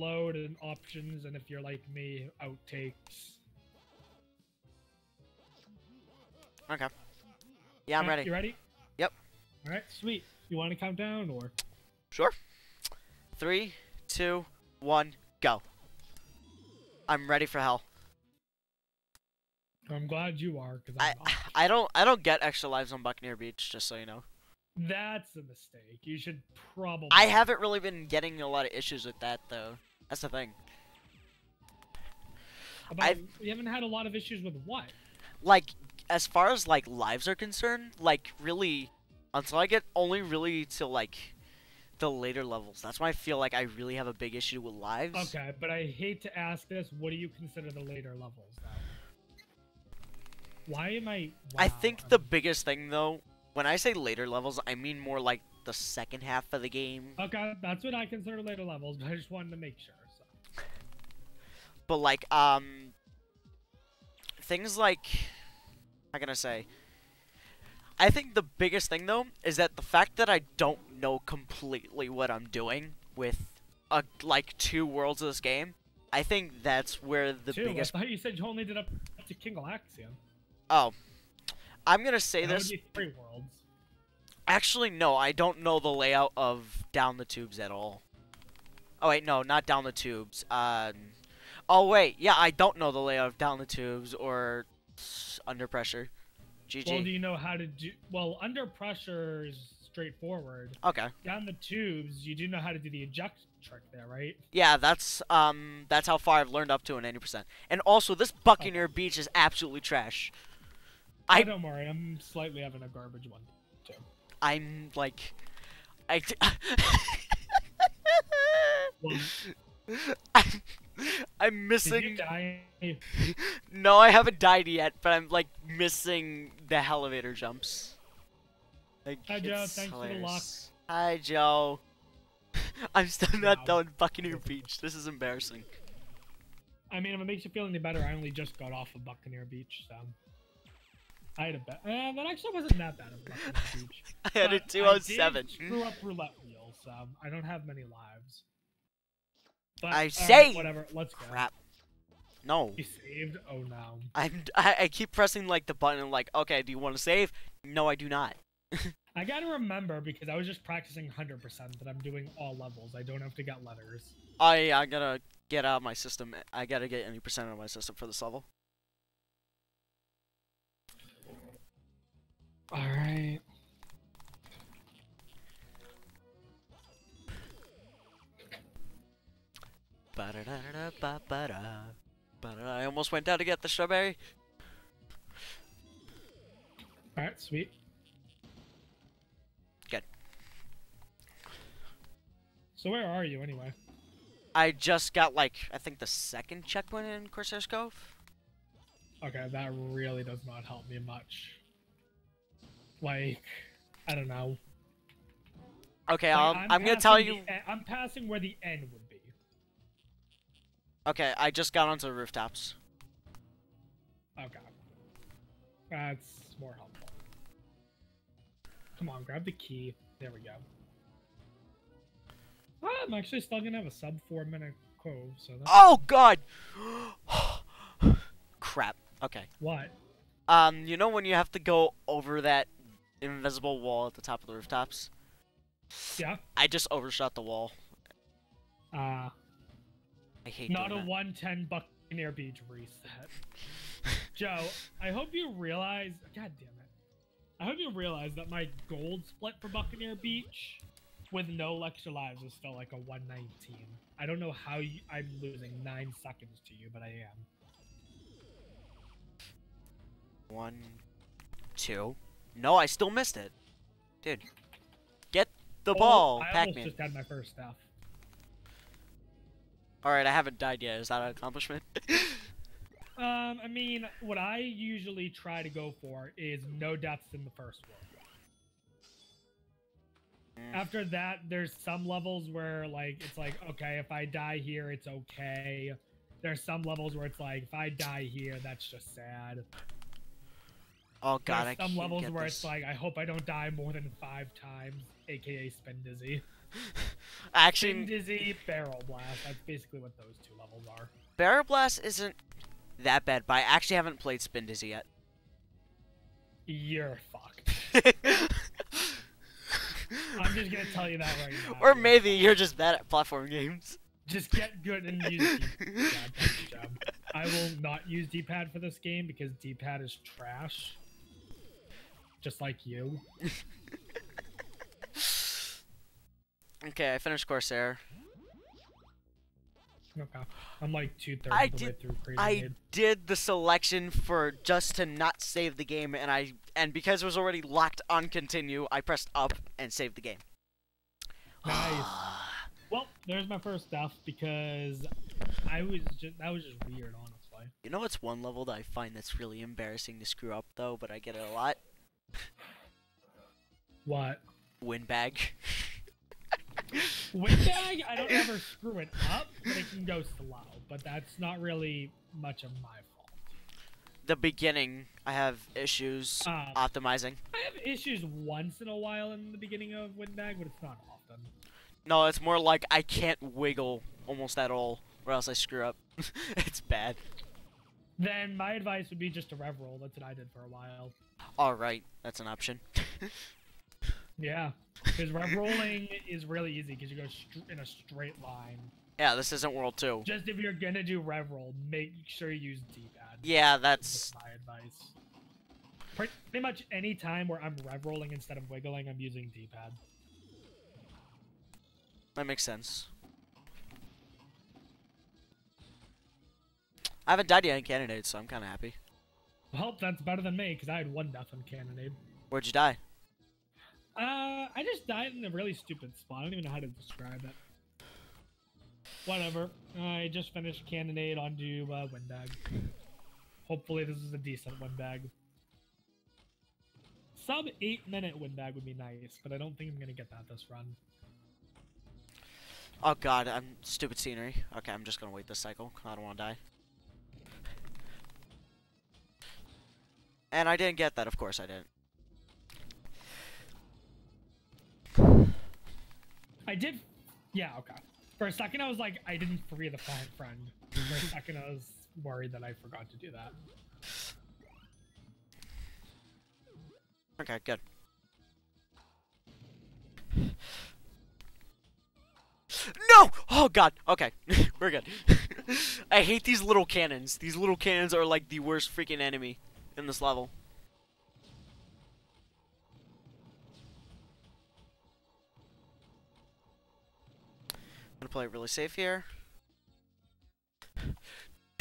load and options, and if you're like me, outtakes. Okay. Yeah, I'm ready. You ready? Yep. All right, sweet. You want to count down or? Sure. 3, 2, 1, go. I'm ready for hell. I'm glad you are, because I'm not. I don't get extra lives on Buccaneer Beach, just so you know. That's a mistake. You should probably. I haven't really been getting a lot of issues with that though. That's the thing. You haven't had a lot of issues with what? Like, as far as like lives are concerned, like really, until I get only really to like the later levels. That's why I feel like I really have a big issue with lives. Okay, but I hate to ask this. What do you consider the later levels, though? Why am I? Wow, I think the biggest thing though, when I say later levels, I mean more like the second half of the game. Okay, that's what I consider later levels, but I just wanted to make sure. So. But like, things like, how can I say? I think the biggest thing though is that the fact that I don't know completely what I'm doing with like 2 worlds of this game. I think that's where the biggest. I thought you said you only did up to King Galaxian. Oh, I'm gonna say that this. Would be 3 worlds. Actually, no, I don't know the layout of Down the Tubes at all. Oh wait, no, not Down the Tubes. Oh wait, yeah, I don't know the layout of Down the Tubes or Under Pressure. GG. Well, do you know how to do? Well, Under Pressure is straightforward. Okay. Down the Tubes, you do know how to do the eject trick there, right? Yeah, that's how far I've learned up to an 80%. And also, this Buccaneer Beach is absolutely trash. Oh, don't worry, I'm slightly having a garbage one too. I'm like, I'm missing. Did you die? No, I haven't died yet, but I'm like missing the elevator jumps. Like, hi Joe, thanks for the luck. Hi Joe. I'm still not done Buccaneer Beach. This is embarrassing. I mean, if it makes you feel any better, I only just got off of Buccaneer Beach, so I had a bet. That actually wasn't that bad of Buccaneer Beach. I had a 207. I did screw up roulette wheel, so I don't have many lives. But, I saved. Right, whatever. Let's go. Crap. No. You saved? Oh no. I keep pressing like the button and like, okay, do you want to save? No, I do not. I gotta remember, because I was just practicing 100%, that I'm doing all levels. I don't have to get letters. I gotta get out of my system. I gotta get any percent out of my system for this level. Alright. I almost went down to get the strawberry. Alright, sweet. Good. So where are you anyway? I just got like, I think the 2nd checkpoint in Corsair's Cove. Okay, that really does not help me much. Like, I don't know. Okay, like, I'm gonna tell you. I'm passing where the end would be. Okay, I just got onto the rooftops. Okay. That's more helpful. Come on, grab the key. There we go. I'm actually still gonna have a sub 4-minute cove, so that's... Oh god! Crap. Okay. What? You know when you have to go over that invisible wall at the top of the rooftops? Yeah. I just overshot the wall. I hate not a doing that. 110 Buccaneer Beach reset. Joe, I hope you realize... God damn it. I hope you realize that my gold split for Buccaneer Beach with no extra lives is still like a 119. I don't know how I'm losing 9 seconds to you, but I am. 1, 2. No, I still missed it. Dude. Get the ball, I Pac-Man. almost just had my first death. Alright, I haven't died yet. Is that an accomplishment? I mean, what I usually try to go for is no deaths in the first world. After that, there's some levels where, like, it's like, okay, if I die here, it's okay. There's some levels where it's like, if I die here, that's just sad. Oh god, there's some levels where it's like, I hope I don't die more than 5 times, aka spin dizzy. Actually, Dizzy, Barrel Blast. That's basically what those two levels are. Barrel Blast isn't that bad, but I actually haven't played Spin Dizzy yet. You're fucked. I'm just gonna tell you that right now. Or maybe you're just bad at platform games. Just get good and use D-pad. I will not use D-pad for this game because D-pad is trash. Just like you. Okay, I finished Corsair. Okay. I'm like 2/3 of the way through I did the selection for just to not save the game, and because it was already locked on continue, I pressed up and saved the game. Nice. Well, there's my first stuff because that was just weird, honestly. You know what's one level that I find that's really embarrassing to screw up though, but I get it a lot? What? Windbag. Windbag, I don't ever screw it up, but it can go slow. But that's not really much of my fault. The beginning, I have issues optimizing. I have issues once in a while in the beginning of Windbag, but it's not often. No, it's more like I can't wiggle almost at all, or else I screw up. It's bad. Then my advice would be just to rev roll. That's what I did for a while. Alright, that's an option. Yeah, because rev rolling is really easy because you go in a straight line. Yeah, this isn't World 2. Just if you're gonna do rev roll, make sure you use D-pad. Yeah, that's my advice. Pretty much any time where I'm rev rolling instead of wiggling, I'm using D-pad. That makes sense. I haven't died yet in Cannonade, so I'm kind of happy. Well, that's better than me, because I had 1 death on Cannonade. Where'd you die? I just died in a really stupid spot. I don't even know how to describe it. Whatever. I just finished Cannonade onto Windbag. Hopefully this is a decent Windbag. Sub 8-minute Windbag would be nice, but I don't think I'm going to get that this run. Oh god, I'm stupid scenery. Okay, I'm just gonna wait this cycle. I don't want to die. And I didn't get that, of course I didn't. I did. Yeah, okay. For a second, I was like, I didn't free the friend. For a second, I was worried that I forgot to do that. Okay, good. No! Oh god, okay. We're good. I hate these little cannons. These little cannons are like the worst freaking enemy in this level. I'm gonna play it really safe here.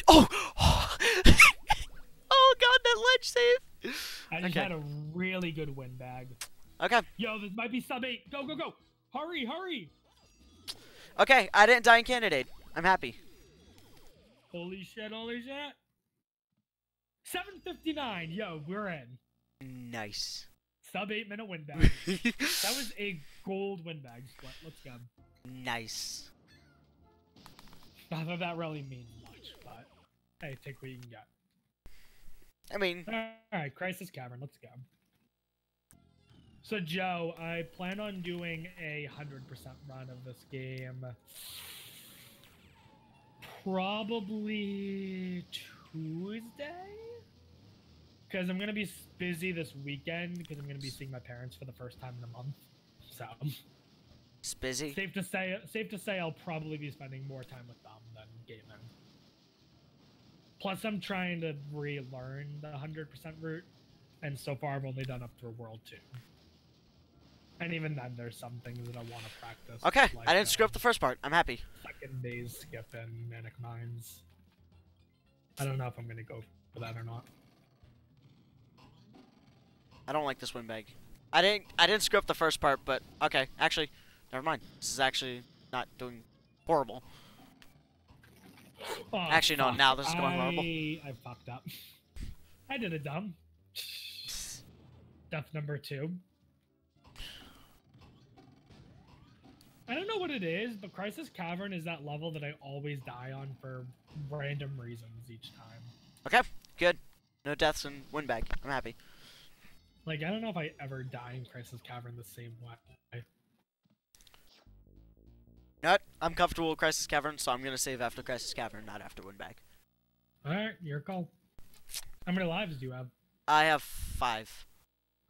Oh! Oh god, that ledge save! I just had a really good Windbag. Okay. Yo, this might be sub 8. Go, go, go! Hurry, hurry! Okay, I didn't die in Cannonade. I'm happy. Holy shit, holy shit. 7:59. Yo, we're in. Nice. Sub 8-minute Windbag. That was a gold Windbag split. Let's go. Nice. Not that that really means much, but hey, take what you can get. I mean... Alright, Crisis Cavern, let's go. So, Joe, I plan on doing a 100% run of this game. Probably Tuesday? Because I'm going to be busy this weekend, because I'm going to be seeing my parents for the first time in a month. So... It's busy. Safe to say I'll probably be spending more time with them than gaming. Plus, I'm trying to relearn the 100% route, and so far I've only done up through World 2. And even then, there's some things that I want to practice. Okay, like, I didn't screw up the first part. I'm happy. Second days skip and Manic Mines. I don't know if I'm going to go for that or not. I don't like this windbag. I didn't screw up the first part, but okay, actually, never mind. This is actually not doing horrible. Oh, actually, no, now this is going horrible. I fucked up. I did it dumb. Death number 2. I don't know what it is, but Crisis Cavern is that level that I always die on for random reasons each time. Okay, good. No deaths in windbag. I'm happy. Like, I don't know if I ever die in Crisis Cavern the same way. You know what? I'm comfortable with Crisis Cavern, so I'm gonna save after Crisis Cavern, not after Windbag. Alright, your call. How many lives do you have? I have 5.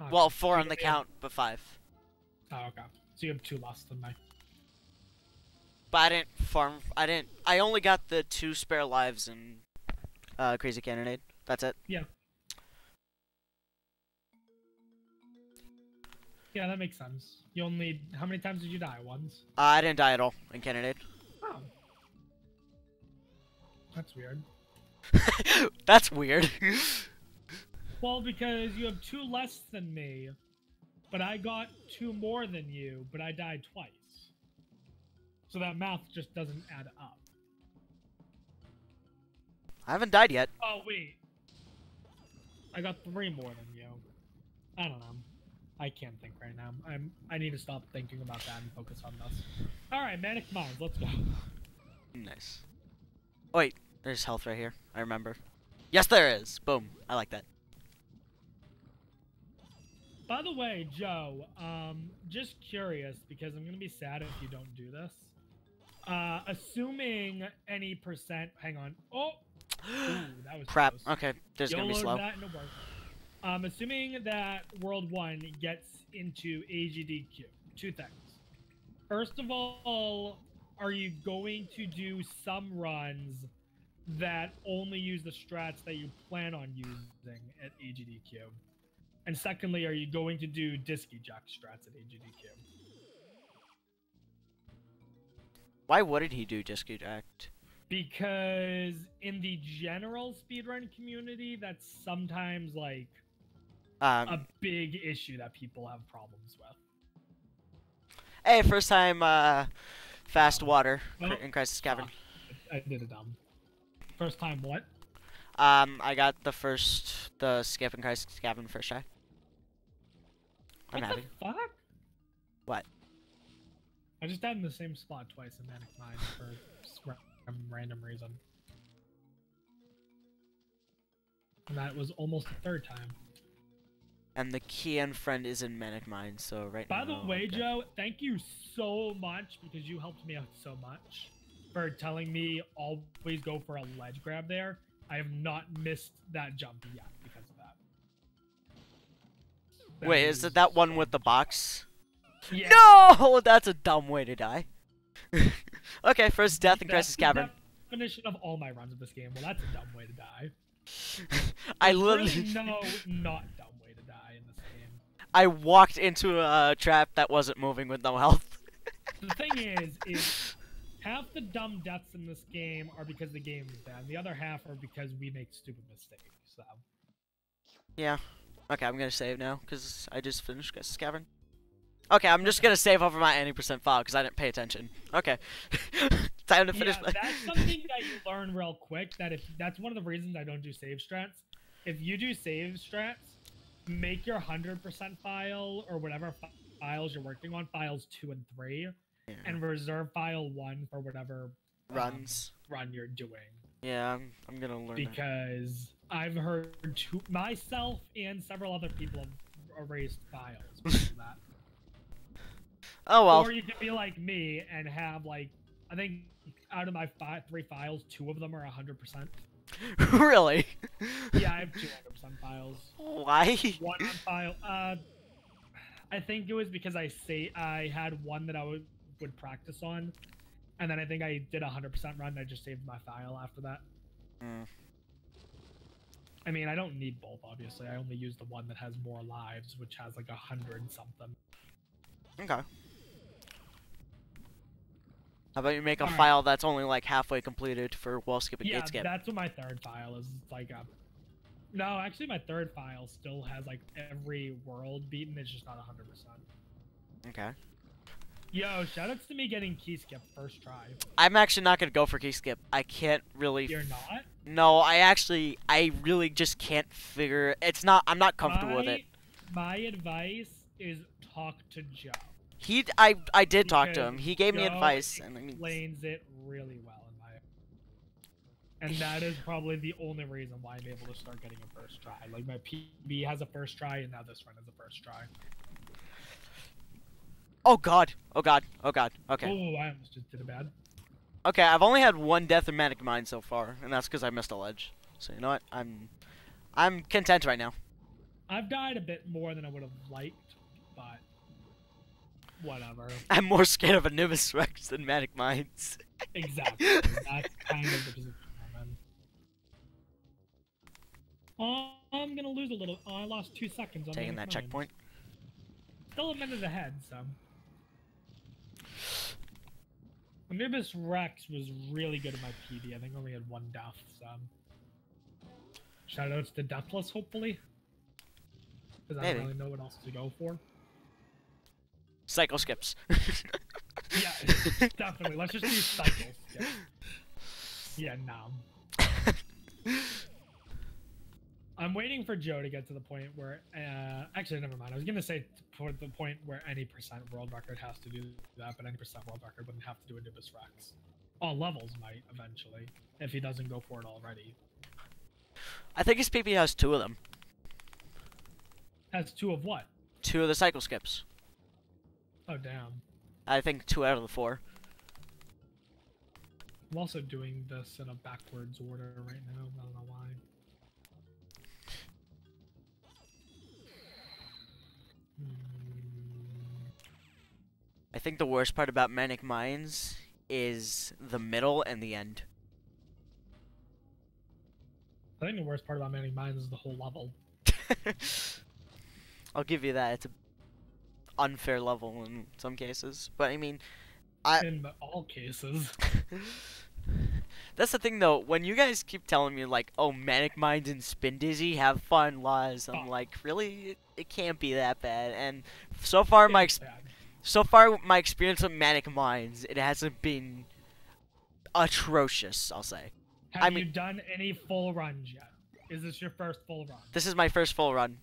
Okay. Well, 4 So on the you have- count, but 5. Oh, okay. So you have 2 less than me. But I didn't farm. I only got the 2 spare lives in Crazy Cannonade. That's it. Yeah. Yeah, that makes sense. You only... How many times did you die? Once? I didn't die at all in Cannonade. Oh. That's weird. That's weird. Well, because you have 2 less than me, but I got 2 more than you, but I died twice. So that math just doesn't add up. I haven't died yet. Oh, wait. I got 3 more than you. I don't know. I can't think right now. I need to stop thinking about that and focus on this. Alright, Manic Minds, let's go. Nice. Wait, there's health right here. I remember. Yes, there is. Boom. I like that. By the way, Joe, just curious, because I'm gonna be sad if you don't do this. Assuming any percent... Hang on. Oh! Ooh, that was Crap. close. Okay, there's gonna be slow. That and it worked. Assuming that World 1 gets into AGDQ, 2 things. First of all, are you going to do some runs that only use the strats that you plan on using at AGDQ? And secondly, are you going to do disc eject strats at AGDQ? Why wouldn't he do disc eject? Because in the general speedrun community, that's sometimes like a big issue that people have problems with. Hey, first time fast water in Crisis Cavern. I did it dumb. First time what? I got the skip in Crisis Cavern first try. I'm happy. What the fuck? What? I just died in the same spot twice in Manic Minds for some random reason. And that was almost the 3rd time. And the key and friend is in Manic Mind, so right now. By the way, okay. Joe, thank you so much because you helped me out so much for telling me always go for a ledge grab there. I have not missed that jump yet because of that. Wait, is it that one with the box? Yeah. No! That's a dumb way to die. Okay, first death in Crisis Cavern. Definition of all my runs of this game. Well, that's a dumb way to die. I literally... No, not dumb way to die in this game. I walked into a trap that wasn't moving with no health. The thing is half the dumb deaths in this game are because the game is bad. The other half are because we make stupid mistakes. So. Yeah. Okay, I'm gonna save now because I just finished Crisis Cavern. Okay, I'm just gonna save over my 90% file because I didn't pay attention. Okay. Time to finish. Yeah, that's something that you learn real quick. That's one of the reasons I don't do save strats. If you do save strats, make your 100% file or whatever files you're working on files 2 and 3, yeah. And reserve file 1 for whatever run you're doing. Yeah, I'm gonna learn because I've heard myself and several other people have erased files because of that. Oh well. Or you can be like me and have like, I think out of my 3 files, 2 of them are 100%. Really? Yeah, I have 200% files. Why? 1 on file. I think it was because I had one that I would practice on, and then I think I did a 100% run. And I just saved my file after that. Mm. I mean, I don't need both, obviously. I only use the one that has more lives, which has like 100 something. Okay. How about you make a file that's only like halfway completed for wall skip and gate skip? Yeah, that's what my 3rd file is. It's like no, actually my 3rd file still has like every world beaten. It's just not 100%. Okay. Yo, shoutouts to me getting key skip first try. I'm actually not gonna go for key skip. I can't really. You're not? No, I really just can't figure. I'm not comfortable with it. My advice is talk to Joe. I did talk to him. He gave me advice, and explains it really well in my. And that is probably the only reason why I'm able to start getting a first try. Like my PB has a first try, and now this run is a first try. Oh god. Oh god. Oh god. Okay. Oh, I almost just did it bad. Okay, I've only had one death in Manic Mine so far, and that's because I missed a ledge. So you know what? I'm content right now. I've died a bit more than I would have liked, but whatever. I'm more scared of Anubis Rex than Manic Mines. Exactly. That's kind of the position I'm in. I'm gonna lose a little. Oh, I lost 2 seconds on Taking Manic that Mines. checkpoint. Still a minute ahead, so. Anubis Rex was really good in my PD. I think I only had 1 death, so. Shoutouts to Deathless, hopefully. Because I don't really know what else to go for. Cycle skips. Yeah, definitely. Let's just do cycles. Yeah, no. I'm waiting for Joe to get to the point where, actually, never mind. I was gonna say for the point where any percent world record has to do that, but any percent world record wouldn't have to do Anubis Rex. All levels might eventually, if he doesn't go for it already. I think his PP has 2 of them. Has 2 of what? 2 of the cycle skips. Oh damn. I think 2 out of the 4. I'm also doing this in a backwards order right now. I don't know why. I think the worst part about Manic Mines is the middle and the end. I think the worst part about Manic Mines is the whole level. I'll give you that. It's an unfair level in some cases. But I mean, in all cases. That's the thing though, when you guys keep telling me like, oh, Manic Mines and Spin Dizzy have fun laws, I'm like, really? It can't be that bad. And so far my experience with Manic Mines, it hasn't been atrocious, I'll say. Have you done any full runs yet? Is this your first full run? This is my first full run.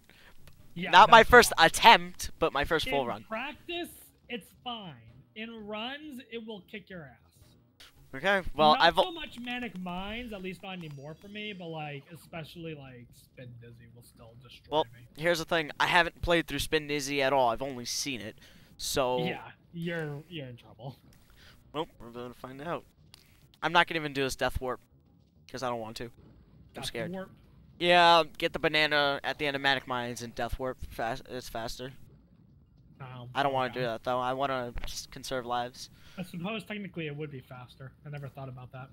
Yeah, not my first attempt, but my first full run. In practice, it's fine. In runs, it will kick your ass. Okay, well, not so much Manic Mines, at least not anymore for me, but like, especially like Spin Dizzy will still destroy me. Here's the thing, I haven't played through Spin Dizzy at all, I've only seen it, so... Yeah, you're in trouble. Well, we're gonna find out. I'm not gonna even do this Death Warp, because I don't want to. I'm scared. Warp? Yeah, get the banana at the end of Manic Mines and Death Warp, it's faster. Oh, I don't want to do that, though, I want to just conserve lives. I suppose technically it would be faster. I never thought about that.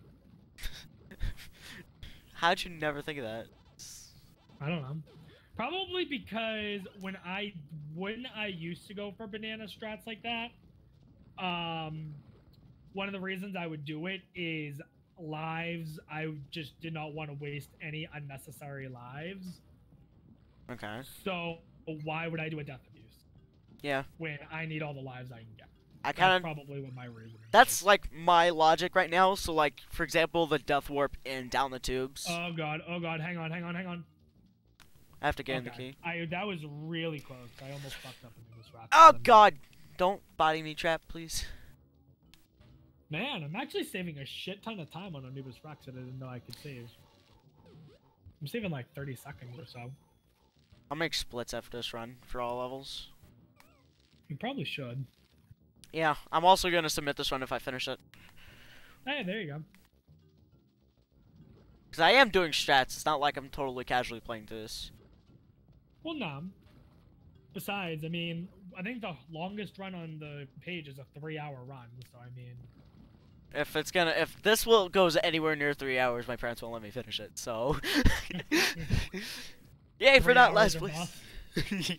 How'd you never think of that? I don't know. Probably because when I used to go for banana strats like that, one of the reasons I would do it is lives. I just did not want to waste any unnecessary lives. Okay. So why would I do a death abuse? Yeah. When I need all the lives I can get. That's probably what my reason is. That's like my logic right now. So like, for example, the Death Warp in Down the Tubes. Oh god, hang on. I have to get in the key. That was really close. I almost fucked up in this rock. Oh god! Don't body me trap, please. Man, I'm actually saving a shit ton of time on Anubis Rex that I didn't know I could save. I'm saving like 30 seconds or so. I'll make splits after this run for all levels. You probably should. Yeah, I'm also gonna submit this one if I finish it. Hey, there you go. Because I am doing strats, it's not like I'm totally casually playing through this. Well, no. Besides, I mean, I think the longest run on the page is a 3-hour run, so I mean... If this goes anywhere near 3 hours, my parents won't let me finish it, so... Yay for not less, please.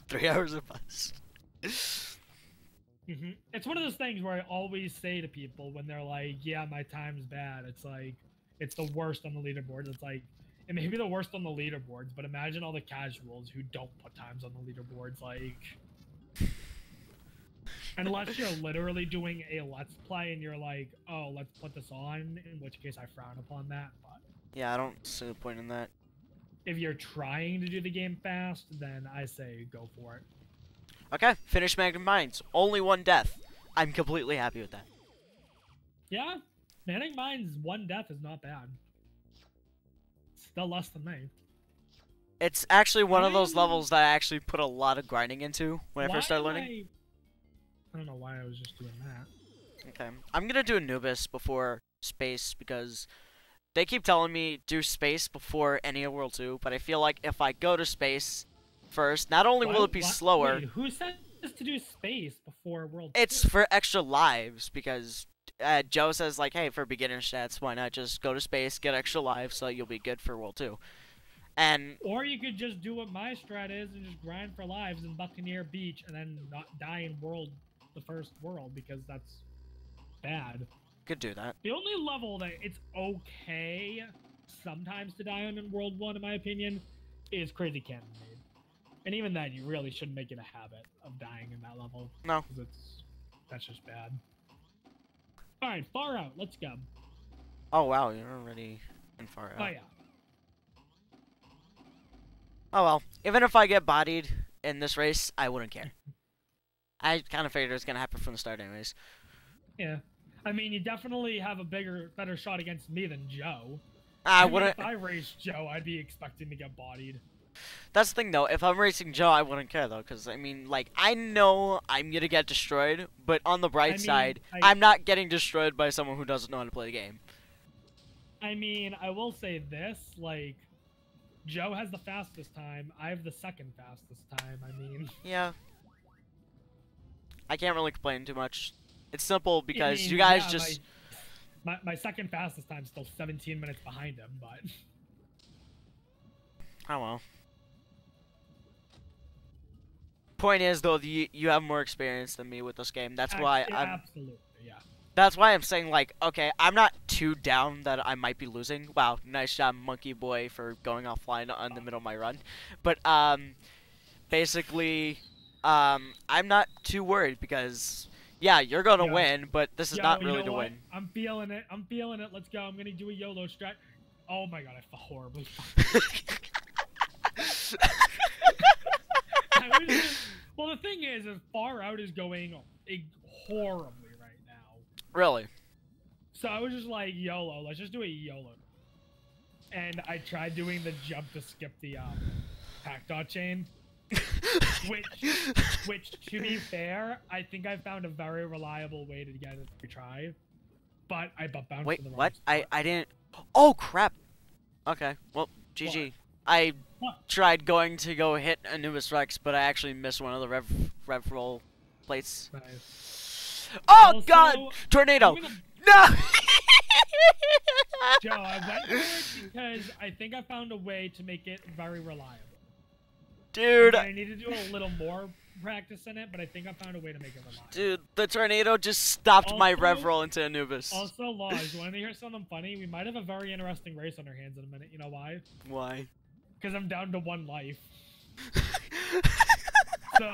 3 hours of bust. It's one of those things where I always say to people when they're like, yeah, my time's bad, it's like, it's the worst on the leaderboards. It's like, it may be the worst on the leaderboards, but imagine all the casuals who don't put times on the leaderboards, like... Unless you're literally doing a Let's Play and you're like, oh, let's put this on, in which case I frown upon that, but... Yeah, I don't see the point in that. If you're trying to do the game fast, then I say go for it. Okay, finish Manic Mines. Only 1 death. I'm completely happy with that. Yeah, Manic Mines 1 death is not bad. Still less than me. It's actually one of those levels that I actually put a lot of grinding into when I first started learning. I don't know why I was just doing that. Okay. I'm gonna do Anubis before space because they keep telling me do space before any of World 2, but I feel like if I go to space first, not only will it be slower... Wait, who said to do space before World 2? It's for extra lives because Joe says, like, hey, for beginner stats, why not just go to space, get extra lives, so you'll be good for World 2. And or you could just do what my strat is and just grind for lives in Buccaneer Beach and then not die in the first world, because that's bad. could do that. The only level that it's okay sometimes to die on in World 1, in my opinion, is Crazy Cannonade. And even then, you really shouldn't make it a habit of dying in that level. No. Because that's just bad. Alright, far out. Let's go. Oh, wow, you're already in far out. Oh, yeah. Oh, well. Even if I get bodied in this race, I wouldn't care. I kind of figured it was going to happen from the start anyways. Yeah. I mean, you definitely have a better shot against me than Joe. I mean, wouldn't... If I raced Joe, I'd be expecting to get bodied. That's the thing, though. If I'm racing Joe, I wouldn't care, though. Because, I mean, like, I know I'm going to get destroyed. But on the bright side, I'm not getting destroyed by someone who doesn't know how to play the game. I mean, I will say this. Like, Joe has the fastest time. I have the second fastest time. I mean... Yeah. I can't really complain too much. It's simple because I mean, you guys yeah, just... My second fastest time is still 17 minutes behind him, but... Oh, well. Point is, though, you have more experience than me with this game. That's why I'm... Absolutely, yeah. That's why I'm saying, like, okay, I'm not too down that I might be losing. Wow, nice job, Monkey Boy, for going offline on the middle of my run. But, basically, I'm not too worried because... Yeah, you're gonna win, but this is not really to win. I'm feeling it. I'm feeling it. Let's go. I'm gonna do a YOLO strat. Oh my god, I fell horribly. Well, the thing is far out is going horribly right now. Really? So I was just like, YOLO. Let's just do a YOLO. And I tried doing the jump to skip the pack dot chain. which, to be fair, I think I found a very reliable way to get it to try. But I bounced Wait, in the wrong what? spot. I didn't... Oh, crap! Okay, well, GG. I tried going to go hit Anubis Rex, but I actually missed one of the rev roll plates. Nice. Oh, Also, God! Tornado! No! Joe, I went for it because I think I found a way to make it very reliable. Dude! I need to do a little more practice in it, but I think I found a way to make it reliable. Dude, the tornado just stopped my rev roll into Anubis. Also, Laws, you want to hear something funny? We might have a very interesting race on our hands in a minute. You know why? Why? Because I'm down to 1 life. So,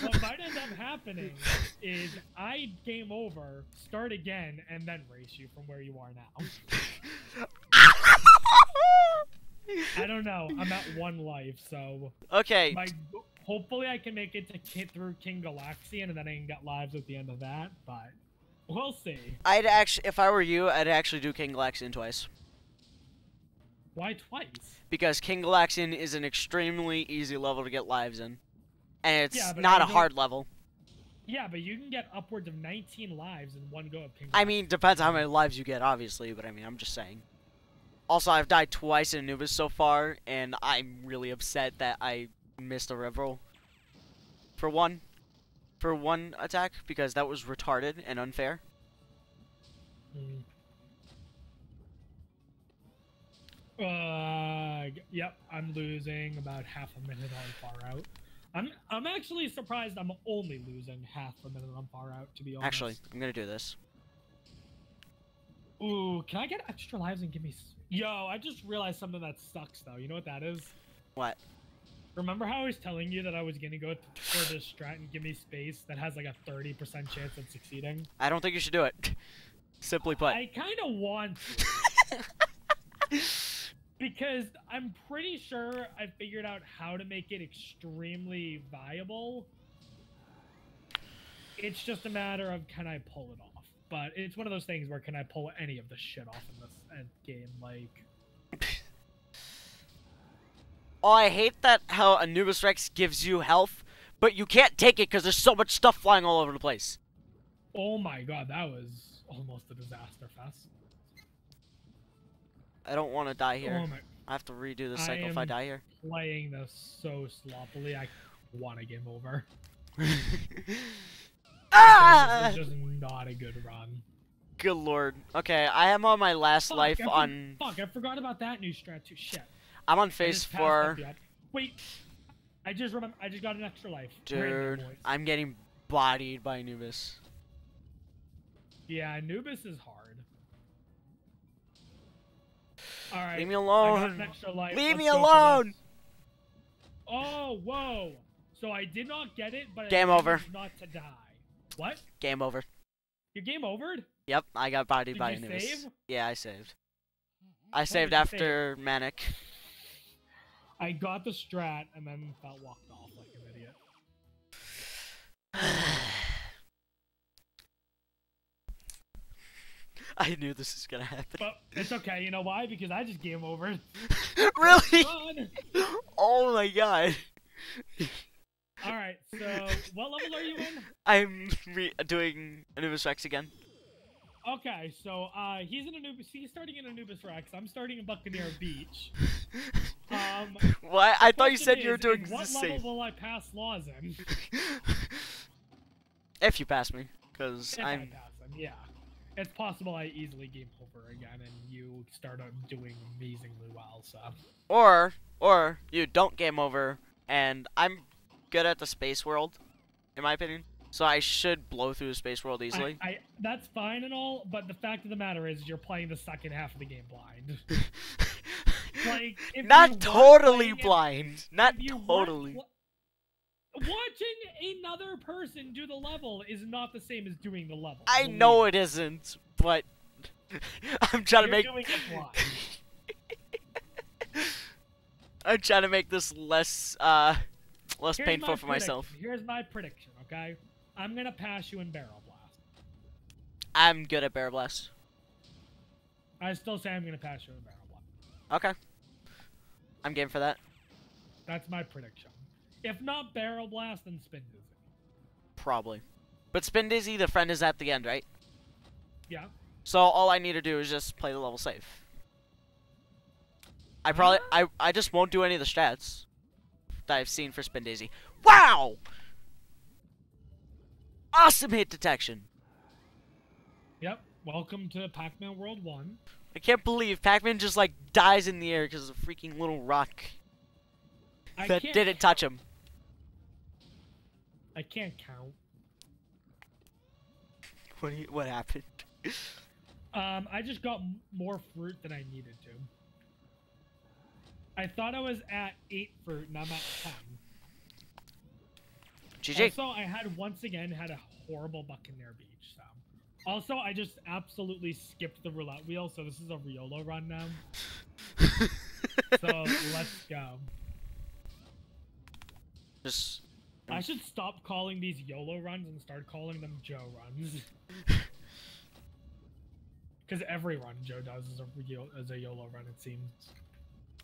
what might end up happening is I game over, start again, and then race you from where you are now. I don't know. I'm at 1 life, so... Okay. Hopefully I can make it to through King Galaxian, and then I can get lives at the end of that, but we'll see. I'd actually, if I were you, I'd actually do King Galaxian twice. Why twice? Because King Galaxian is an extremely easy level to get lives in. And it's but not a hard level. Yeah, but you can get upwards of 19 lives in one go of King Galaxian. I mean, depends on how many lives you get, obviously, but I mean, I'm just saying. Also, I've died twice in Anubis so far, and I'm really upset that I missed a rev roll for one attack, because that was retarded and unfair. Yep, I'm losing about half a minute on far out. I'm actually surprised I'm only losing half a minute on far out, to be honest. Actually, I'm gonna do this. Ooh, can I get extra lives and give me... Yo, I just realized something that sucks, though. You know what that is? What? Remember how I was telling you that I was gonna go for this strat and give me space that has like a 30% chance of succeeding? I don't think you should do it. Simply put. I kind of want to. Because I'm pretty sure I figured out how to make it extremely viable. It's just a matter of, can I pull it off? But it's one of those things where, can I pull any of the shit off in this end game? Like... Oh, I hate that how Anubis Rex gives you health, but you can't take it because there's so much stuff flying all over the place. Oh my god, that was almost a disaster fest. I don't want to die here. Oh my. I have to redo this cycle if I die here. Playing this so sloppily, I want a game over. Ah! This is just not a good run. Good lord. Okay, I am on my last life on... Fuck, I forgot about that new strat too. Shit. I'm on phase 4. Wait. I just got an extra life. Dude, I'm getting bodied by Anubis. Yeah, Anubis is hard. Alright. Leave me alone. Leave me Let's alone. Oh, whoa. So I did not get it, but game I over. Not to die. What? Game over. Your game overed? Yep, I got bodied by Did you Anubis. save? Yeah, I saved. I saved after Manic. I got the strat and then walked off like an idiot. I knew this was gonna happen. But it's okay, you know why? Because I just game over. Really? Oh my god. Alright, so what level are you in? I'm doing Anubis Rex again. Okay, so he's in Anubis. He's starting in Anubis Rex. I'm starting in Buccaneer Beach. What? I thought you said you were doing the what same. level will I pass laws in? If you pass me, because If I pass them, yeah. It's possible I easily game over again and you start doing amazingly well, so. Or you don't game over, and I'm good at the space world, in my opinion. So I should blow through the space world easily. That's fine and all, but the fact of the matter is you're playing the second half of the game blind. Like, not totally blind. Not totally. Watching another person do the level is not the same as doing the level. I know it isn't, but I'm trying to make. Doing it blind. I'm trying to make this less painful for myself. Here's my prediction, okay? I'm gonna pass you in Barrel Blast. I'm good at Barrel Blast. I still say I'm gonna pass you in Barrel Blast. Okay. I'm game for that. That's my prediction. If not Barrel Blast, then Spin Dizzy. Probably. But Spin Dizzy, the friend is at the end, right? Yeah. So all I need to do is just play the level safe. I just won't do any of the strats that I've seen for Spin Dizzy. Wow! Awesome hit detection. Yep. Welcome to Pac-Man World 1. I can't believe Pac-Man just like dies in the air because of a freaking little rock that didn't touch him. I can't count. What happened? I just got more fruit than I needed to. I thought I was at 8 fruit, and I'm at 10. GG. Also, I once again had a horrible Buccaneer Beach, so. Also, I just absolutely skipped the roulette wheel, so this is a Riolo run now. So, let's go. I should stop calling these YOLO runs and start calling them Joe runs. Because every run Joe does is a YOLO run, it seems.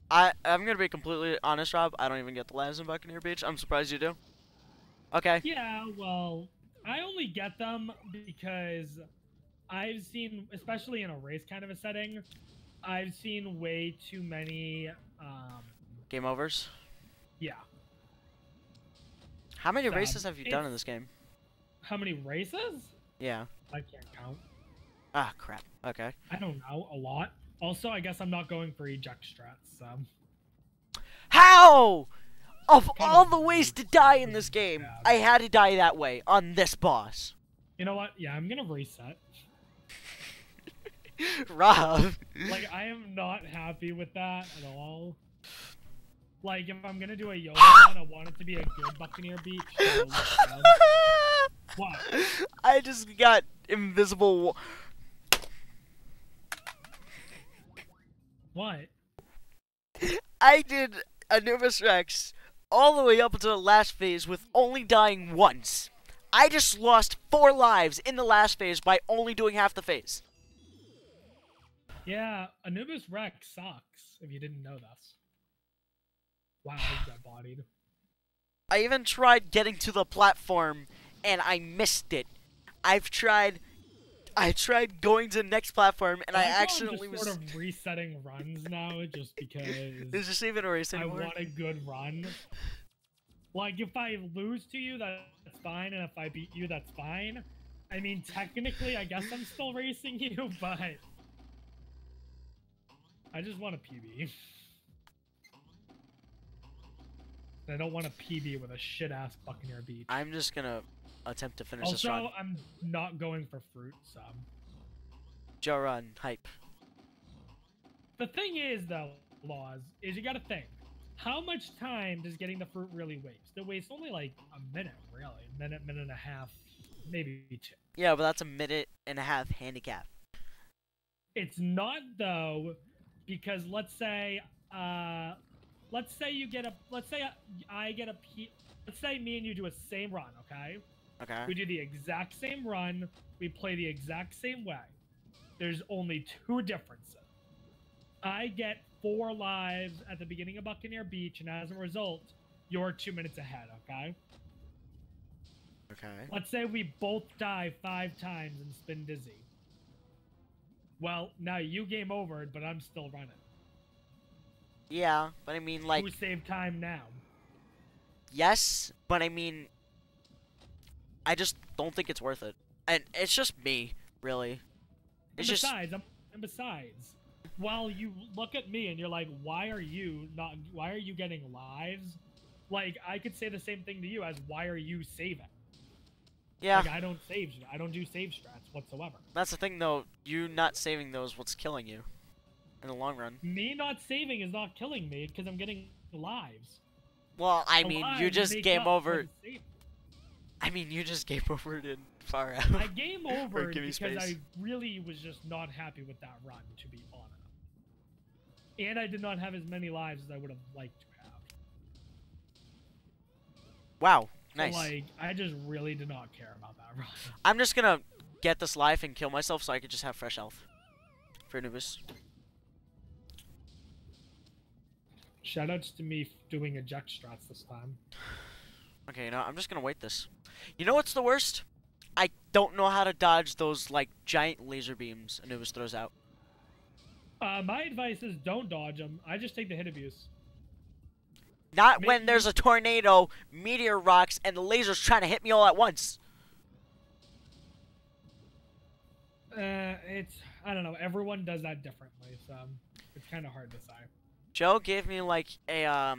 I'm gonna be completely honest, Rob. I don't even get the lives in Buccaneer Beach. I'm surprised you do. Okay. Yeah, well, I only get them because I've seen, especially in a race kind of a setting, I've seen way too many, game overs? Yeah. How many races have you done in this game? How many races? Yeah. I can't count. Ah, crap. Okay. I don't know. A lot. Also, I guess I'm not going for eject strats, so. How? Of all the ways to die in this game, I had to die that way on this boss. You know what? Yeah, I'm gonna reset. Rob. Like, I am not happy with that at all. Like, if I'm gonna do a YOLO run, I want it to be a good Buccaneer Beach. So what? I just got invisible. What? I did Anubis Rex all the way up until the last phase with only dying once. I just lost 4 lives in the last phase by only doing half the phase. Yeah, Anubis Rex sucks, if you didn't know this. Wow, I got bodied. I even tried getting to the platform, and I missed it. I tried going to the next platform, and I accidentally I'm just sort of resetting runs now, just because Is this even a race anymore? I want a good run. Like, if I lose to you, that's fine, and if I beat you, that's fine. I mean, technically, I guess I'm still racing you, but I just want a PB. I don't want a PB with a shit-ass Buccaneer Beach. I'm just gonna attempt to finish this run. Also, I'm not going for fruit, so... Joe Run, hype. The thing is, though, Laws, is you gotta think. How much time does getting the fruit really waste? It wastes only, like, a minute, really. A minute, minute and a half, maybe 2. Yeah, but that's a minute and a half handicap. It's not, though, because let's say you get a, let's say me and you do a same run, okay? Okay. We do the exact same run, we play the exact same way. There's only 2 differences. I get 4 lives at the beginning of Buccaneer Beach, and as a result, you're 2 minutes ahead, okay? Okay. Let's say we both die 5 times and spin dizzy. Well, now you game over, but I'm still running. Yeah, but I mean, like... Who saved time now? Yes, but I mean... I just don't think it's worth it. And it's just me, really. It's Besides, while you look at me and you're like, why are you getting lives? Like, I could say the same thing to you as, why are you saving? Yeah. Like, I don't do save strats whatsoever. That's the thing, though. You not saving those what's killing you. In the long run. Me not saving is not killing me, because I'm getting lives. Well, I mean, you just game over... I mean, you just game over it in far out. I game over because space. I really was just not happy with that run, to be honest. And I did not have as many lives as I would have liked to have. Wow, nice. So, like, I just really did not care about that run. I'm just gonna get this life and kill myself so I could just have fresh health. For Anubis. Shoutouts to me doing eject strats this time. Okay, you know, I'm just gonna wait this. You know what's the worst? I don't know how to dodge those, like, giant laser beams Anubis throws out. My advice is don't dodge them. I just take the hit abuse. Not when there's a tornado, meteor rocks, and the laser's trying to hit me all at once. I don't know. Everyone does that differently, so it's kind of hard to say. Joe gave me, like, a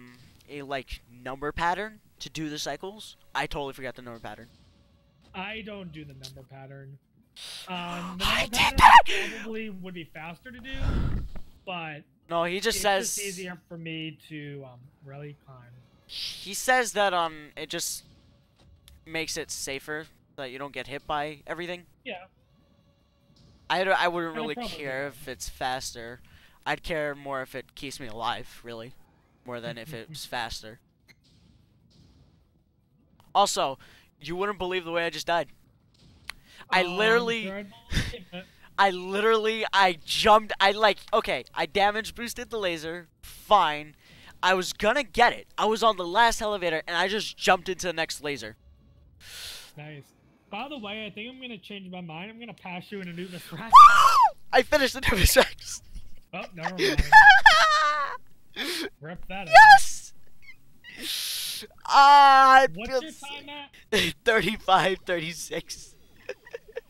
number pattern to do the cycles. I totally forgot the number pattern. I don't do the number pattern. I did that! Probably would be faster to do, but no, he just says it's just easier for me to really climb. He says that it just makes it safer that you don't get hit by everything. Yeah. I wouldn't really care if it's faster. I'd care more if it keeps me alive, really, more than if it's faster. Also, you wouldn't believe the way I just died. I jumped, okay, I damage boosted the laser, fine. I was gonna get it. I was on the last elevator, and I just jumped into the next laser. Nice. By the way, I think I'm gonna change my mind. I'm gonna pass you in a Anubis Rex. I finished the Anubis Rex. Oh, never mind. Rip that out. Yes! What's your time at? 35:36.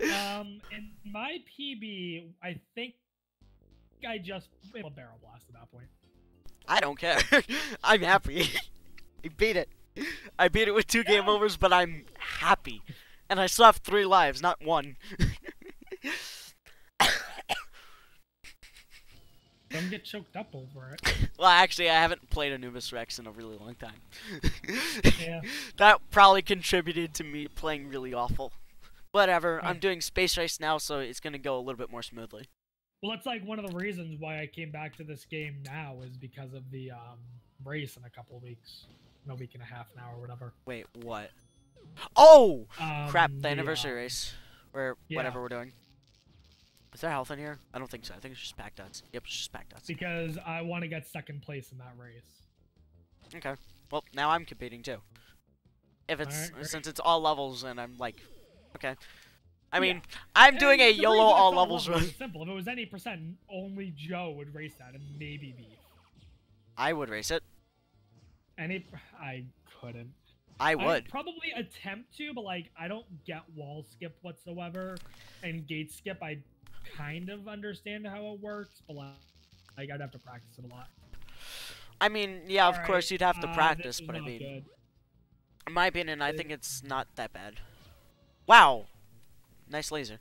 In my PB, I think I just a barrel blast at that point. I don't care. I'm happy. I beat it. I beat it with 2 game overs, but I'm happy. And I still have 3 lives, not 1. Don't get choked up over it. Well, actually, I haven't played Anubis Rex in a really long time. Yeah. That probably contributed to me playing really awful. Whatever, I'm doing Space Race now, so it's gonna go a little bit more smoothly. Well, it's like one of the reasons why I came back to this game now is because of the race in a couple of weeks. In a week and a half now or whatever. Wait, what? Oh! Crap, the anniversary race. Or whatever we're doing. Is there health in here? I don't think so. I think it's just pack dots. Yep, it's just pack dots. Because I want to get second place in that race. Okay. Well, now I'm competing too. if it's Alright, great. since it's all levels, and I'm like, okay. I mean, Yeah. I'm doing And a the YOLO reason it's all levels run. is simple. If it was any percent, only Joe would race that, and maybe Beef. I would race it. I couldn't. I would. I'd probably attempt to, but like I don't get wall skip whatsoever, and gate skip I kind of understand how it works, but like I'd have to practice it a lot. I mean, yeah, of Alright, course you'd have to practice, this is but I not mean, good. in my opinion, I think it's not that bad. Wow, nice laser.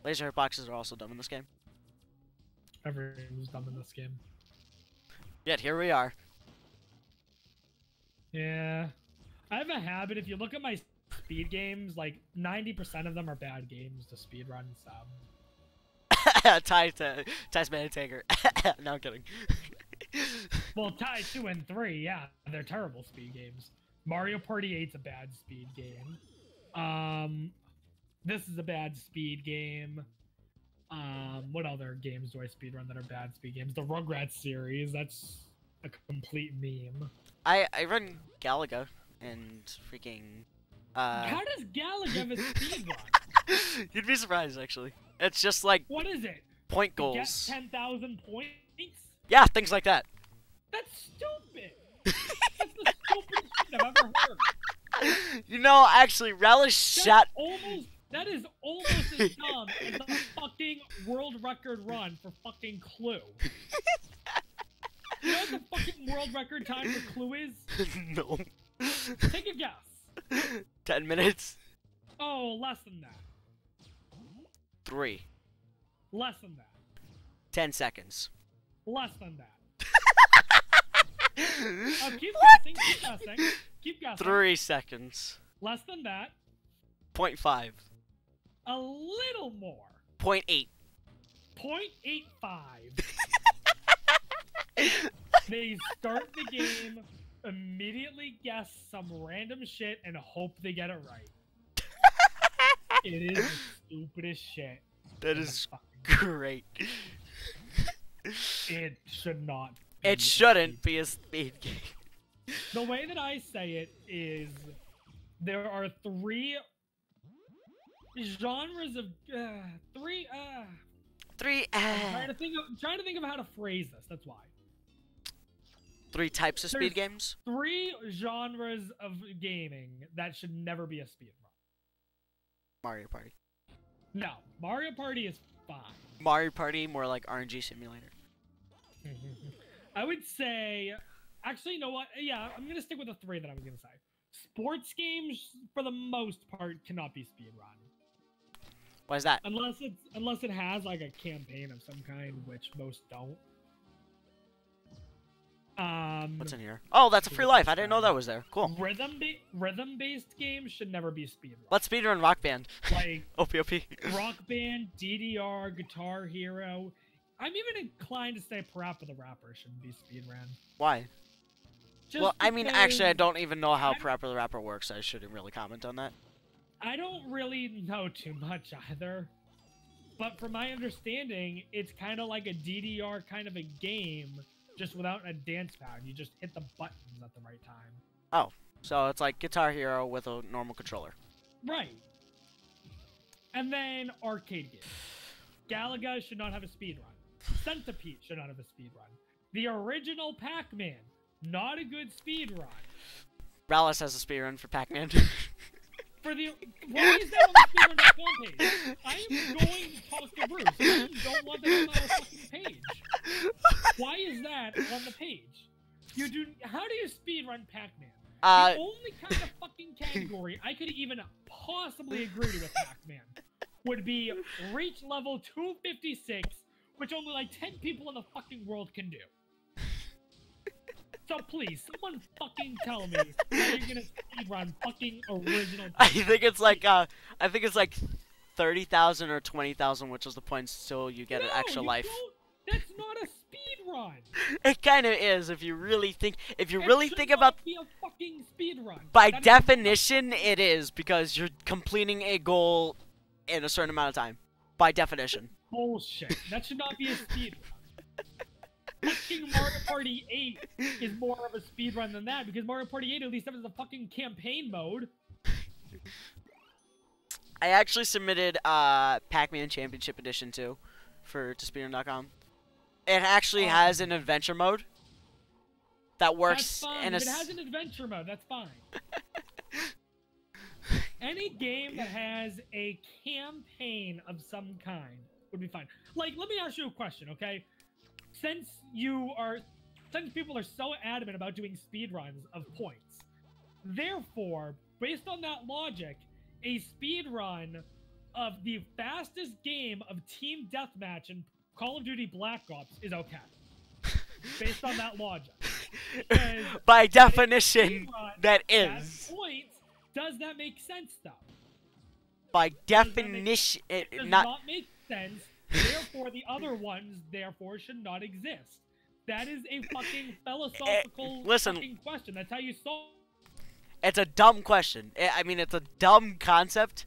Laser hitboxes are also dumb in this game. Everything's dumb in this game. Yet here we are. Yeah. I have a habit, if you look at my speed games, like 90% of them are bad games to speedrun, so. Ty's man taker. No, I'm kidding. Well, Tie 2 and 3, yeah, they're terrible speed games. Mario Party 8's a bad speed game. This is a bad speed game. What other games do I speedrun that are bad speed games? The Rugrats series, that's a complete meme. I run Galaga and freaking. How does Galaga have a speedrun? You'd be surprised, actually. It's just like What is it? point To get goals. 10,000 points? Yeah, things like that. That's stupid. That's the stupidest shit I've ever heard. You know, actually, Relish shot. That is almost as dumb as the fucking world record run for fucking Clue. You know what the fucking world record time for Clue is? No. Take a guess. 10 minutes. Oh, less than that. 3. Less than that. 10 seconds. Less than that. Keep guessing, keep guessing. Keep guessing. 3 seconds. Less than that. 0.5. A little more. 0.8. 0.85. They start the game, immediately guess some random shit, and hope they get it right. It is the stupidest shit. That is great. It should not be It shouldn't be a speed game. The way that I say it is there are 3 genres of I'm trying to think of how to phrase this. That's why. 3 types of speed games? 3 genres of gaming that should never be a speedrun. Mario Party. No, Mario Party is fine. Mario Party, more like RNG simulator. I would say, actually, you know what? Yeah, I'm gonna stick with the 3 that I was gonna say. Sports games, for the most part, cannot be speedrun. Why is that? Unless it has like a campaign of some kind, which most don't. What's in here? Oh, that's a free life. I didn't know that was there. Cool. Rhythm-based games should never be speedrun. Let's speedrun Rock Band. Like OPOP. Rock Band, DDR, Guitar Hero. I'm even inclined to say Parappa the Rapper shouldn't be speedrun. Why? Just Well, I mean, actually, I because don't even know how Parappa the Rapper works. So I shouldn't really comment on that. I don't really know too much either. But from my understanding, it's kind of like a DDR kind of a game, just without a dance pad. You just hit the buttons at the right time. Oh, so it's like Guitar Hero with a normal controller. Right. And then arcade games. Galaga should not have a speedrun. Centipede should not have a speedrun. The original Pac-Man, not a good speedrun. Rallis has a speedrun for Pac-Man. Why is that on the speedrun.com page? I am going to talk to Bruce. I don't want that on our fucking page. Why is that on the page? How do you speedrun Pac-Man? The only kind of fucking category I could even possibly agree to with Pac-Man would be reach level 256, which only like 10 people in the fucking world can do. So please, someone fucking tell me how you're gonna speedrun fucking original Pac-Man. I think it's like 30,000 or 20,000, which is the points till you get an extra life. That's not a speedrun. It kind of is if you really think. If you It really should think not about. be a fucking speedrun. By That is definition, it is because you're completing a goal in a certain amount of time. By definition. bullshit. That should not be a speedrun. Fucking Mario Party Party 8 is more of a speedrun than that, because Mario Party 8 at least has a fucking campaign mode. I actually submitted Pac-Man Championship Edition too to speedrun.com. It actually has an adventure mode that works. That's fine. If it has an adventure mode, that's fine. Any game that has a campaign of some kind would be fine. Like, let me ask you a question, okay? Since people are so adamant about doing speedruns of points, therefore, based on that logic, a speedrun of the fastest game of Team Deathmatch in Call of Duty Black Ops is okay. Based on that logic. By definition, that is. Points, does that make sense, though? By definition, it does not make sense. Therefore, the other ones, therefore, should not exist. That is a fucking philosophical fucking question. That's how you solve. It's a dumb question. I mean, it's a dumb concept,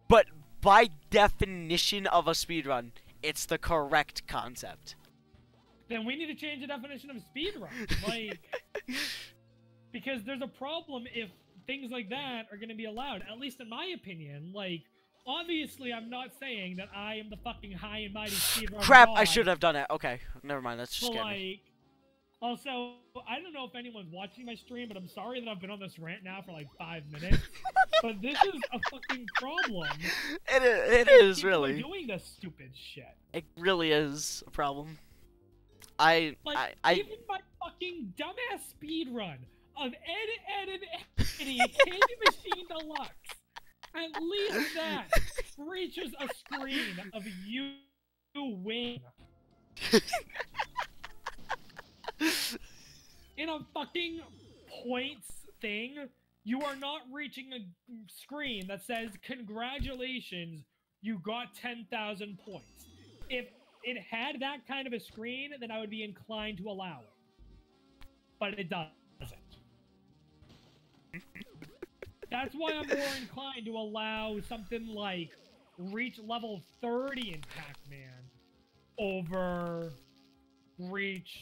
but by definition of a speedrun, it's the correct concept. Then we need to change the definition of speedrun. Like, because there's a problem if things like that are going to be allowed, at least in my opinion. Like, obviously, I'm not saying that I am the fucking high and mighty speedrun Crap, god, I should have done it. Okay, never mind. That's just like, also, I don't know if anyone's watching my stream, but I'm sorry that I've been on this rant now for like 5 minutes. But this is a fucking problem. It is People really are doing this stupid shit. It really is a problem. Even my fucking dumbass speedrun of Ed and Eddie Candy Machine Deluxe, at least that reaches a screen of you win. In a fucking points thing, you are not reaching a screen that says, congratulations, you got 10,000 points. If it had that kind of a screen, then I would be inclined to allow it. But it doesn't. That's why I'm more inclined to allow something like reach level 30 in Pac-Man over reach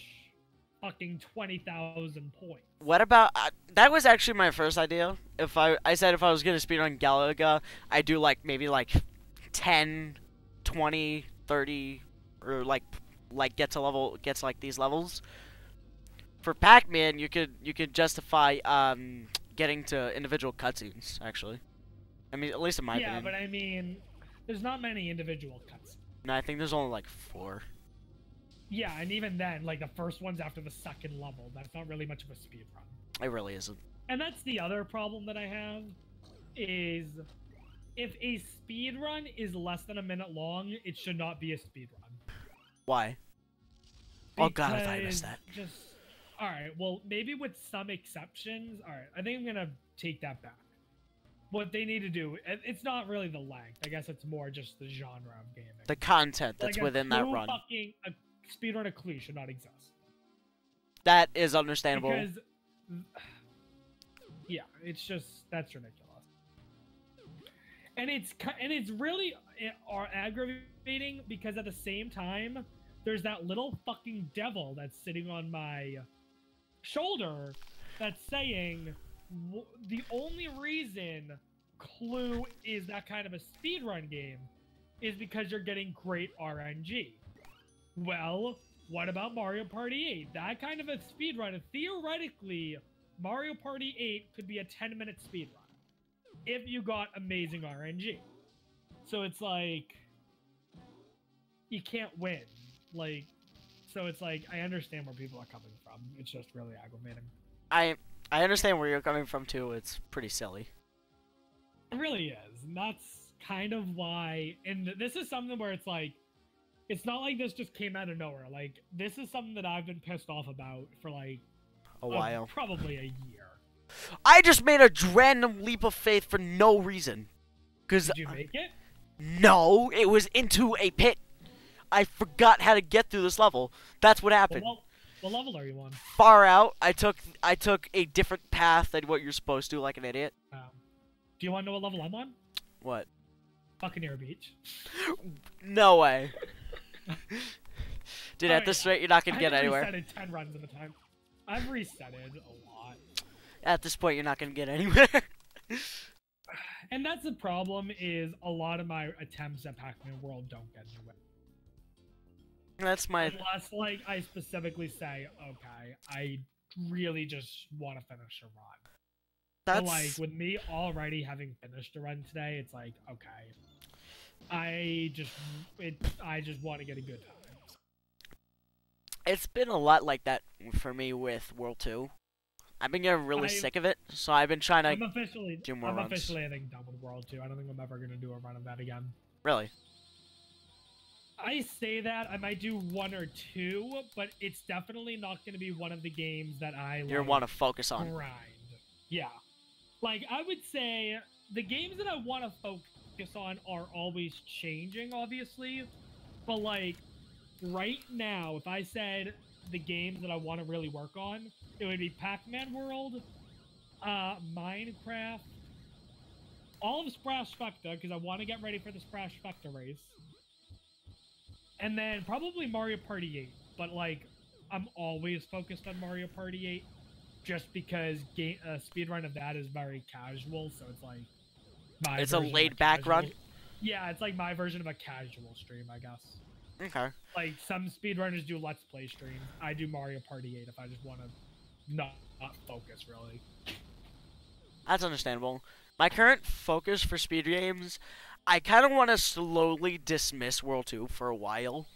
fucking 20,000 points. What about that was actually my first idea. If I said if I was gonna speedrun Galaga, I do like maybe like 10, 20, 30, or like get to like these levels. For Pac-Man, you could justify getting to individual cutscenes. Actually, I mean, at least in my opinion. Yeah, but I mean, there's not many individual cutscenes. No, I think there's only like 4. Yeah, and even then, like, the first one's after the second level. That's not really much of a speedrun. It really isn't. And that's the other problem that I have, is if a speedrun is less than a minute long, it should not be a speedrun. Why? Oh god, I thought I missed that. Alright, well, maybe with some exceptions. Alright, I think I'm gonna take that back. What they need to do, it's not really the length. I guess it's more just the genre of gaming. The content that's like within that run. A speedrun of Clue should not exist. That is understandable. Because, yeah, it's just, that's ridiculous. And it's really aggravating because at the same time, there's that little fucking devil that's sitting on my shoulder that's saying the only reason Clue is that kind of a speedrun game is because you're getting great RNG. Well, what about Mario Party 8? That kind of a speedrun, theoretically, Mario Party 8 could be a 10-minute speedrun if you got amazing RNG. So it's like, you can't win. Like, so it's like, I understand where people are coming from. It's just really aggravating. I understand where you're coming from too. It's pretty silly. It really is. And that's kind of why, and this is something where it's like, it's not like this just came out of nowhere. Like, this is something that I've been pissed off about for like a while. Probably a year. I just made a random leap of faith for no reason. Did you make it? No, it was into a pit. I forgot how to get through this level. That's what happened. Well, what level are you on? Far out. I took a different path than what you're supposed to, like an idiot. Do you want to know what level I'm on? What? Buccaneer Beach. No way. Dude, at this rate, you're not gonna get anywhere. I've resetted 10 runs at a time. I've resetted a lot. At this point, you're not gonna get anywhere. And that's the problem, is a lot of my attempts at Pac-Man World don't get anywhere. That's my... Unless, like, I specifically say, okay, I really just want to finish a run. That's... But, like, with me already having finished a run today, it's like, okay, I just want to get a good time. It's been a lot like that for me with World 2. I've been getting really sick of it, so I've been trying to do more runs. I'm officially, I think, done with World 2. I don't think I'm ever going to do a run of that again. Really? I say that, I might do 1 or 2, but it's definitely not going to be one of the games that I You want to focus on. grind. Yeah. Like, I would say the games that I want to focus on are always changing, obviously. But, like, right now, if I said the games that I want to really work on, it would be Pac-Man World, Minecraft, all of Splash Spectre, because I want to get ready for the Splash Spectre race. And then probably Mario Party 8. But, like, I'm always focused on Mario Party 8. Just because speedrun of that is very casual, so it's like... It's a laid-back run? Yeah, it's like my version of a casual stream, I guess. Okay. Like, some speedrunners do Let's Play streams. I do Mario Party 8 if I just want to not focus, really. That's understandable. My current focus for speed games, I kind of want to slowly dismiss World 2 for a while.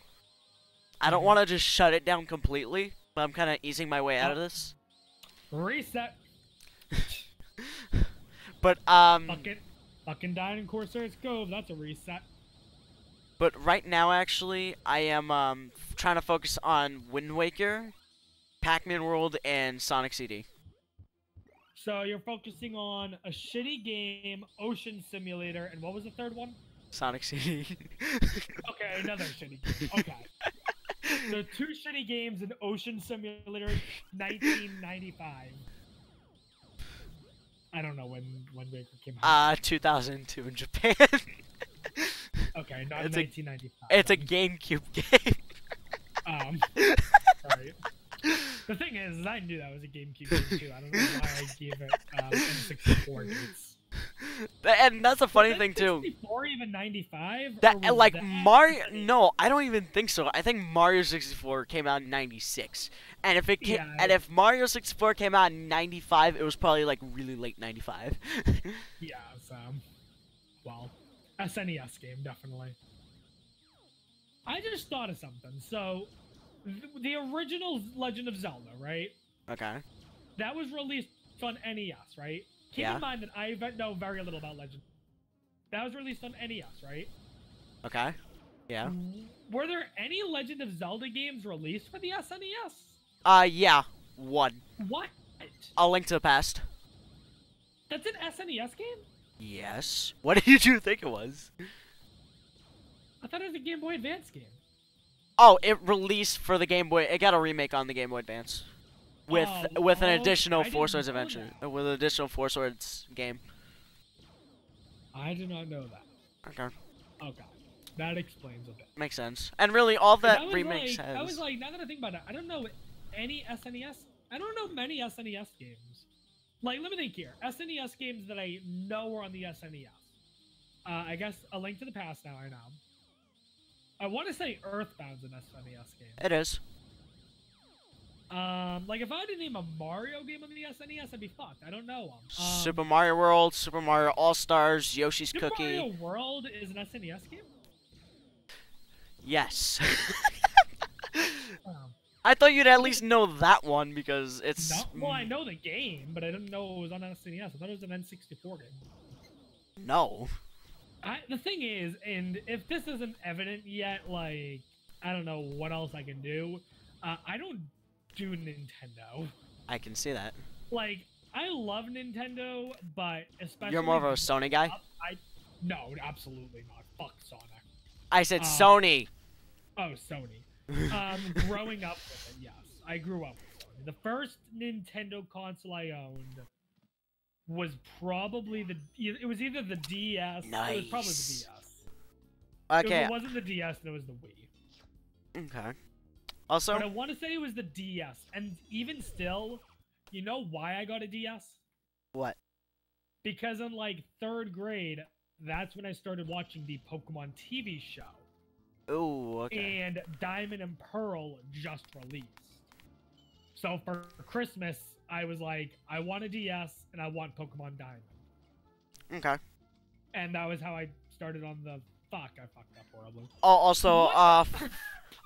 I don't want to just shut it down completely, but I'm kind of easing my way out of this. Reset! But, Fucking dying in Corsair's Cove, that's a reset. But right now, actually, I am trying to focus on Wind Waker, Pac-Man World, and Sonic CD. So you're focusing on a shitty game, Ocean Simulator, and what was the third one? Sonic CD. Okay, another shitty game. Okay. So 2 shitty games in Ocean Simulator 1995. I don't know when Wind Waker came out. 2002 in Japan. Okay, not 1995. It's a GameCube game. Sorry. The thing is, I knew that was a GameCube game too. I don't know why I gave it N64 dates. And that's a funny thing too. 64 even 95? That like Mario? No, I don't even think so. I think Mario 64 came out in '96, and if it and if Mario 64 came out in '95, it was probably like really late '95. Yeah, so well, SNES game definitely. I just thought of something. So, the original Legend of Zelda, right? Okay. That was released on NES, right? Keep in mind that I know very little about Legend. That was released on NES, right? Okay. Yeah. Were there any Legend of Zelda games released for the SNES? Yeah. One. What? A Link to the Past. That's an SNES game? Yes. What did you think it was? I thought it was a Game Boy Advance game. Oh, it released for the Game Boy. It got a remake on the Game Boy Advance. With an additional Four Swords adventure. With an additional Four Swords game. I did not know that. Okay. Okay. That explains a bit. Makes sense. And really, all that remake has... I was like, now that I think about it, I don't know any SNES... I don't know many SNES games. Like, let me think here. SNES games that I know are on the SNES. I guess A Link to the Past now, I know. I want to say Earthbound's an SNES game. It is. Like, if I had to name a Mario game on the SNES, I'd be fucked. I don't know them. Super Mario World, Super Mario All-Stars, Yoshi's Cookie. Super Mario World is an SNES game? Yes. I thought you'd at least know that one, because it's... No, well, I know the game, but I didn't know it was on SNES. I thought it was an N64 game. No. The thing is, and if this isn't evident yet, like, I don't know what else I can do. I don't do Nintendo. I can see that. Like, I love Nintendo, but especially... You're more of a Sony guy? No, absolutely not. Fuck Sonic. I said Sony. Oh, Sony. Growing up with it, yes. I grew up with Sony. The first Nintendo console I owned was probably it was either the DS. Nice. It was probably the DS. Okay. It wasn't the DS, it was the Wii. Okay. Also, But I want to say it was the DS. And even still, you know why I got a DS? what? Because in like 3rd grade, that's when I started watching the Pokemon TV show. Ooh, okay. And Diamond and Pearl just released. So for Christmas, I was like, I want a DS and I want Pokemon Diamond. Okay. And that was how I started on the fuck. I fucked up horribly. Oh,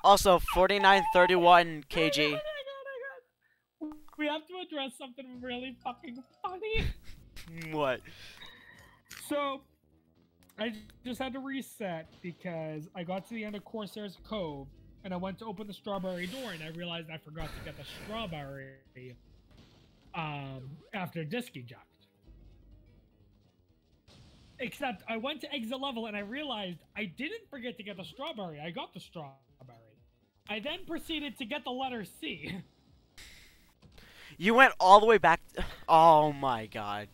also 4931 kg. We have to address something really fucking funny. What? So, I just had to reset because I got to the end of Corsair's Cove and I went to open the strawberry door and I realized I forgot to get the strawberry after disc eject. Except I went to exit level and I realized I didn't forget to get the strawberry. I got the strawberry. I then proceeded to get the letter C. You went all the way back. Oh my god.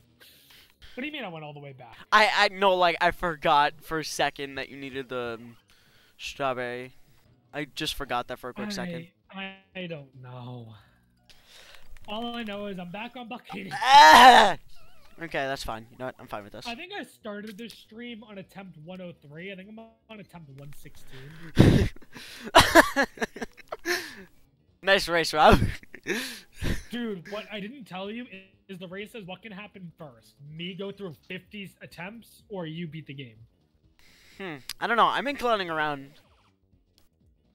What do you mean I went all the way back? I know, like, I forgot for a second that you needed the strawberry. I just forgot that for a quick second. I don't know. All I know is I'm back on Buccaneers. Ah! Okay, that's fine. You know what? I'm fine with this. I think I started this stream on attempt 103. I think I'm on attempt 116. Nice race, Rob. Dude, what I didn't tell you is the race says what can happen first. Me go through 50 attempts or you beat the game. I don't know. I'm inclining around.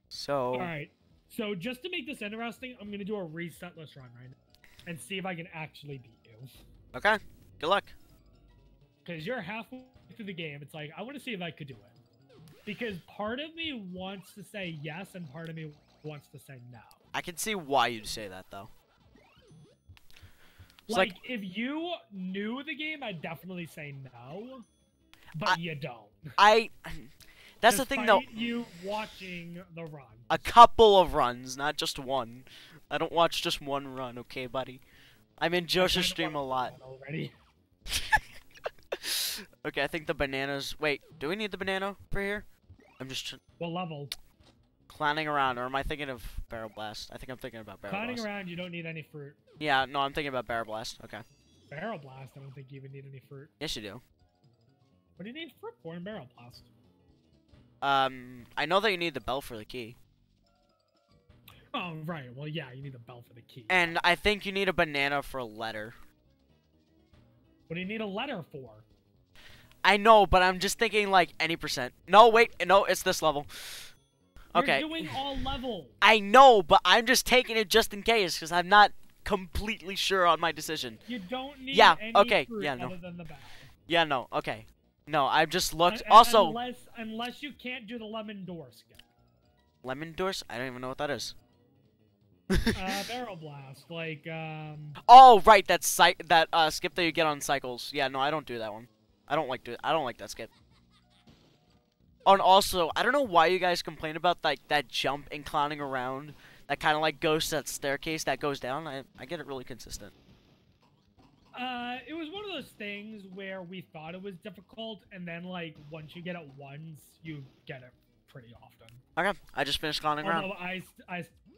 So. Alright. So just to make this interesting, I'm going to do a resetless run right now. And see if I can actually beat you. Okay. Good luck. Because you're halfway through the game. It's like, I want to see if I could do it. Because part of me wants to say yes and part of me wants to say no. I can see why you'd say that, though. Like, if you knew the game, I'd definitely say no. But you don't. That's the thing, though. You watching the run. A couple of runs, not just one. I don't watch just one run, okay, buddy? I'm in Josh's stream a lot. Already. Okay, I think the bananas. Wait, do we need the banana for here? I'm just. What level? Clowning around, or am I thinking of Barrel Blast? I think I'm thinking about Barrel Blast. Clowning around, you don't need any fruit. Yeah, no, I'm thinking about Barrel Blast. Okay. Barrel Blast, I don't think you even need any fruit. Yes, you do. What do you need fruit for in Barrel Blast? I know that you need the bell for the key. Oh, right. Well, yeah, you need the bell for the key. And I think you need a banana for a letter. What do you need a letter for? I know, but I'm just thinking like any percent. No, wait, no, it's this level. Okay. You're doing all levels. I know, but I'm just taking it just in case because I'm not completely sure on my decision. You don't need any fruit other than the bell. Yeah, no, okay. No, I just looked. Also, unless you can't do the lemon door skip. Lemon doors? I don't even know what that is. Barrel Blast, like Oh, right, that skip that you get on cycles. Yeah, no, I don't do that one. I don't like that skip. Oh, and also, I don't know why you guys complain about like that jump and clowning around. That kind of like goes to that staircase that goes down. I get it really consistent. It was one of those things where we thought it was difficult, and then like once you get it once, you get it pretty often. Okay, I just finished clowning around. I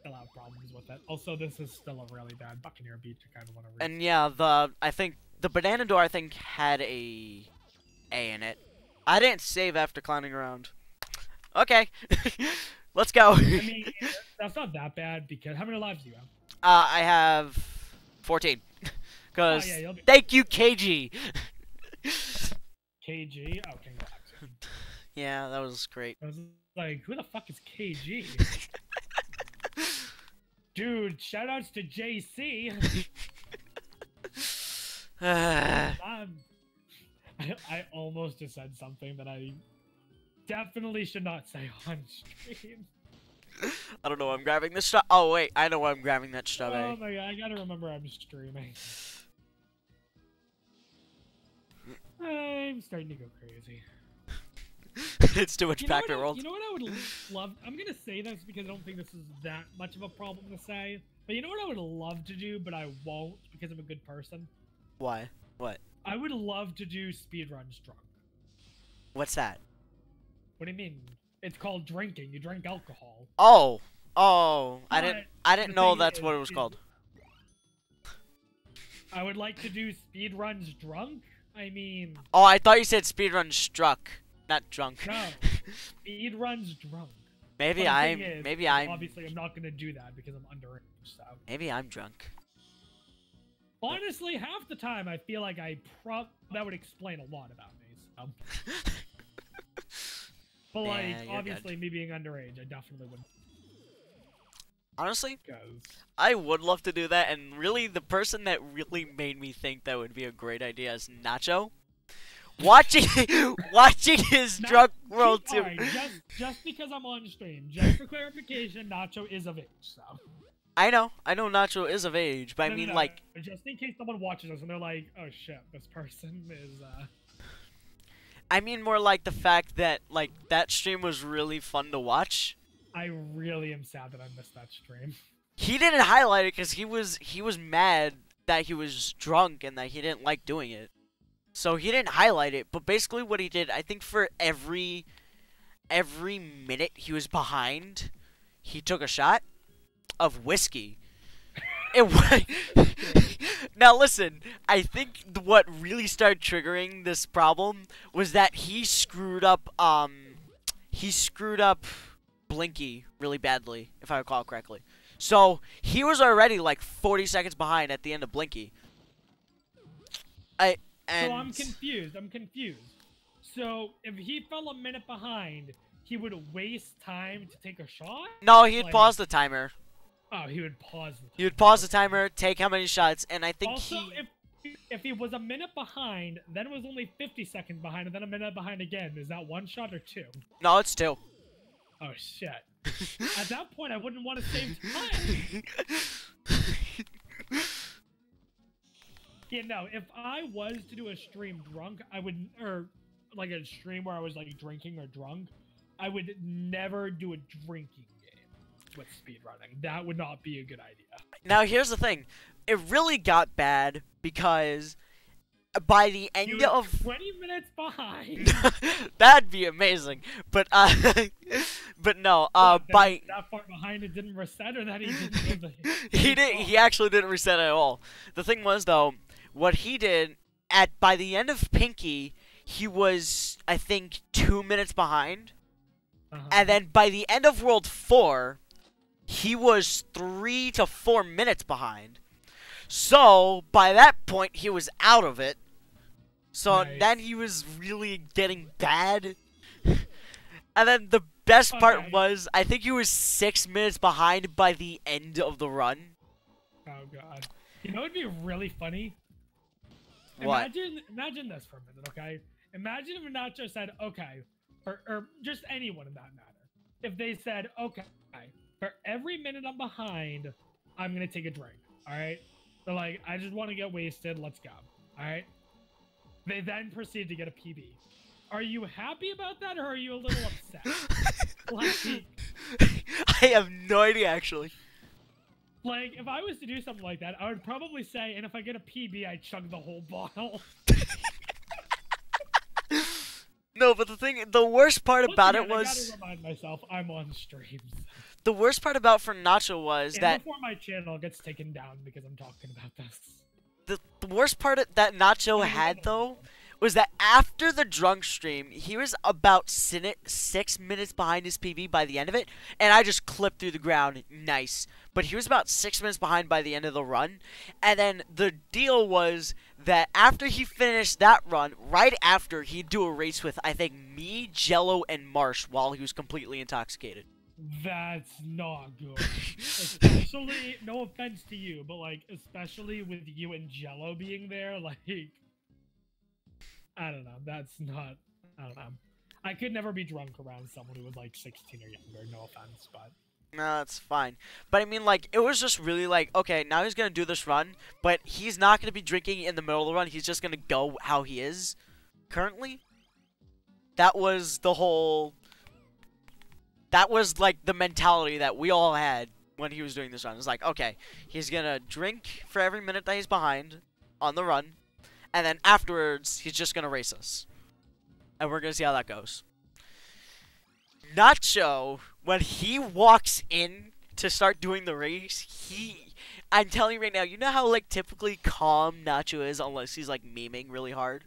still have problems with it. Also, this is still a really bad Buccaneer Beach. I kind of want to. And yeah, I think the banana door had a in it. I didn't save after clowning around. Okay, let's go. I mean, that's not that bad because how many lives do you have? I have 14. Cause thank you, KG. KG? Oh, congrats. Yeah, that was great. I was like, who the fuck is KG? Dude, shoutouts to JC. I almost just said something that I definitely should not say on stream. I don't know. I'm grabbing this straw. Oh wait, I know I'm grabbing that strawberry. Oh my god, I gotta remember I'm streaming. I'm starting to go crazy. It's too much Pac-Man World. You know what I would love? I'm gonna say this because I don't think this is that much of a problem to say. But you know what I would love to do, but I won't because I'm a good person? Why? What? I would love to do speedruns drunk. What's that? What do you mean? It's called drinking. You drink alcohol. Oh. Oh, I But didn't the know thing that's what it was is called. I would like to do speedruns drunk. I mean, Oh, I thought you said speedrun struck, not drunk. no, speedruns drunk. maybe But the I'm thing is, maybe I'm obviously I'm not gonna do that because I'm underage. So maybe I'm drunk. honestly, half the time I feel like that would explain a lot about me. So. But like, Yeah, you're obviously, good. me being underage, I definitely wouldn't. Honestly, Goes. I would love to do that, and really, the person that really made me think that would be a great idea is Nacho. Watching, watching his drunk world too. Alright, just because I'm on stream, just for clarification, Nacho is of age, so. I know Nacho is of age, but I No, mean, no, like, just in case someone watches us and they're like, oh shit, this person is, I mean more like the fact that, like, that stream was really fun to watch. I really am sad that I missed that stream. He didn't highlight it because he was mad that he was drunk and that he didn't like doing it. So he didn't highlight it, but basically what he did, I think for every minute he was behind, he took a shot of whiskey. It was Now listen, I think what really started triggering this problem was that he screwed up Blinky really badly, if I recall correctly. So he was already like 40 seconds behind at the end of Blinky. So I'm confused. So if he fell a minute behind, he would waste time to take a shot? No, he'd Like- pause the timer. Oh, he would pause the timer. He would pause the timer, take how many shots, and I think Also, he... if he was a minute behind, then it was only 50 seconds behind, and then a minute behind again, is that one shot or two? No, it's two. Oh, shit. At that point, I wouldn't want to save time. Yeah, no, if I was to do a stream drunk, I would, or like a stream where I was like drinking or drunk, I would never do a drinking game with speedrunning. That would not be a good idea. Now, here's the thing. It really got bad because by the end You were of 20 minutes behind. that'd be amazing. But but no, by that far behind it didn't reset, or that he didn't do the he actually didn't reset at all. The thing was though, what he did by the end of Pinky, he was I think 2 minutes behind. And then by the end of World 4, he was 3 to 4 minutes behind. So, by that point, he was out of it. So, Nice. then he was really getting bad. And then the best part was, I think he was 6 minutes behind by the end of the run. Oh, God. You know what would be really funny? What? Imagine this for a minute, okay? Imagine if Nacho said, okay, or just anyone in that matter. If they said, okay, for every minute I'm behind, I'm going to take a drink, alright? They're like, I just want to get wasted, let's go, alright? They then proceed to get a PB. Are you happy about that, or are you a little upset? Like, I have no idea, actually. like, if I was to do something like that, I would probably say, and if I get a PB, I chug the whole bottle. No, but the worst part about it I was... gotta remind myself, I'm on streams. The worst part about for Nacho was And that... before my channel gets taken down because I'm talking about this. The worst part that Nacho had, though, was that after the drunk stream, he was about 6 minutes behind his PB by the end of it, and I just clipped through the ground. Nice. But he was about 6 minutes behind by the end of the run, and then the deal was that after he finished that run, right after, he'd do a race with, I think, me, Jello, and Marsh while he was completely intoxicated. That's not good. Especially, no offense to you, but like, especially with you and Jello being there, like, I don't know, that's not, I don't know. I could never be drunk around someone who was like 16 or younger, no offense, but. No, that's fine. But I mean, like, it was just really like, okay, now he's gonna do this run, but he's not gonna be drinking in the middle of the run, he's just gonna go how he is currently. That was the whole... That was, like, the mentality that we all had when he was doing this run. It's like, okay, he's gonna drink for every minute that he's behind on the run, and then afterwards, he's just gonna race us. And we're gonna see how that goes. Nacho, when he walks in to start doing the race, I'm telling you right now, you know how like typically calm Nacho is unless he's like memeing really hard?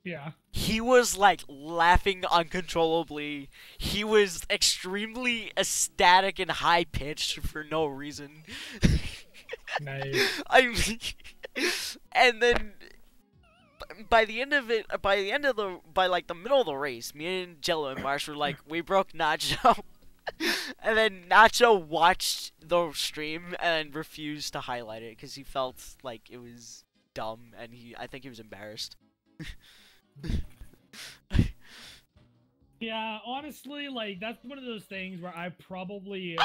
Yeah. He was like laughing uncontrollably. He was extremely ecstatic and high pitched for no reason. Nice. And then by the end of the middle of the race, me and Jello and Marsh were like, we broke Nacho. And then Nacho watched the stream and refused to highlight it because he felt like it was dumb, and I think he was embarrassed. Yeah, honestly, like that's one of those things where I probably,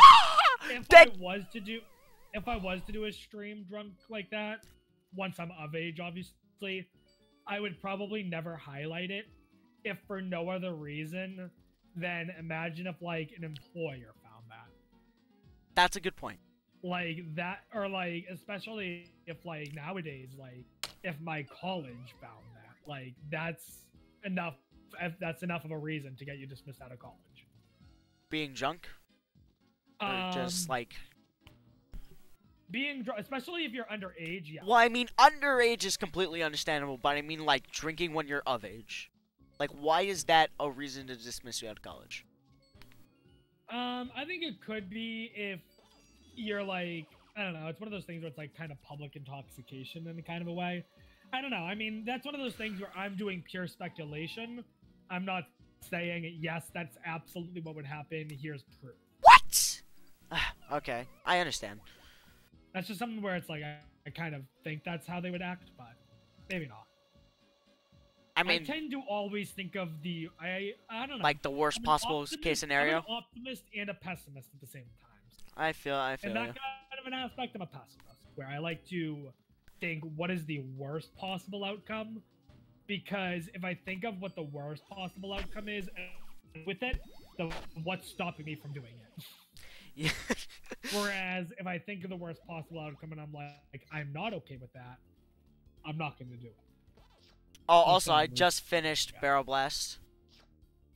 if I was to do a stream drunk like that, once I'm of age, obviously, I would probably never highlight it, if for no other reason than imagine if like an employer found that. That's a good point. Like that, or like especially if like nowadays, like if my college found that, like that's enough. That's enough of a reason to get you dismissed out of college. Being drunk, or just like being drunk, especially if you're underage. Yeah. Well, I mean, underage is completely understandable, but I mean like drinking when you're of age. Like, why is that a reason to dismiss you out of college? I think it could be if you're like, I don't know, it's one of those things where it's like kind of public intoxication in a kind of a way. I don't know. I mean, that's one of those things where I'm doing pure speculation. I'm not saying, yes, that's absolutely what would happen. Here's proof. What? Okay, I understand. That's just something where it's like, I kind of think that's how they would act, but maybe not. I mean, I tend to always think of I don't know. Like the worst possible case scenario? I'm an optimist and a pessimist at the same time. I feel in that kind of an aspect, I'm a pessimist, where I like to think, what is the worst possible outcome? Because if I think of what the worst possible outcome is, and with it, what's stopping me from doing it? Yeah. Whereas if I think of the worst possible outcome and I'm like, I'm not okay with that, I'm not going to do it. Oh, also, I just finished Barrel Blast.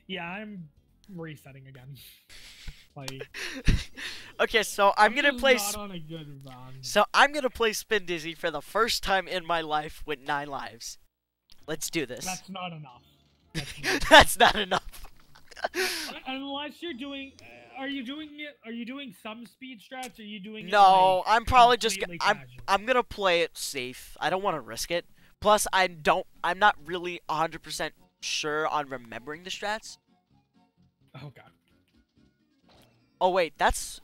Yeah, I'm resetting again. Like, okay, so I'm gonna play. Not on a good run. So I'm gonna play Spin Dizzy for the first time in my life with 9 lives. Let's do this. That's not enough. That's not enough. Unless you're doing, are you doing it? Are you doing some speed strats? Or are you doing? No, it like I'm probably just. casual? I'm gonna play it safe. I don't want to risk it. Plus, I'm not really 100% sure on remembering the strats. Oh god. Oh wait, that's.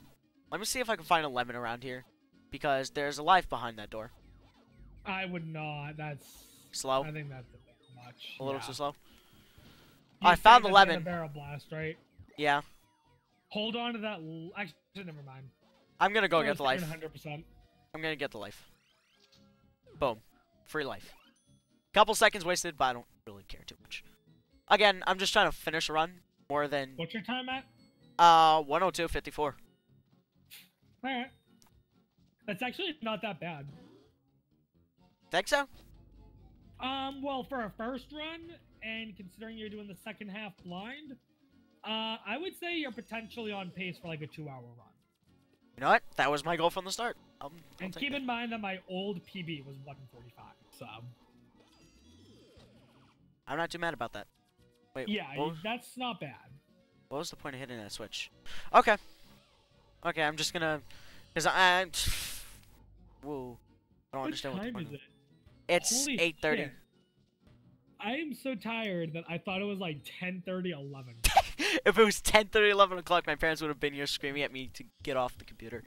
Let me see if I can find a lemon around here, because there's a life behind that door. I would not. That's slow. I think that's a bit much. A little too slow. You I found the lemon. Barrel blast, right? Yeah. Hold on to that. Actually, never mind. I'm gonna go get the life. 100%. I'm gonna get the life. Boom. Free life. Couple seconds wasted, but I don't really care too much. Again, I'm just trying to finish a run more than. What's your time at? 102.54. Alright. That's actually not that bad. Think so? Well, for a first run, and considering you're doing the second half blind, I would say you're potentially on pace for like a 2-hour run. You know what? That was my goal from the start. And keep in mind that my old PB was 145, so. I'm not too mad about that. Wait, yeah, that's not bad. What was the point of hitting that switch? Okay. Okay, I'm just gonna... Because I'm... Whoa. I don't understand what the point is it? It's 8:30. I am so tired that I thought it was like 10:30, 11. If it was 10:30, 11 o'clock, my parents would have been here screaming at me to get off the computer.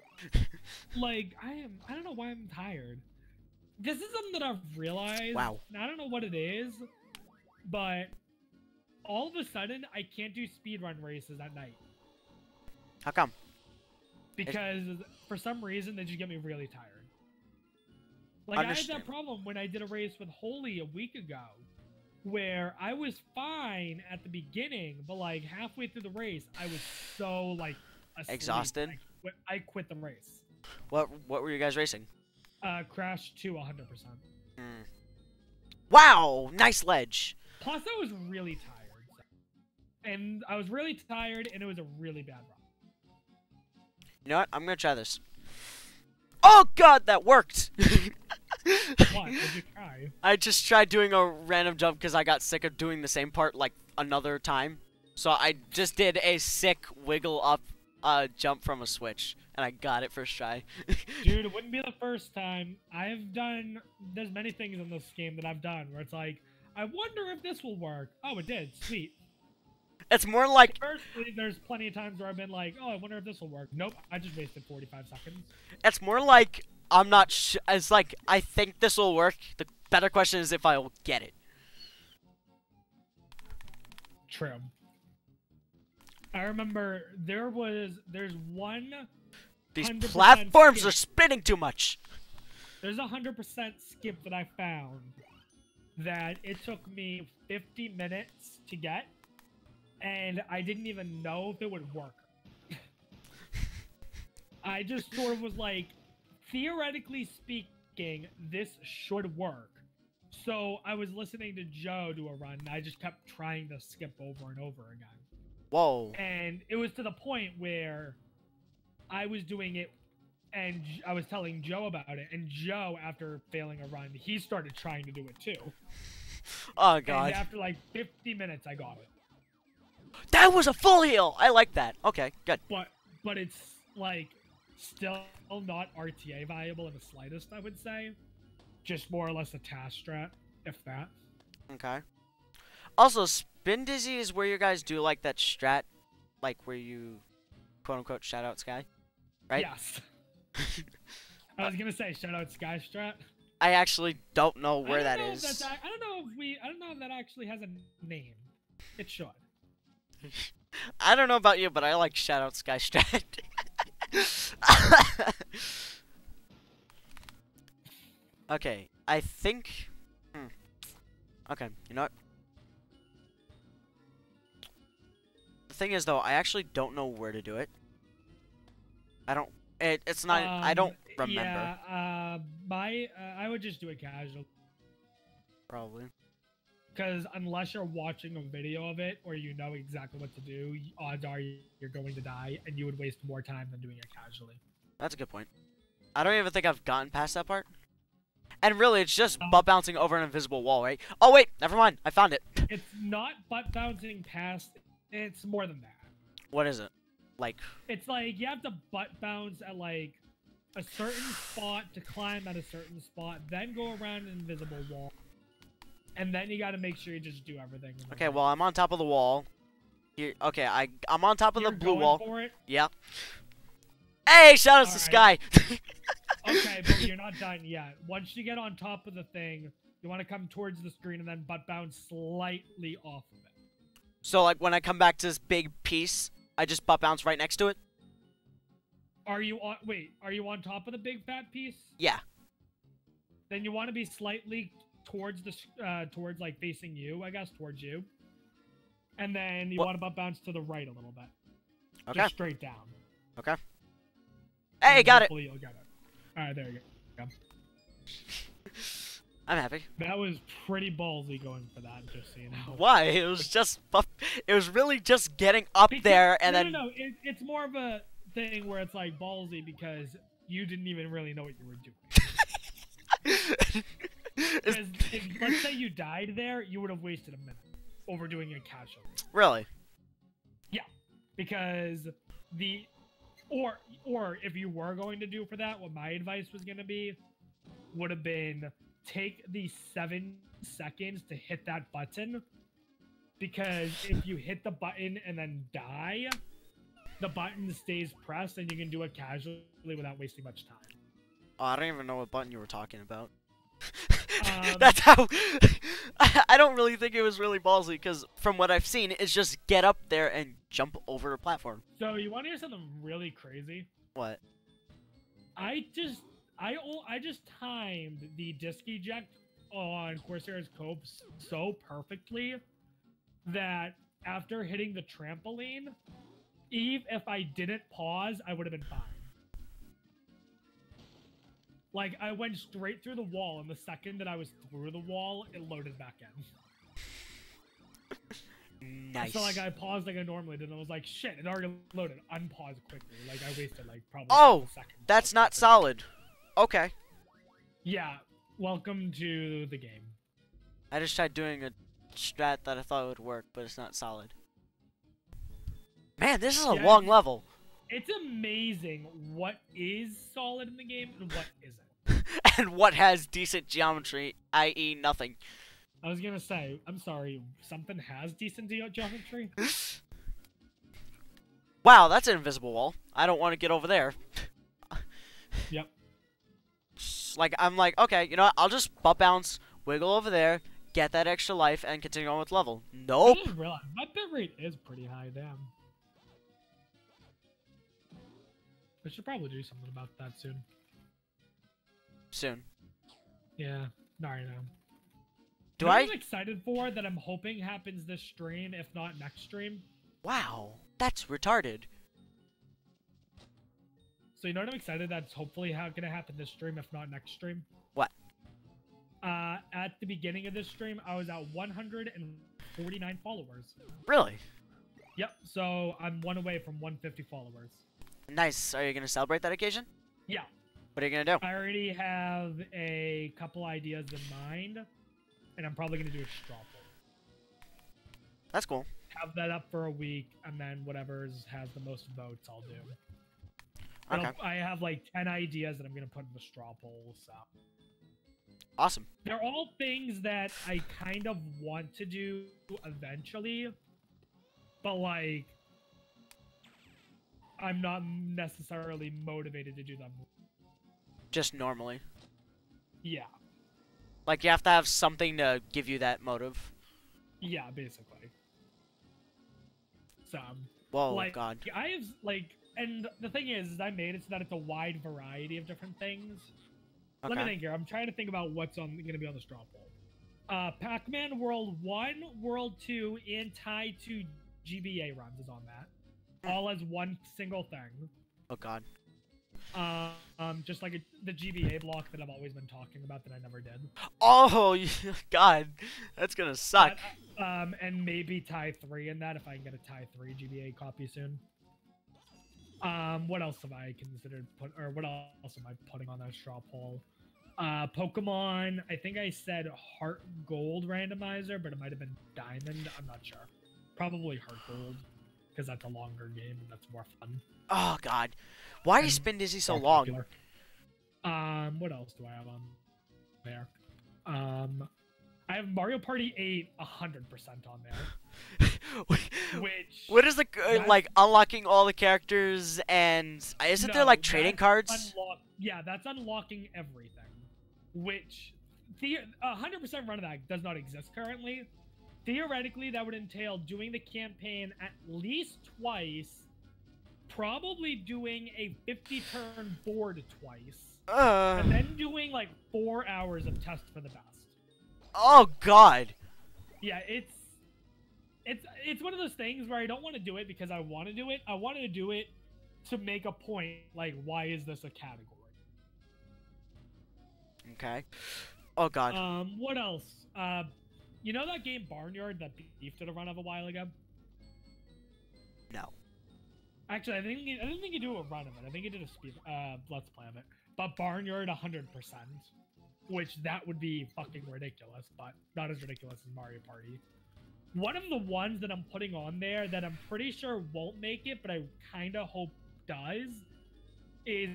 Like, I don't know why I'm tired. This is something that I've realized. Wow. I don't know what it is, but all of a sudden, I can't do speedrun races at night. How come? Because for some reason, they just get me really tired. Like, I had that problem when I did a race with Holy a week ago, where I was fine at the beginning, but like halfway through the race, I was so like asleep. Exhausted. I quit the race. What were you guys racing? Crash to 100%. Wow, nice ledge. Plus, I was really tired, and I was really tired, and it was a really bad run. You know what? I'm gonna try this. Oh god, that worked! What? Did you try? I just tried doing a random jump because I got sick of doing the same part like another time. So I just did a sick wiggle up jump from a switch, and I got it first try. Dude, it wouldn't be the first time. There's many things in this game that I've done where it's like, I wonder if this will work. Oh, it did. Sweet. It's more like... Firstly, there's plenty of times where I've been like, oh, I wonder if this will work. Nope, I just wasted 45 seconds. It's more like, I'm not it's like, I think this will work. The better question is if I will get it. True. I remember there's one... These platforms skip. are spinning too much. There's 100% skip that I found that it took me 50 minutes to get. And I didn't even know if it would work. I just sort of was like, theoretically speaking, this should work. So I was listening to Joe do a run, and I just kept trying to skip over and over again. Whoa. And it was to the point where I was doing it, and I was telling Joe about it, and Joe, after failing a run, he started trying to do it too. Oh, God. And after like 50 minutes, I got it. That was a full heal! I like that. Okay, good. But it's, like, still not RTA viable in the slightest, I would say. Just more or less a task strat, if that. Okay. Also, Spin Dizzy is where you guys do, like, that strat, like, where you, quote-unquote, shout out Sky, right? Yes. I was gonna say, shout out Sky strat. I actually don't know where that is. I don't know if that actually has a name. It should. I don't know about you, but I like shout out Sky strat. Okay, I think... Okay, you know what? The thing is, though, I actually don't know where to do it. I don't... It's not... I don't remember. Yeah, I would just do it casual. Probably. Because unless you're watching a video of it, or you know exactly what to do, odds are you're going to die, and you would waste more time than doing it casually. That's a good point. I don't even think I've gotten past that part. And really, it's just butt bouncing over an invisible wall, right? Oh, wait, never mind. I found it. It's not butt bouncing past, it's more than that. What is it? Like... It's like, you have to butt bounce at, like, a certain spot to climb at a certain spot, then go around an invisible wall. And then you gotta make sure you just do everything. Okay, well, I'm on top of the wall. Here, okay, I'm on top of the blue wall. For it? Yeah. Hey, shout out to Sky! Okay, but you're not done yet. Once you get on top of the thing, you want to come towards the screen and then butt bounce slightly off of it. So, like, when I come back to this big piece, I just butt bounce right next to it? Are you on top of the big fat piece? Yeah. Then you want to be slightly towards towards like facing you, I guess, towards you. And then you want to butt bounce to the right a little bit. Okay. Just straight down. Okay. Hey, got it! You'll get it. Alright, there you go. I'm happy. That was pretty ballsy going for that, just so you know. Why? It was just... It was really just getting up there and then... No. It's more of a thing where it's like ballsy because you didn't even really know what you were doing. Because let's say you died there, you would have wasted a minute overdoing it casually. Really? Yeah, because or if you were going to do for that, what my advice was going to be would have been take the 7 seconds to hit that button, because if you hit the button and then die, the button stays pressed and you can do it casually without wasting much time. Oh, I don't even know what button you were talking about. That's how... I don't really think it was really ballsy, because from what I've seen, it's just get up there and jump over a platform. So, you want to hear something really crazy? What? I just timed the disc eject on Corsair's Cope so perfectly that after hitting the trampoline, even if I didn't pause, I would have been fine. Like, I went straight through the wall, and the second that I was through the wall, it loaded back in. Nice. So like I paused like I normally did, and I was like, shit, it already loaded. Unpause quickly. Like I wasted like probably Oh, a second. that's not solid. Okay. Yeah. Welcome to the game. I just tried doing a strat that I thought would work, but it's not solid. Man, this is a long level. It's amazing what is solid in the game and what isn't. And what has decent geometry, i.e. nothing. I was gonna say, I'm sorry, something has decent geometry? Wow, that's an invisible wall. I don't want to get over there. Yep. Like, I'm like, okay, you know what? I'll just butt bounce, wiggle over there, get that extra life, and continue on with level. Nope. I didn't realize my bitrate is pretty high, damn. I should probably do something about that soon. Soon. Yeah, not right now. Do I'm excited for that I'm hoping happens this stream, if not next stream. Wow, that's retarded. So you know what I'm excited that's hopefully gonna happen this stream, if not next stream? What? At the beginning of this stream, I was at 149 followers. Really? Yep, so I'm one away from 150 followers. Nice. Are you gonna celebrate that occasion? Yeah. What are you gonna do? I already have a couple ideas in mind, and I'm probably gonna do a straw poll. That's cool. Have that up for a week, and then whatever has the most votes, I'll do. Okay. I have like 10 ideas that I'm gonna put in the straw poll, so. Awesome. They're all things that I kind of want to do eventually, but like, I'm not necessarily motivated to do them. Just normally. Yeah. Like, you have to have something to give you that motive. Yeah, basically. So, Whoa, like, God. I have, like, and the thing is I made it so that it's a wide variety of different things. Okay. Let me think here. I'm trying to think about what's going to be on the straw poll. Pac-Man World 1, World 2, and tied to GBA runs is on that. All as one single thing. Oh, God. Just like the GBA block that I've always been talking about that I never did. Oh, God. That's gonna suck. But, and maybe tie 3 in that if I can get a tie 3 GBA copy soon. What else have I considered what else am I putting on that straw poll? Pokemon, I think I said Heart Gold randomizer, but it might have been Diamond. I'm not sure. Probably Heart Gold, because that's a longer game and that's more fun. Oh, God. Why is Spin Dizzy so long? Popular. What else do I have on there? I have Mario Party 8 100% on there. What is the like unlocking all the characters and isn't there like trading cards? Yeah, that's unlocking everything. Which 100% run of that does not exist currently. Theoretically, that would entail doing the campaign at least twice, probably doing a 50-turn board twice, and then doing like 4 hours of test for the best. Oh, God. Yeah, it's one of those things where I don't want to do it because I want to do it. I wanted to do it to make a point, like, why is this a category? Okay. Oh, God. What else? You know that game Barnyard that Beef did a run of a while ago? No. Actually, I didn't think you do a run of it. I think you did a let's play of it. But Barnyard 100%, which that would be fucking ridiculous, but not as ridiculous as Mario Party. One of the ones that I'm putting on there that I'm pretty sure won't make it, but I kind of hope does, is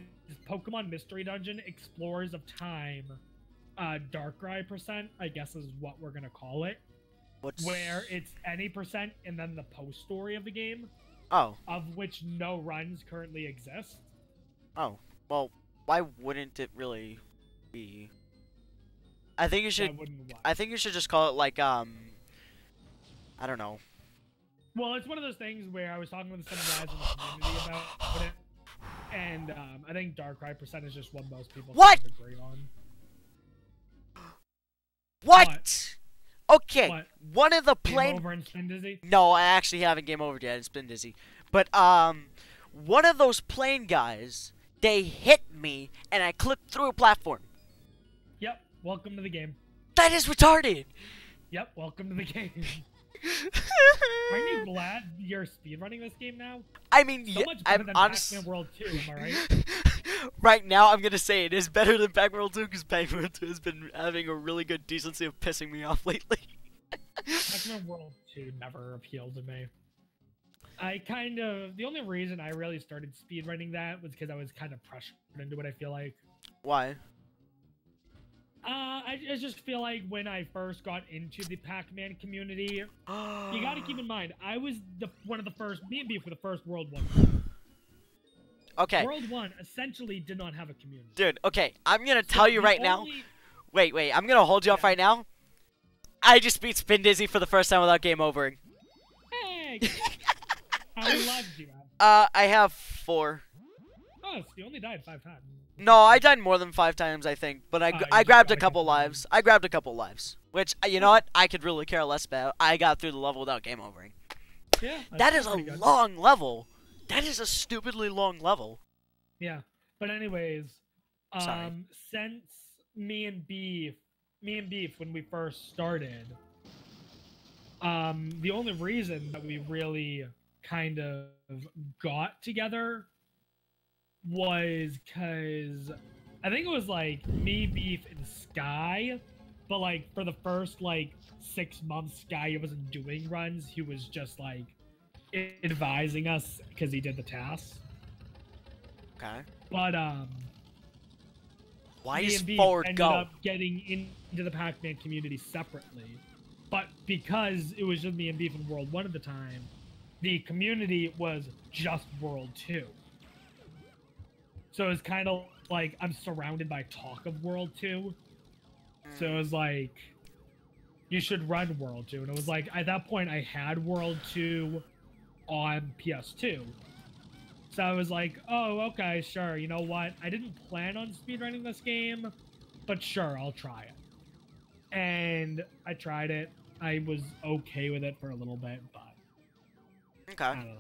Pokemon Mystery Dungeon Explorers of Time. Darkrai %, I guess is what we're gonna call it. Where it's any %, and then the post story of the game. Oh. Of which no runs currently exist. Oh. Well, why wouldn't it really be? I think you should. I think you should just call it like I don't know. Well, it's one of those things where I was talking with some guys in the community about it, and I think Darkrai % is just what most people agree on. What? Okay, what? One of the Game over and Spin Dizzy? No, I actually haven't game over yet. It's been dizzy. But one of those plane guys, they hit me and I clipped through a platform. Yep. Welcome to the game. That is retarded. Yep. Welcome to the game. Aren't you glad you're speedrunning this game now? I mean, So yeah, much better I'm than honest. Pac-Man World 2, am I right? Right now, I'm gonna say it is better than Pac-Man World 2 because Pac-Man World 2 has been having a really good decency of pissing me off lately. Pac-Man World 2 never appealed to me. The only reason I really started speedrunning that was because I was kind of pressured into it, I feel like. Why? I just feel like when I first got into the Pac-Man community, you gotta keep in mind, I was one of the first, me and Beef were the first World 1. Okay. World 1 essentially did not have a community. Dude, okay, I'm gonna tell you right now. only- Wait, I'm gonna hold you off right now. I just beat Spin Dizzy for the first time without game overing. Hey! How many lives do you have? I have 4. Oh, so you only died 5 times. No, I died more than 5 times, I think. But I you grabbed just a got couple lives. I grabbed a couple lives. Which, you know what? I could really care less about. I got through the level without game overing. Yeah. That is a pretty good. long level. That is a stupidly long level. Yeah. But anyways, Sorry. since me and Beef, when we first started, the only reason that we really kind of got together was because I think it was like me, Beef, and Sky, but like for the first like 6 months, Sky wasn't doing runs. He was just like advising us because he did the tasks. Okay. But Why me is and Beef forward ended go? up getting into the Pac-Man community separately. But because it was just me and Beef in World 1 at the time, the community was just World 2. So it's kind of like I'm surrounded by talk of World 2. So it was like, you should run World 2. And it was like, at that point, I had World 2 on PS2. So I was like, oh, okay, sure. You know what? I didn't plan on speedrunning this game, but sure, I'll try it. And I tried it. I was okay with it for a little bit, but Okay. I don't know.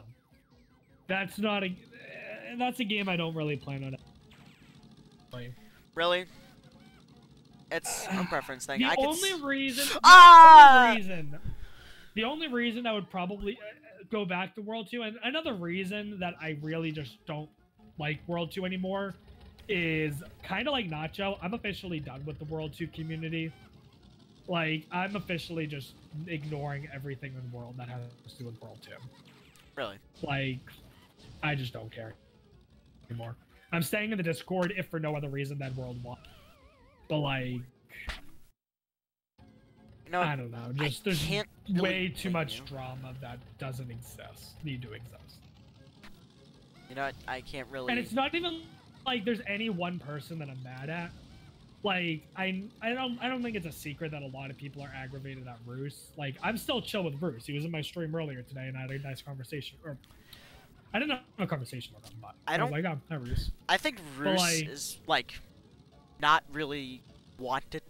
That's a game I don't really plan on playing. Really? It's a preference thing. The only reason I would probably go back to World 2, and another reason that I really just don't like World 2 anymore is kind of like Nacho. I'm officially done with the World 2 community. Like, I'm officially just ignoring everything in the world that has to do with World 2. Really? Like, I just don't care anymore. I'm staying in the Discord if for no other reason than World 1. But, like, No, I don't know. Just there's can't way really too blame much you. drama that doesn't need to exist. You know what? I can't really. And it's not even like there's any one person that I'm mad at. Like I don't think it's a secret that a lot of people are aggravated at Roos. Like I'm still chill with Roos. He was in my stream earlier today, and I had a nice conversation. Or I didn't have a conversation with him, but I was like, oh, hi Roos. I think Roos like- is like not really want to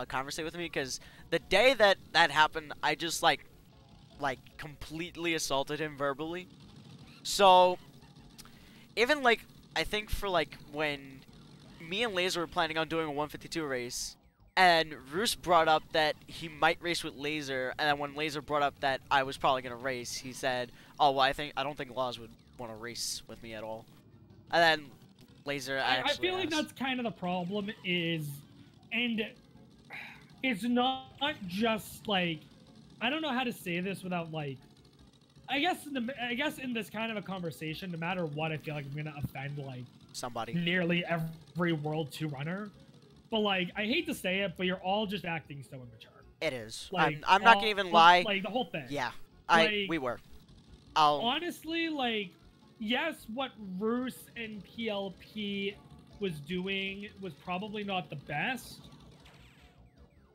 conversate with me because the day that happened, I just like completely assaulted him verbally. So even like I think for like when me and Laser were planning on doing a 152 race, and Roos brought up that he might race with Laser, and then when Laser brought up that I was probably gonna race, he said, "Oh, well, I don't think Laws would want to race with me at all." And then Laser actually I feel like asked. that's kind of the problem and it's not just like, I don't know how to say this without like, I guess in this kind of a conversation, no matter what, I feel like I'm gonna offend like Somebody. nearly every World 2 runner. But like, I hate to say it, but you're all just acting so immature. It is. Like, I'm not gonna even lie. Like the whole thing. Yeah, Like, we were. I'll. Honestly, like, yes, what Roos and PLP was doing was probably not the best,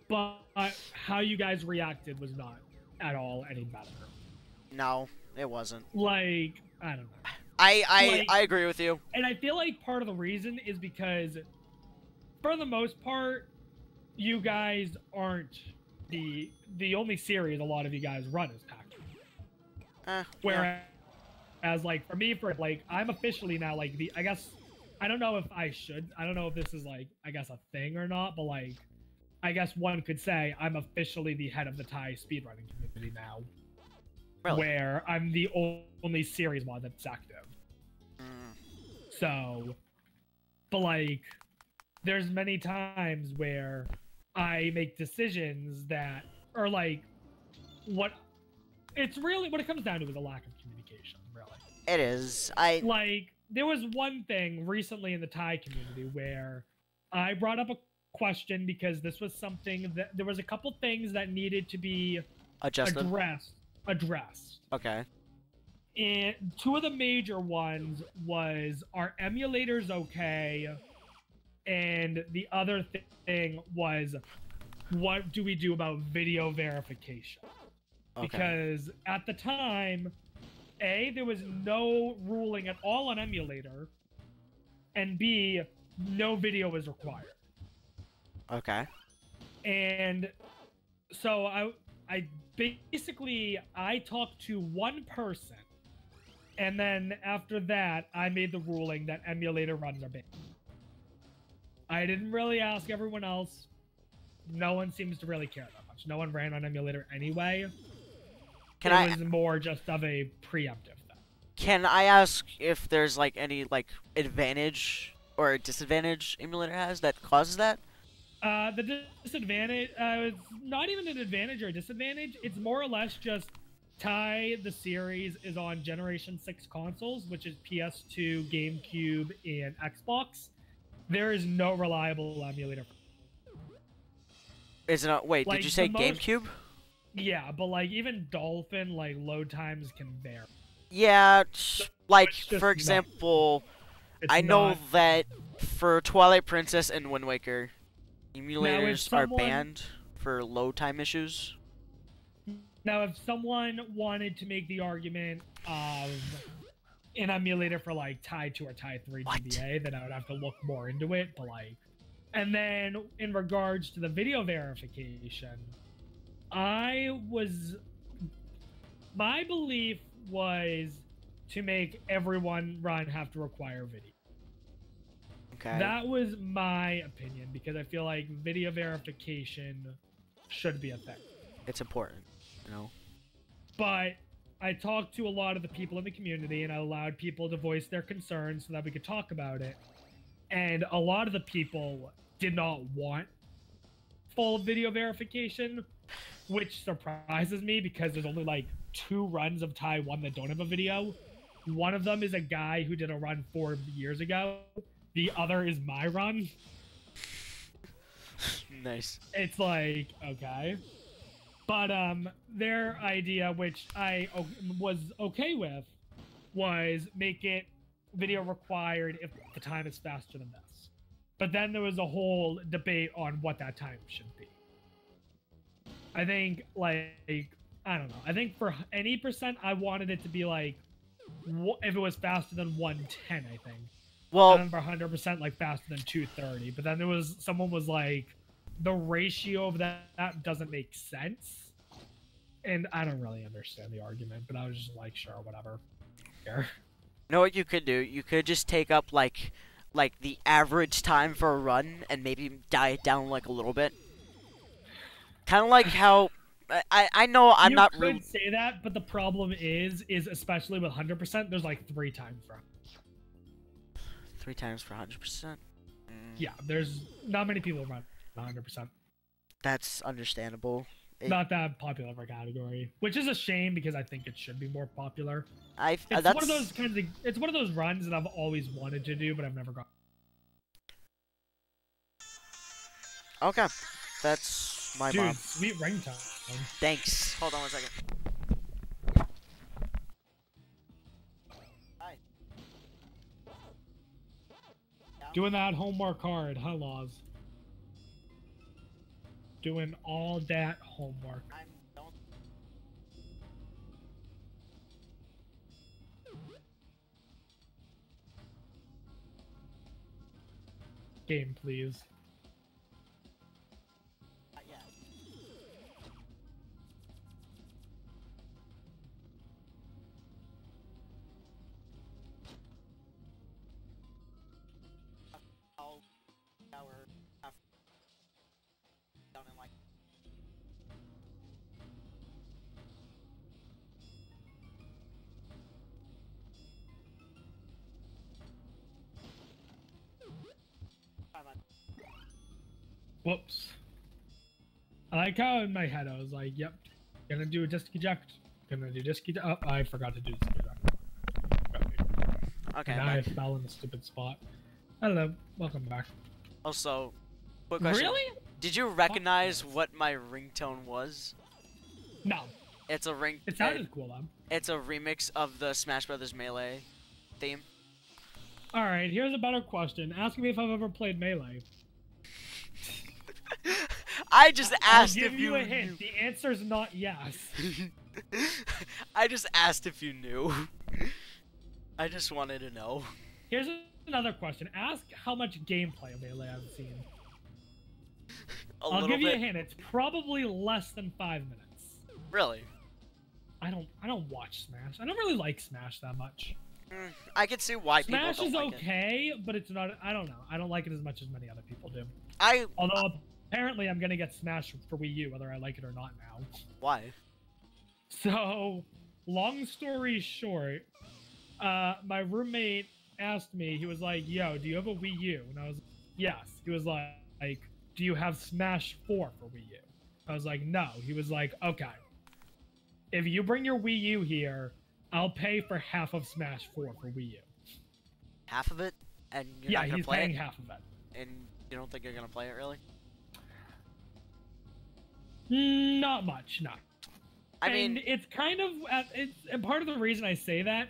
but how you guys reacted was not at all any better. No, it wasn't. Like, I don't know. I agree with you. And I feel like part of the reason is because, for the most part, you guys aren't the only series a lot of you guys run is Pac-Man. Whereas, like, for me, like, I'm officially now, like, I guess, I don't know if this is, like, I guess a thing or not, but, like, I guess one could say I'm officially the head of the Thai speedrunning community. now, Really? where I'm the only series mod that's active. So, but like, there's many times where I make decisions that are like, what it's really what it comes down to is a lack of communication, really. It is. Like, there was one thing recently in the Thai community where I brought up a question because this was something that there was a couple things that needed to be Adjusted. addressed. Okay. And two of the major ones was, are emulators okay? And the other thing was, what do we do about video verification? Okay. Because at the time, A, there was no ruling at all on emulator, and B, no video was required. Okay. And so I basically talked to one person, and then after that, I made the ruling that emulator runs are banned. I didn't really ask everyone else. No one seems to really care that much. No one ran on emulator anyway. It was more just of a preemptive thing. Can I ask if there's like any like advantage or disadvantage emulator has that causes that? The disadvantage, it's not even an advantage or a disadvantage. It's more or less just the series is on Generation 6 consoles, which is PS2, GameCube, and Xbox. There is no reliable emulator. Is it not? Wait, like, did you say GameCube? Yeah, but like even Dolphin, like load times can vary. Yeah, like for example, I know that for Twilight Princess and Wind Waker, emulators are banned for load time issues. Now, if someone wanted to make the argument of an emulator for like Tie 2 or Tie 3 GBA, then I would have to look more into it. But like, and then in regards to the video verification, my belief was to make everyone have to require video. Okay. That was my opinion because I feel like video verification should be a thing. It's important, you know. But I talked to a lot of the people in the community and I allowed people to voice their concerns so that we could talk about it. And a lot of the people did not want full video verification, which surprises me because there's only like 2 runs of Taiwan that don't have a video. One of them is a guy who did a run 4 years ago. The other is my run. Nice. It's like, okay. But their idea, which I was okay with, was make it video required if the time is faster than this. But then there was a whole debate on what that time should be. I think, like, I don't know. I think for any percent, I wanted it to be like, if it was faster than 110, I think. Well, and then for 100%, like faster than 230. But then there was someone was like, the ratio of that doesn't make sense. And I don't really understand the argument, but I was just like, sure, whatever. Here. You know what you could do? You could just take up like the average time for a run and maybe dial it down like a little bit. Kind of like how I know I'm not really. You could say that, but the problem is especially with 100%, there's like 3 times for 3 times for 100%. Yeah, there's not many people run 100%. That's understandable. Not that popular of a category, which is a shame because I think it should be more popular. It's one of those it's one of those runs that I've always wanted to do, but I've never got. Okay, that's my Dude, mom. sweet ringtone. Thanks. Hold on 1 second. Hi. Doing that homework hard, huh, Laws? Doing all that homework. Game, please. Yeah. Whoops. I like how in my head I was like, yep, gonna do a disc eject. Gonna do disc eject. Oh, I forgot to do disc eject. Okay. And now I fell in the stupid spot. Hello, welcome back. Also, quick question. Really? Did you recognize what my ringtone was? No. It's a ring. It sounded cool though. It's a remix of the Smash Brothers Melee theme. All right, here's a better question. Ask me if I've ever played Melee. I just asked I'll give if you a knew. hint. The answer's not yes. I just asked if you knew. I just wanted to know. Here's another question. Ask how much gameplay of Melee I've seen. I'll give you a hint. It's probably less than 5 minutes. Really? I don't watch Smash. I don't really like Smash that much. I can see why Smash people don't is like okay, but it's not. I don't know. I don't like it as much as many other people do. it. Although apparently I'm gonna get Smash for Wii U, whether I like it or not now. Why? So, long story short, my roommate asked me. He was like, "Yo, do you have a Wii U?" And I was, "Yes." He was like, "Do you have Smash 4 for Wii U?" I was like, "No." He was like, "Okay. If you bring your Wii U here, I'll pay for half of Smash 4 for Wii U." Half of it, and you're not gonna he's play paying it, half of it. and you don't think you're gonna play it really? Not much, no. I mean, it's kind of and part of the reason I say that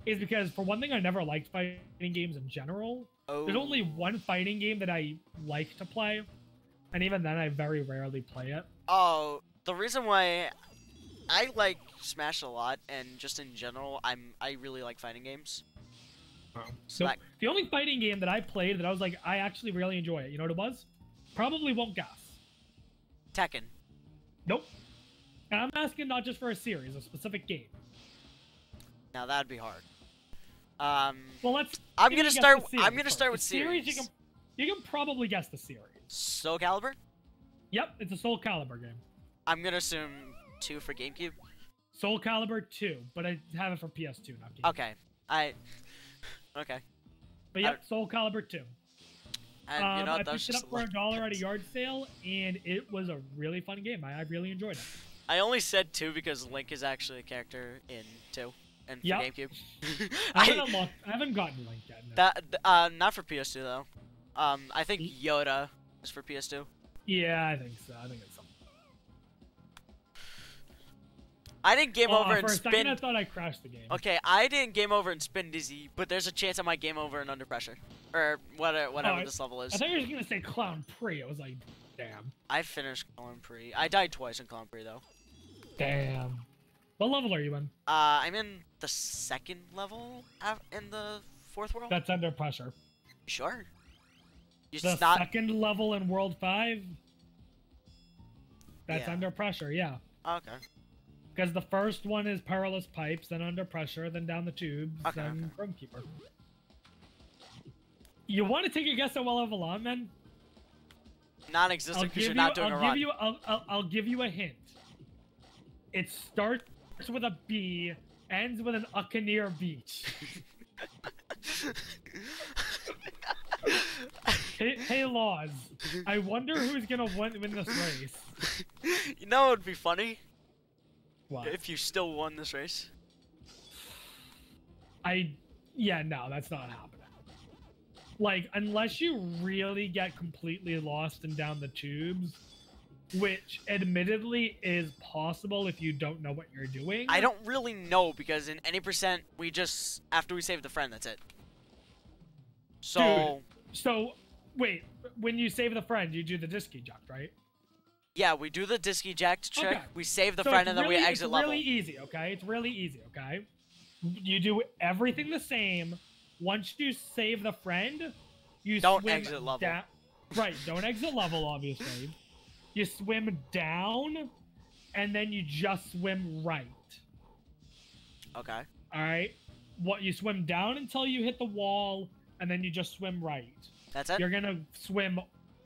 is because for one thing, I never liked fighting games in general. There's only one fighting game that I like to play, and even then, I very rarely play it. Oh, the reason why I like Smash a lot, and just in general, I really like fighting games. So the only fighting game that I played that I was like, I actually really enjoy it. You know what it was? Probably won't guess. Tekken. Nope. And I'm asking not just for a series, a specific game. Now that'd be hard. Well, let's. I'm gonna start. I'm gonna first. start with the series. series. You can probably guess the series. Soul Calibur. Yep, it's a Soul Calibur game. I'm gonna assume 2 for GameCube. Soul Calibur 2, but I have it for PS2, not GameCube. Okay. Okay. But yep, Soul Calibur 2. And you know, I picked it up for $1 at a yard sale, and it was a really fun game. I really enjoyed it. I only said 2 because Link is actually a character in 2, and for GameCube. I haven't gotten Link yet. No. Not for PS2 though. I think Yoda is for PS2. Yeah, I think so. I think it's something. I didn't game over and for a spin. second, I thought I crashed the game. Okay, I didn't game over and spin dizzy, but there's a chance I might game over and under pressure, or whatever this level is. I thought you were just gonna say Clown Pre. I was like, damn. I finished Clown Pre. I died twice in Clown Pre though. Damn. What level are you in? I'm in the 2nd level in the 4th world. That's under pressure. Sure. The 2nd level in World 5? That's under pressure, yeah. Okay. Because the first one is Perilous Pipes, then Under Pressure, then Down the Tubes, then Chrome Keeper. You want to take a guess at what level I'm in? Non-existent because you're not doing a run. I'll give you a hint. It starts with a B, ends with an Uccaneer Beach. Hey, Laws. I wonder who's gonna win this race. You know what would be funny? What? If you still won this race. Yeah, no, that's not happening. Like, unless you really get completely lost and down the tubes, which admittedly is possible if you don't know what you're doing. I don't really know because in any percent, we just, after we save the friend, that's it. So... Dude, so, wait, when you save the friend, you do the disc eject, right? Yeah, we do the disc eject trick, Okay. we save the friend, and then we exit level. It's really easy, okay? It's really easy, okay? You do everything the same. Once you save the friend, you don't swim exit level. Right, don't exit level, obviously. You swim down, and then you just swim right. Okay. Alright? You swim down until you hit the wall, and then you just swim right. That's it? You're gonna swim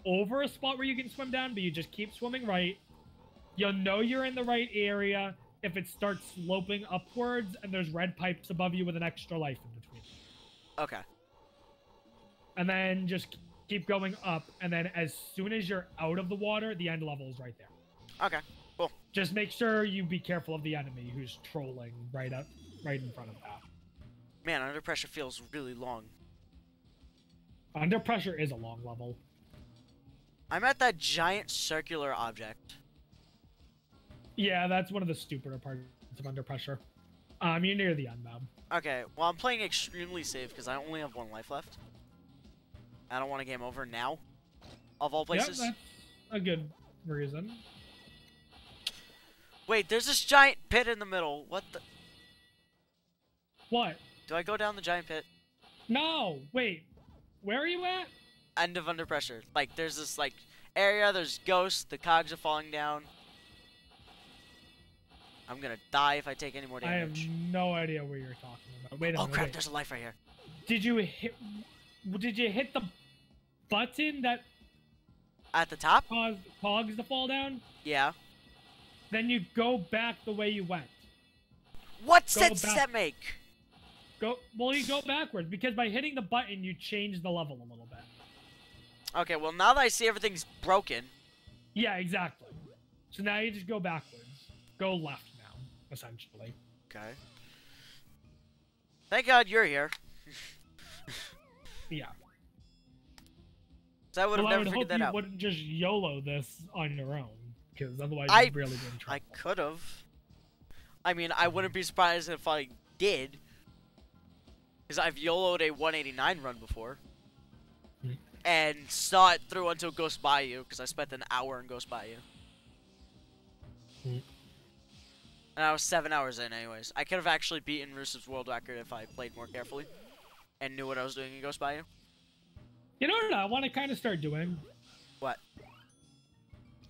over a spot where you can swim down, but you just keep swimming right. You'll know you're in the right area if it starts sloping upwards and there's red pipes above you with an extra life in between. Okay. And then just keep going up, and then as soon as you're out of the water, the end level is right there. Okay, cool. Just make sure you be careful of the enemy who's trolling right in front of that. Man, Under Pressure feels really long. Under Pressure is a long level. I'm at that giant circular object. Yeah, that's one of the stupider parts of Under Pressure. You're near the end, though. Okay, well, I'm playing extremely safe because I only have 1 life left. I don't want a game over now, of all places. Yep, that's a good reason. Wait, there's this giant pit in the middle. What the? What? Do I go down the giant pit? No! Wait. Where are you at? End of Under Pressure. Like, there's this, like, area, there's ghosts, the cogs are falling down. I'm gonna die if I take any more damage. I have no idea what you're talking about. Wait a minute. Oh crap, wait. there's a life right here. Did you hit the button that At the top? caused cogs to fall down? Yeah. Then you go back the way you went. What Go sense does back. that make? Well, you go backwards, because by hitting the button, you change the level a little bit. Okay, well, now that I see everything's broken. Yeah, exactly. So now you just go backwards. Go left now, essentially. Okay. Thank God you're here. Yeah. So I would have never I would figured hope that you out. wouldn't just YOLO this on your own, because otherwise I you'd really be in trouble. I could have. I mean, I wouldn't be surprised if I did. Because I've YOLO'd a 189 run before. And saw it through until Ghost Bayou, because I spent an hour in Ghost Bayou. And I was 7 hours in anyways. I could have actually beaten Rusev's world record if I played more carefully. And knew what I was doing in Ghost Bayou. You know what I want to kind of start doing? What?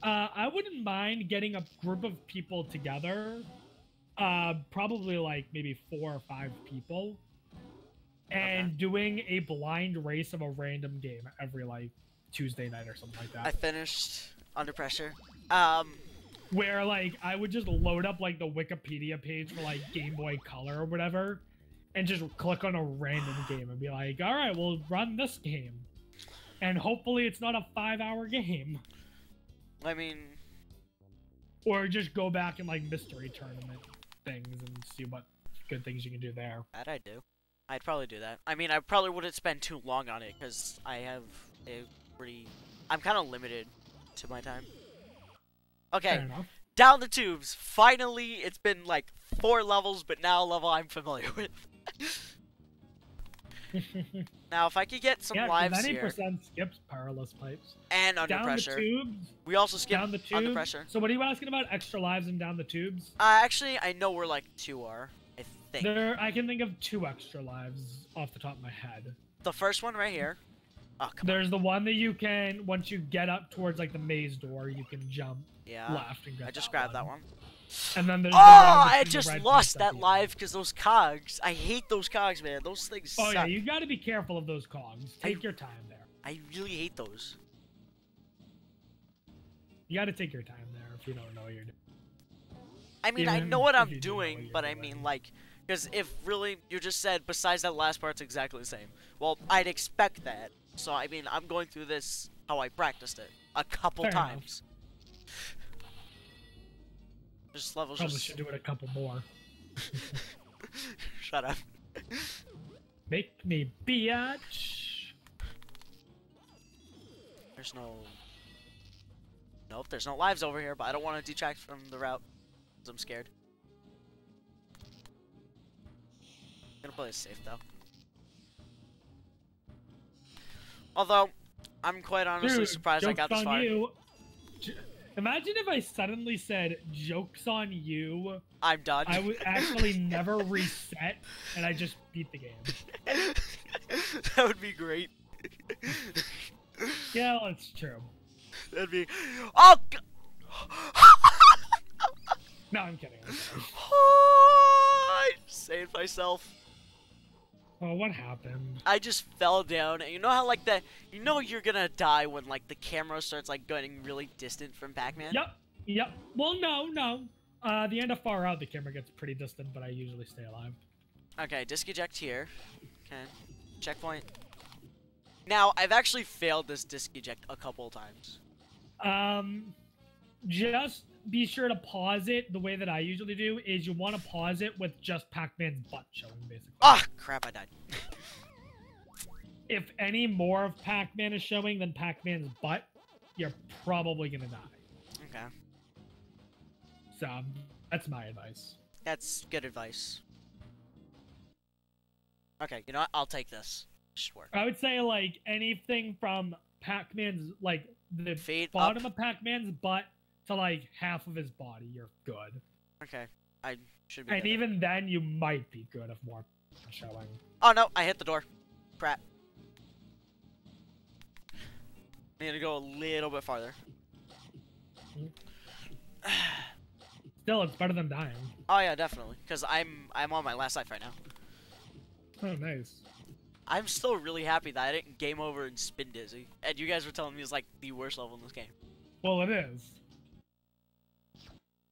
I wouldn't mind getting a group of people together. Probably like maybe 4 or 5 people. And doing a blind race of a random game every like Tuesday night or something like that. I finished Under Pressure. Where like I would just load up like the Wikipedia page for like Game Boy Color or whatever, and just click on a random game and be like, all right, we'll run this game, and hopefully it's not a 5-hour game. I mean, or just go back and like mystery tournament things and see what good things you can do there. that I do. I'd probably do that. I mean, I probably wouldn't spend too long on it because I have a pretty. I'm kind of limited to my time. Okay, Fair enough. down the tubes. Finally, it's been like 4 levels, but now a level I'm familiar with. Now, if I could get some lives 90% here. skips perilous pipes. And Under Down Pressure. the tubes. We also skipped Down the tubes. Under Pressure. So what are you asking about? Extra lives and down the tubes? Actually, I know where like 2 are. I think. I can think of 2 extra lives off the top of my head. The first one right here. Oh, come There's the one that you can, once you get up towards like the maze door, you can jump Yeah. left and grab I just grabbed that one. And then there's Oh, the one I between the just red lost pipes at that the live end. because those cogs. I hate those cogs, man. Those things Oh suck. yeah, you got to be careful of those cogs. Take your time there. I really hate those. You got to take your time there if you don't know what you're doing. I mean, I Even know what if I'm you do know doing, what you're but I doing. mean, like, because if really you just said besides that last part's exactly the same, well, I'd expect that. So I mean, I'm going through this how I practiced it a couple Fair enough. times. This level's Probably just should do it a couple more. shut up. Make me biatch. There's no. Nope, there's no lives over here, but I don't want to detract from the route because I'm scared. Gonna play it safe though. Although, I'm quite honestly Dude, surprised I got joke's this on far. you. Imagine if I suddenly said, joke's on you. I'm done. I would actually never reset, and I just beat the game. That would be great. Yeah, well, it's true. That'd be. Oh! No, I'm kidding. I'm kidding. I saved myself. Oh, what happened? I just fell down, and you know how like that. You know you're gonna die when like the camera starts like getting really distant from Pac-Man. Yep. Well, no. The end of Far Out, the camera gets pretty distant, but I usually stay alive. Okay, disc eject here. Okay, checkpoint. Now, I've actually failed this disc eject a couple of times. Just be sure to pause it. The way that I usually do is you want to pause it with just Pac-Man's butt showing, basically. Ah, crap, I died. If any more of Pac-Man is showing than Pac-Man's butt, you're probably gonna die. Okay. So, that's my advice. That's good advice. Okay, you know what? I'll take this. Should work. I would say, like, anything from Pac-Man's, like, the Feet bottom up. of Pac-Man's butt to, like, half of his body, you're good. Okay, I should be And good. even then, you might be good if more showing. Oh, no, I hit the door. Crap. I need to go a little bit farther. Still, it's better than dying. Oh, yeah, definitely. Because I'm on my last life right now. Oh, nice. I'm still really happy that I didn't game over and spin dizzy. And you guys were telling me it's like the worst level in this game. Well, it is.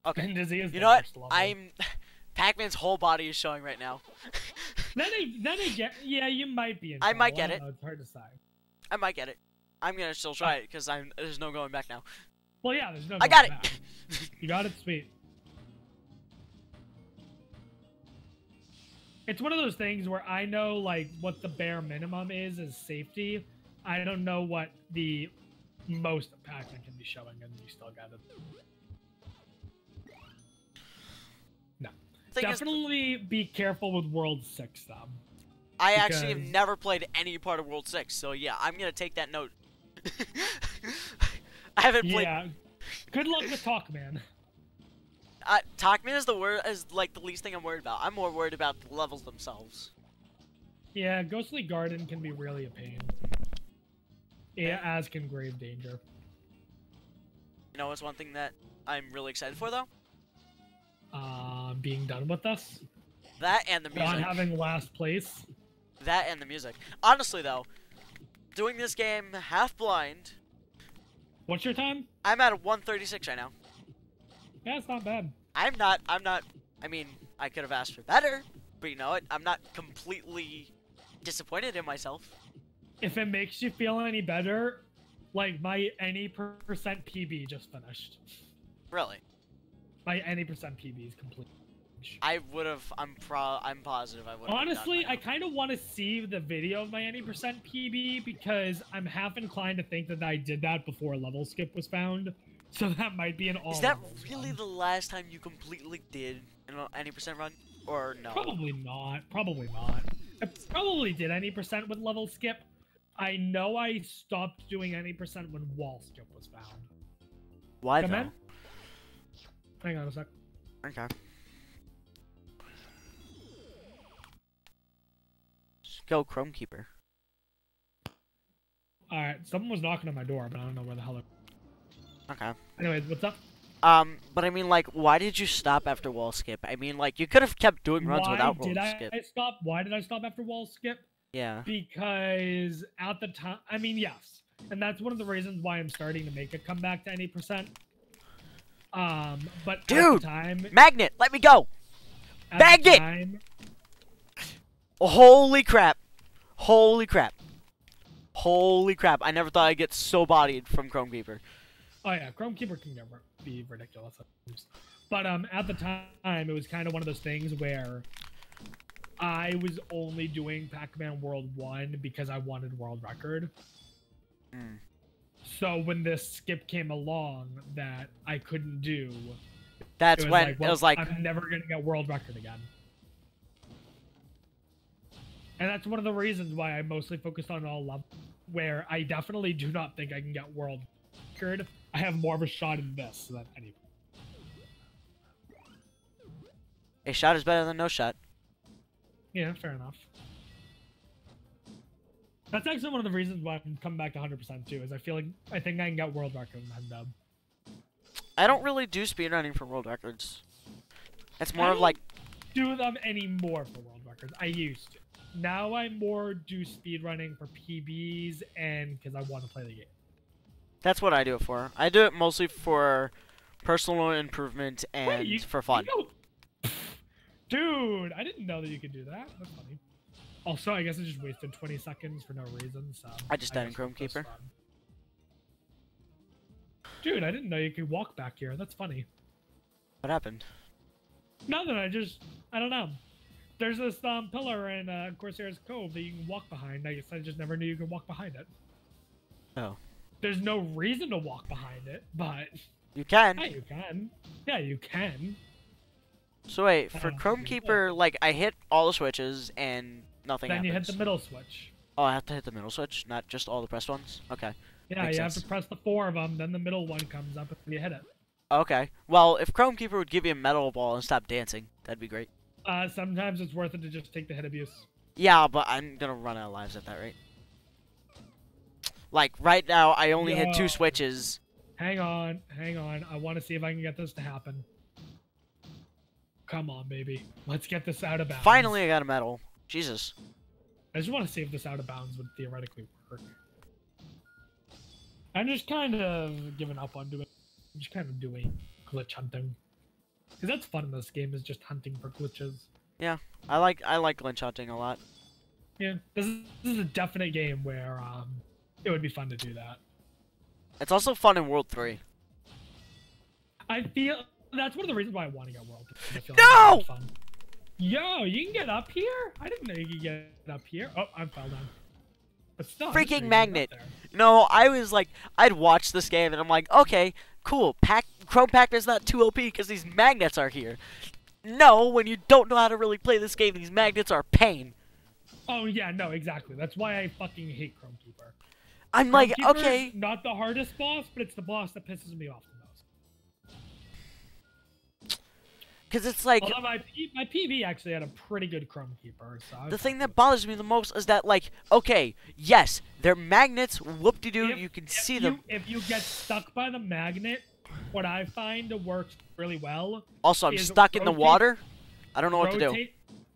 Okay. And Dizzy is You the know what? worst level. Pac-Man's whole body is showing right now. Then I get. Yeah, you might be in I might trouble. get it. Know, it's hard to say. I might get it. I'm gonna still try it because there's no going back now. Well, yeah, there's no. I got going it. back. You got it, sweet. It's one of those things where I know like what the bare minimum is safety. I don't know what the most Pac-Man can be showing, and you still got it. No, definitely be careful with World 6 though. I actually have because- never played any part of World 6, so yeah, I'm gonna take that note. I haven't played. Yeah. Good luck with Talk, man. Pac-Man is like the least thing I'm worried about. I'm more worried about the levels themselves. Yeah, Ghostly Garden can be really a pain. Yeah, as can Grave Danger. You know what's one thing that I'm really excited for though? Being done with us. That and the music. Not having last place. That and the music. Honestly though, doing this game half blind. What's your time? I'm at a 136 right now. Yeah, it's not bad. I'm not, I mean, I could have asked for better, but you know what? I'm not completely disappointed in myself. If it makes you feel any better, like my any percent PB just finished. Really? My any percent PB is complete. I would have, I'm positive I would have. Honestly, I kind of want to see the video of my any percent PB because I'm half inclined to think that I did that before a level skip was found. So that might be an all. Is that really the last time you completely did an any percent run? Or no? Probably not. Probably not. I probably did any percent with level skip. I know I stopped doing any percent when wall skip was found. Why Come though? in? Hang on a sec. Okay. Just go Chrome Keeper. Alright, someone was knocking on my door, but I don't know where the hell it. Okay. Anyways, what's up? But I mean, like, why did you stop after wall skip? I mean, like, you could have kept doing runs without wall skip. Why did I stop? Why did I stop after wall skip? Yeah. Because at the time, I mean, yes. And that's one of the reasons why I'm starting to make a comeback to any percent. But Dude, at the time, Magnet, let me go! at Magnet! the time, Oh, holy crap. Holy crap. Holy crap. I never thought I'd get so bodied from Chrome Keeper. oh yeah, Chrome Keeper can be ridiculous. But at the time, it was kind of one of those things where I was only doing Pac-Man World 1 because I wanted world record. Mm. So when this skip came along that I couldn't do, That's when like, well, it was like, I'm never gonna get world record again. And that's one of the reasons why I mostly focused on all levels, where I definitely do not think I can get world record. I have more of a shot in this than anyone. a shot is better than no shot. Yeah, fair enough. That's actually one of the reasons why I'm coming back to 100% too, is I think I can get world record in that dub. I don't really do speedrunning for world records. It's more I of like, don't do them anymore for world records. I used to. Now I more do speedrunning for PBs and because I want to play the game. that's what I do it for. I do it mostly for personal improvement and for fun. Dude, I didn't know that you could do that. That's funny. Also, I guess I just wasted 20 seconds for no reason, so... I just died in guess Chrome we'll just Keeper. run. Dude, I didn't know you could walk back here. That's funny. What happened? Nothing, I don't know. There's this pillar in Corsair's Cove that you can walk behind. I guess I just never knew you could walk behind it. Oh. There's no reason to walk behind it, but... You can. Yeah, you can. Yeah, you can. So wait, for Chrome Keeper, like, I hit all the switches and nothing Then happens. you hit the middle switch. Oh, I have to hit the middle switch, not just all the pressed ones? Okay. Yeah, Makes you have sense. to press the 4 of them, then the middle one comes up and you hit it. Okay. Well, if Chrome Keeper would give you a metal ball and stop dancing, that'd be great. Sometimes it's worth it to just take the hit abuse. Yeah, but I'm gonna run out of lives at that rate. Like, right now, I only hit 2 switches. Hang on. I want to see if I can get this to happen. Come on, baby. Let's get this out of bounds. Finally, I got a medal. Jesus. I just want to see if this out of bounds would theoretically work. I'm just kind of giving up on doing... I'm just kind of doing glitch hunting. Because that's fun in this game, is just hunting for glitches. Yeah, I like glitch hunting a lot. Yeah, this is a definite game where it would be fun to do that. It's also fun in World 3. I feel that's one of the reasons why I want to get World 3. I feel No! like it's fun. Yo, you can get up here? I didn't know you could get up here. Oh, I fell down. But still, I didn't know you Freaking could magnet. get up there. No, I was like, I'd watch this game and I'm like, okay, cool. Chrome Pac-Man's not too OP because these magnets are here. No, when you don't know how to really play this game, these magnets are pain. Oh yeah, no, exactly. That's why I fucking hate Chrome Keeper. I'm Chrome like, Keeper's okay. not the hardest boss, but it's the boss that pisses me off the most. Because it's like... Although my PV actually had a pretty good Chrome Keeper, so... The thing that bothers me the most is that, like, okay, yes, they're magnets, whoop-de-doo, you can see them. If you get stuck by the magnet, what I find works really well... Also, I'm is stuck in the water. I don't know what to do.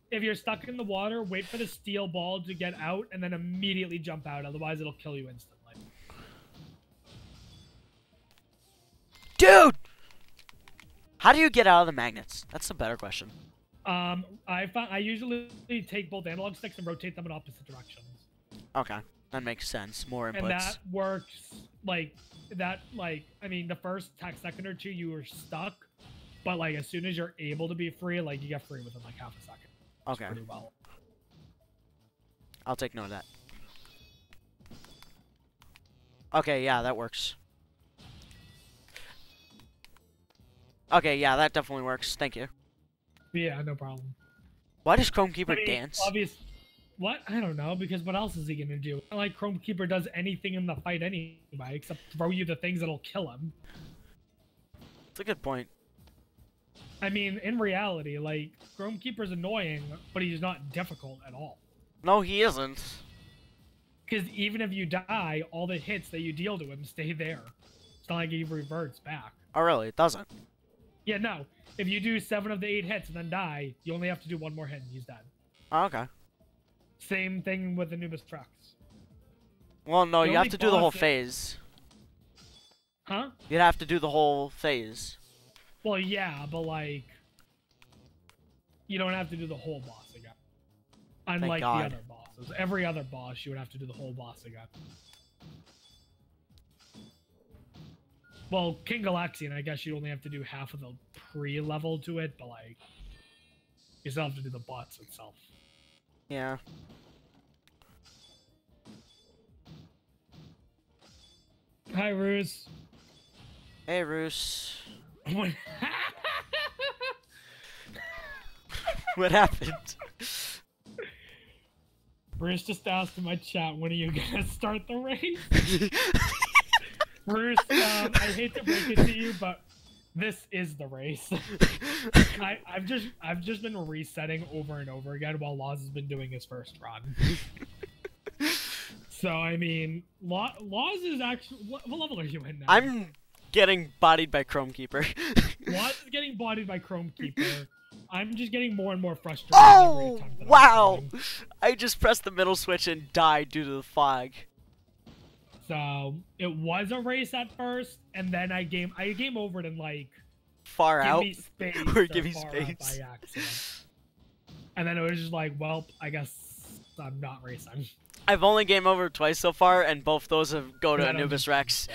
If you're stuck in the water, wait for the steel ball to get out, and then immediately jump out, otherwise it'll kill you instantly. Dude! How do you get out of the magnets? That's a better question. I usually take both analog sticks and rotate them in opposite directions. Okay, that makes sense. More inputs. And that works, I mean, the first second or two you were stuck, but, like, as soon as you're able to be free, like, you get free within, like, half a second. Okay. Pretty well. I'll take note of that. Okay, yeah, that works. Okay, yeah, that definitely works. Thank you. Yeah, no problem. Why does Chrome Keeper dance? What? I don't know, because what else is he gonna do? Not like Chrome Keeper does anything in the fight anyway, except throw you the things that'll kill him. That's a good point. I mean, in reality, like, Chrome Keeper's annoying, but he's not difficult at all. No, he isn't. Because even if you die, all the hits that you deal to him stay there. It's not like he reverts back. Oh, really? It doesn't? Yeah, no. If you do 7 of the 8 hits and then die, you only have to do 1 more hit and he's dead. Oh, okay. Same thing with Anubis Trucks. Well, no, The you have only to do the whole boss phase. Huh? You'd have to do the whole phase. Well, yeah, but, like, you don't have to do the whole boss again. Unlike the other bosses. Every other boss, you would have to do the whole boss again. Well, King Galaxian, I guess you only have to do half of the pre-level to it, but, like, you still have to do the boss itself. Yeah. Hi, Roos. Hey, Roos. What happened? Bruce just asked in my chat, when are you gonna start the race? Bruce, I hate to break it to you, but this is the race. I've just been resetting over and over again while Laws has been doing his first run. So I mean, Laws is actually what level are you in now? I'm getting bodied by Chrome Keeper. Laws is getting bodied by Chrome Keeper. I'm just getting more and more frustrated. Oh, wow! I just pressed the middle switch and died due to the fog. So it was a race at first, and then I game over it and like far out me space or give me far space out by accident. And then it was just like, well, I guess I'm not racing. I've only game over twice so far, and both those have go to I don't Anubis do- Rex.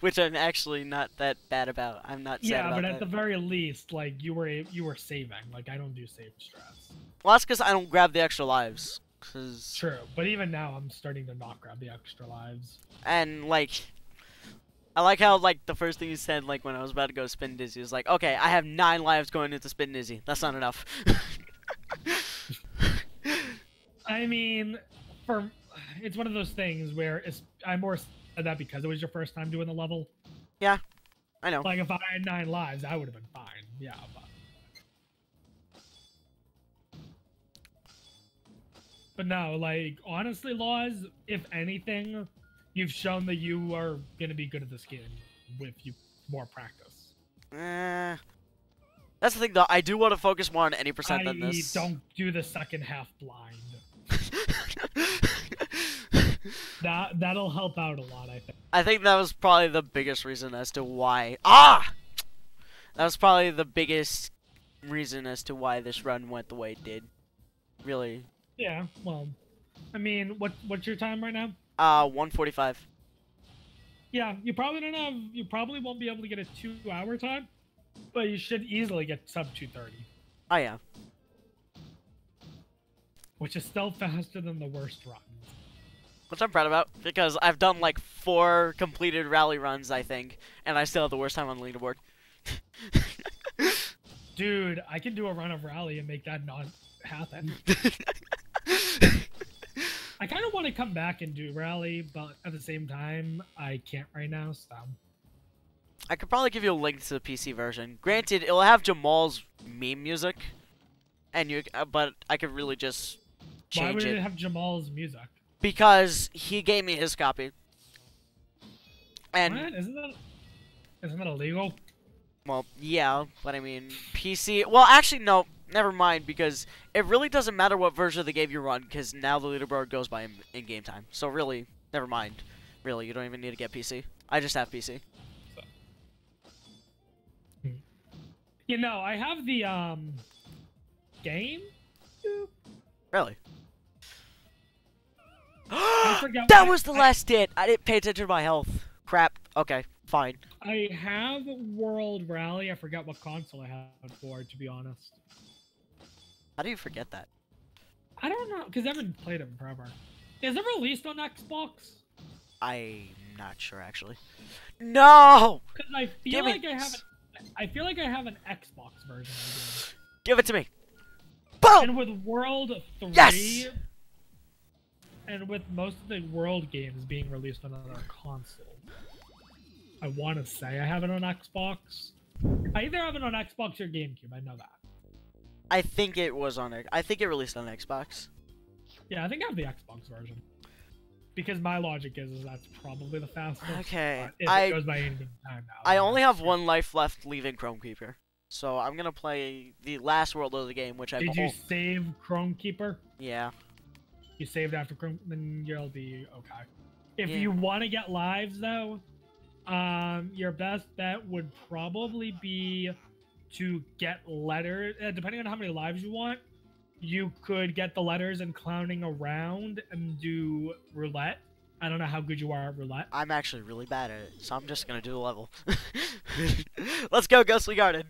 Which I'm actually not that bad about. I'm not sad Yeah, about but that. at the very least, like you were saving. Like I don't do save strats. Well, that's because I don't grab the extra lives. True, but even now I'm starting to not grab the extra lives. And like, I like how like the first thing you said, like when I was about to go spin dizzy, is like, okay, I have 9 lives going into spin dizzy. That's not enough. I mean, it's one of those things where I'm more sad that because it was your first time doing the level. Yeah, I know. Like if I had 9 lives, I would have been fine. Yeah, but no, like honestly, Laws, if anything, you've shown that you are gonna be good at this game with more practice. That's the thing though. I do want to focus more on any percent than this. Don't do the second half blind. That'll help out a lot, I think. I think that was probably the biggest reason as to why. That was probably the biggest reason as to why this run went the way it did. Really. Yeah. Well, I mean, what's your time right now? 1:45. Yeah, you probably won't be able to get a 2-hour time, but you should easily get sub 2:30. Oh yeah. Which is still faster than the worst runs. Which I'm proud about, because I've done like 4 completed rally runs, I think, and I still have the worst time on the leaderboard. Dude, I can do a run of rally and make that not happen. I kind of want to come back and do rally, but at the same time, I can't right now, so... I could probably give you a link to the PC version. Granted, it'll have Jamal's meme music, and but I could really just change Why would it. it have Jamal's music? Because he gave me his copy. And What? Isn't that illegal? well, yeah, but I mean, PC. Well, actually, no, never mind, because it really doesn't matter what version of the game you run, because now the leaderboard goes by in game time. So really, never mind. Really, you don't even need to get PC. I just have PC. You know, I have the game. Really? I forgot That what- was the last hit. I didn't pay attention to my health. Crap. Okay, fine. I have World Rally. I forgot what console I had for, to be honest. How do you forget that? I don't know, because I haven't played it in forever. Is it released on Xbox? I'm not sure, actually. No! Because I feel like I feel like I have an Xbox version of Give it to me. it. Boom! And with World 3, Yes! and with most of the World games being released on another console, I want to say I have it on Xbox. I either have it on Xbox or GameCube. I know that. I think it was on. I think it released on Xbox. Yeah, I think I have the Xbox version. Because my logic is that's probably the fastest. Okay, If it goes by any given time now. I only have 1 life left leaving Chrome Keeper. So I'm gonna play the last world of the game, which I've... Did you save Chrome Keeper? Yeah. You saved after Chrome, then you'll be okay. If Yeah. you want to get lives, though, your best bet would probably be to get letters. Depending on how many lives you want, you could get the letters and clowning around and do roulette. I don't know how good you are at roulette. I'm actually really bad at it, so I'm just gonna do the level. Let's go, Ghostly Garden.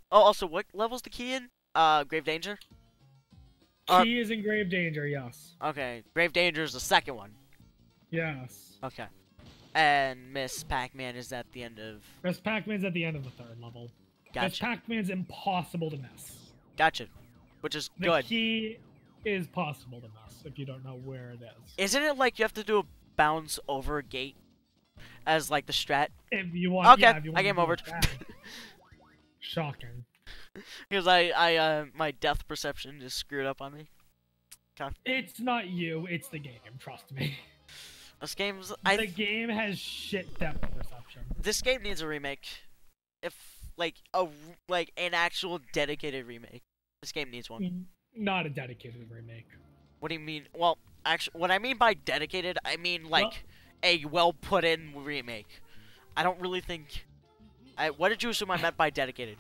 Oh, also, what level's the key in? Grave Danger? Key is in grave danger, yes. Okay, Grave Danger is the second one. Yes. Okay. And Miss Pac-Man is at the end of... Miss Pac-Man's at the end of the 3rd level. Miss Gotcha. Pac-Man's impossible to miss. Gotcha. Which is The good. key is possible to miss if you don't know where it is. Isn't it like you have to do a bounce over a gate as like the strat? If you want, Okay, yeah, if you want I game to do over. that. Shocking. Because I my depth perception is screwed up on me. Okay. It's not you, it's the game, trust me. This game's The game has shit depth perception. this game needs a remake. If like an actual dedicated remake. This game needs one. Not a dedicated remake. What do you mean? Well, actually, what I mean by dedicated, I mean like a well put in remake. I don't really think. What did you assume I meant by dedicated?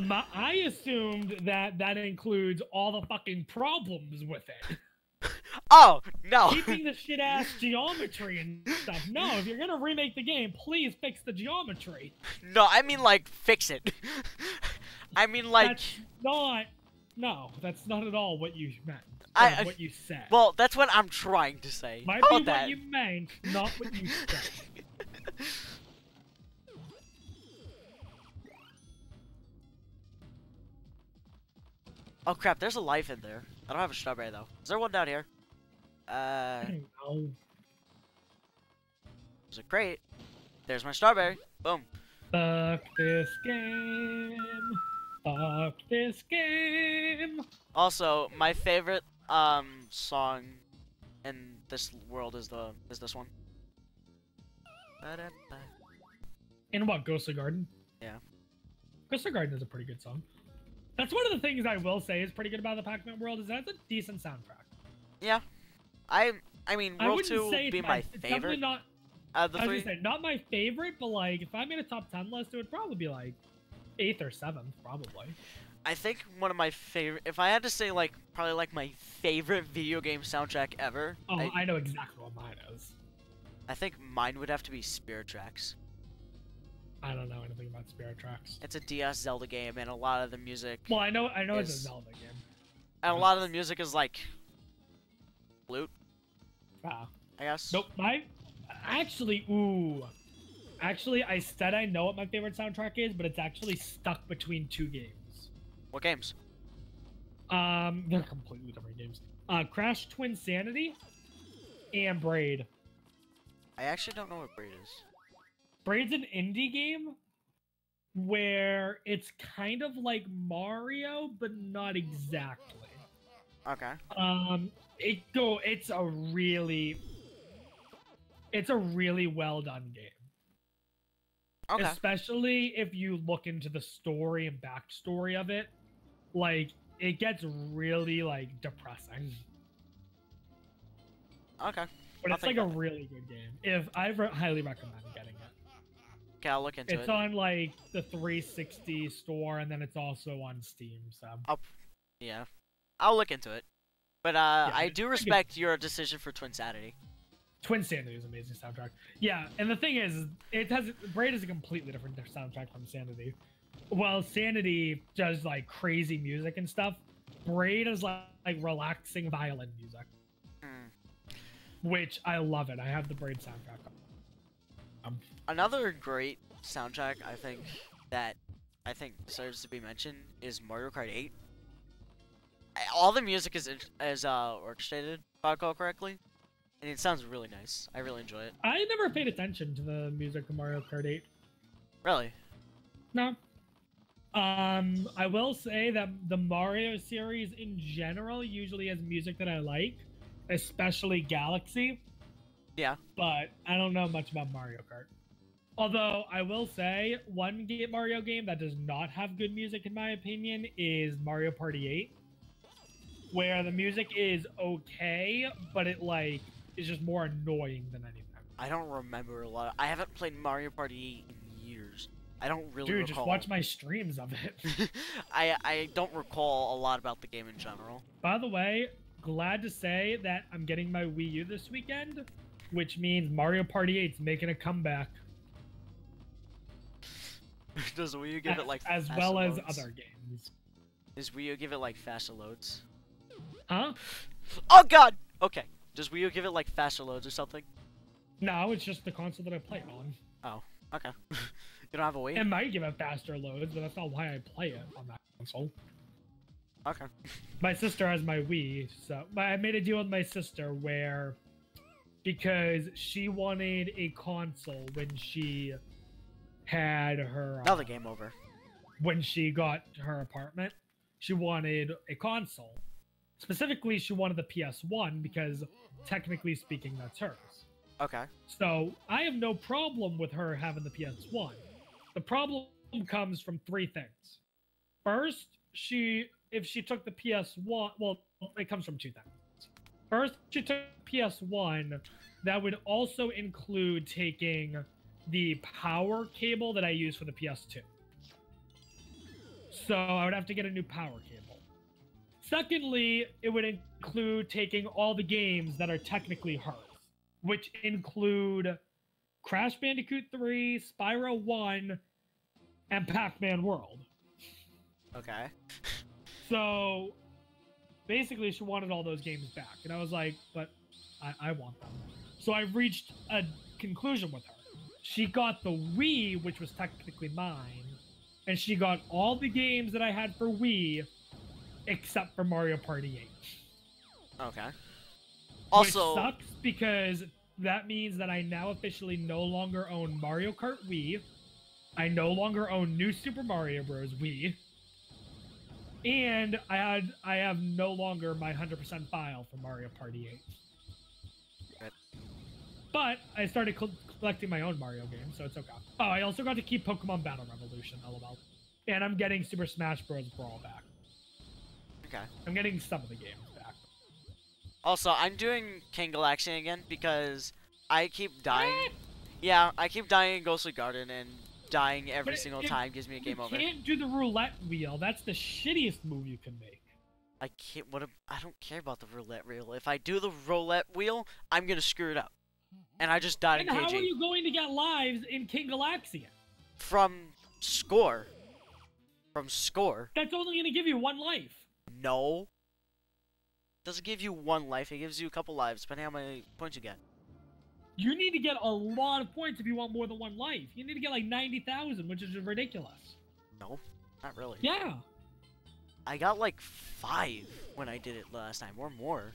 I assumed that that includes all the fucking problems with it. Oh, no. Keeping the shit ass geometry and stuff. No, if you're gonna remake the game, please fix the geometry. No, I mean, like, fix it. I mean, like... That's not... No, that's not at all what you meant. What you said. Well, that's what I'm trying to say. Might How be about that? what you meant, not what you said. Oh crap, there's a life in there. I don't have a strawberry though. Is there one down here? I don't know. There's a crate. There's my strawberry. Boom. Fuck this game. Fuck this game. Also, my favorite song in this world is this one. In what, Ghost of Garden? Yeah. Ghost of Garden is a pretty good song. That's one of the things I will say is pretty good about the Pac-Man world, is that it's a decent soundtrack. Yeah. I mean, World 2 would be my it's favorite. Not, the I was three. gonna say, not my favorite, but like, if I made a top 10 list, it would probably be like 8th or 7th, probably. I think one of my favorite, if I had to say like, probably like my favorite video game soundtrack ever. Oh, I know exactly what mine is. I think mine would have to be Spirit Tracks. I don't know anything about Spirit Tracks. It's a DS Zelda game, and a lot of the music. Well, I know it's a Zelda game. And a lot of the music is like flute. Wow. I guess. Nope. Actually, I said I know what my favorite soundtrack is, but it's actually stuck between two games. What games? They're completely different games. Crash Twin Sanity and Braid. I actually don't know what Braid is. Braid's an indie game where it's kind of like Mario, but not exactly. Okay. It's a really well done game. Okay. Especially if you look into the story and backstory of it. Like, it gets really, like, depressing. Okay. But it's like a really good game. Highly recommend getting it. Okay, I'll look into it. It's on, like, the 360 store, and then it's also on Steam, so... Yeah. I'll look into it. But, yeah, I do respect your decision for Twin Sanity. Twin Sanity is an amazing soundtrack. Yeah, and the thing is, Braid is a completely different soundtrack from Sanity. While Sanity does, like, crazy music and stuff, Braid is, like relaxing violin music. Which, I love it. I have the Braid soundtrack. Another great soundtrack, I think deserves to be mentioned is Mario Kart 8. All the music is orchestrated, if I recall correctly, and it sounds really nice. I really enjoy it. I never paid attention to the music of Mario Kart 8. Really? No. I will say that the Mario series in general usually has music that I like, especially Galaxy. Yeah. But I don't know much about Mario Kart. Although, I will say, one Mario game that does not have good music, in my opinion, is Mario Party 8. Where the music is okay, but it, like, is just more annoying than anything. I don't remember a lot. I haven't played Mario Party 8 in years. I don't really recall. Dude, just watch my streams of it. I don't recall a lot about the game in general. By the way, glad to say that I'm getting my Wii U this weekend, which means Mario Party 8's making a comeback. Does Wii U give it like as well as other games? Does Wii U give it like faster loads? Huh? Oh god! Okay. Does Wii U give it like faster loads or something? No, it's just the console that I play it on. Oh, okay. You don't have a Wii? It might give it faster loads, but that's not why I play it on that console. Okay. My sister has my Wii, so I made a deal with my sister where, because she wanted a console when she had her... Now the game over. When she got her apartment, she wanted a console. Specifically, she wanted the PS1 because, technically speaking, that's hers. Okay. So, I have no problem with her having the PS1. The problem comes from three things. First, if she took the PS1... Well, it comes from two things. First, she took PS1. That would also include taking the power cable that I use for the PS2. So I would have to get a new power cable. Secondly, it would include taking all the games that are technically hers, which include Crash Bandicoot 3, Spyro 1, and Pac-Man World. Okay. So basically, she wanted all those games back. And I was like, but I want them. So I reached a conclusion with her. She got the Wii, which was technically mine, and she got all the games that I had for Wii, except for Mario Party 8. Okay. Also, which sucks because that means that I now officially no longer own Mario Kart Wii. I no longer own New Super Mario Bros. Wii. And I have no longer my 100% file for Mario Party 8. Right. But I started collecting my own Mario games, so it's okay. Oh, I also got to keep Pokemon Battle Revolution, lol. And I'm getting Super Smash Bros. Brawl back. Okay. I'm getting some of the games back. Also, I'm doing King Galaxian again because I keep dying. Yeah, I keep dying in Ghostly Garden, and dying every single time gives me a game over. You can't do the roulette wheel. That's the shittiest move you can make. I can't. I don't care about the roulette wheel. If I do the roulette wheel, I'm gonna screw it up. And I just died in KG. And how are you going to get lives in King Galaxian? From score. From score. That's only going to give you 1 life. No. It doesn't give you 1 life. It gives you a couple lives, depending on how many points you get. You need to get a lot of points if you want more than 1 life. You need to get like 90,000, which is ridiculous. No, not really. Yeah. I got like 5 when I did it last time, or more.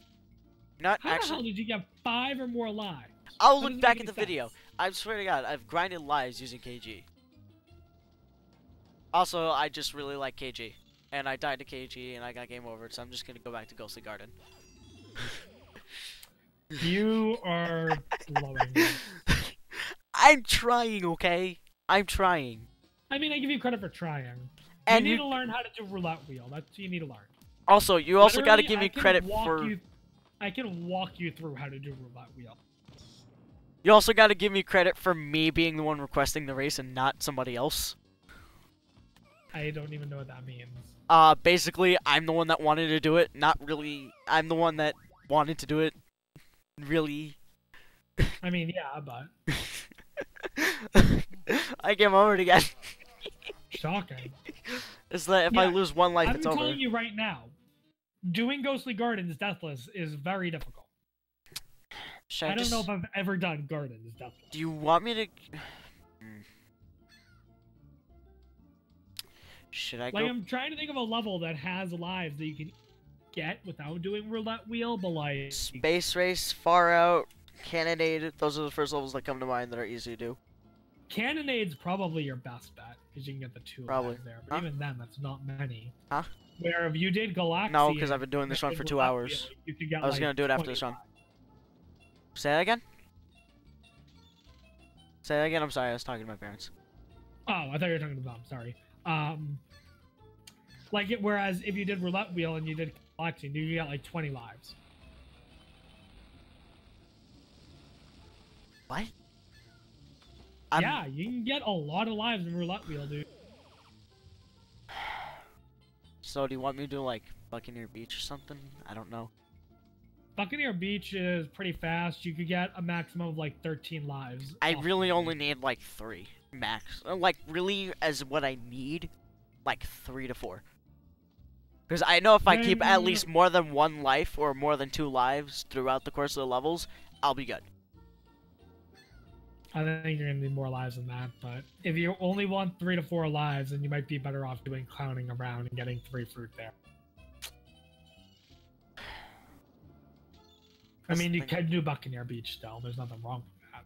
Not How actually. the hell did you get 5 or more lives? I'll That look doesn't back make at the any video. sense. I swear to God, I've grinded lives using KG. Also, I just really like KG. And I died to KG and I got game over, so I'm just gonna go back to Ghostly Garden. You are blowing me. I'm trying, okay? I'm trying. I mean, I give you credit for trying. And you need to learn how to do roulette wheel. That's what you need to learn. Also, you also gotta give me I can credit walk for... I can walk you through how to do roulette wheel. You also gotta give me credit for me being the one requesting the race and not somebody else. I don't even know what that means. Basically, I'm the one that wanted to do it, not really... I'm the one that wanted to do it. Really. I mean, yeah, but... I came over again. Shocking. It's that if I lose 1 life, it's over. I'm telling you right now, doing Ghostly Gardens Deathless is very difficult. I don't know if I've ever done Gardens Deathless. Do you want me to... Should I go... Like, I'm trying to think of a level that has lives that you can get without doing roulette wheel, but like... Space Race, Far Out, Cannonade, those are the first levels that come to mind that are easy to do. Cannonade's probably your best bet, because you can get the 2 lives there. But even then, that's not many. Huh? Where if you did Galaxian... No, because I've been doing this run for 2 hours. Wheel, you could get I was gonna do it after this run. Say that again? Say that again? I'm sorry, I was talking to my parents. Oh, I thought you were talking to them. Sorry. Whereas if you did roulette wheel and you did Galaxian, you get like 20 lives. What? Yeah, you can get a lot of lives in roulette wheel, dude. So do you want me to do like Buccaneer Beach or something? I don't know. Buccaneer Beach is pretty fast. You could get a maximum of like 13 lives. I really only need like 3 max. Like really, as what I need, like 3 to 4. Because I know if I keep at least more than 1 life or more than 2 lives throughout the course of the levels, I'll be good. I think you're gonna need more lives than that, but if you only want 3 to 4 lives, then you might be better off doing clowning around and getting 3 fruit there. I mean, you can do Buccaneer Beach still. There's nothing wrong with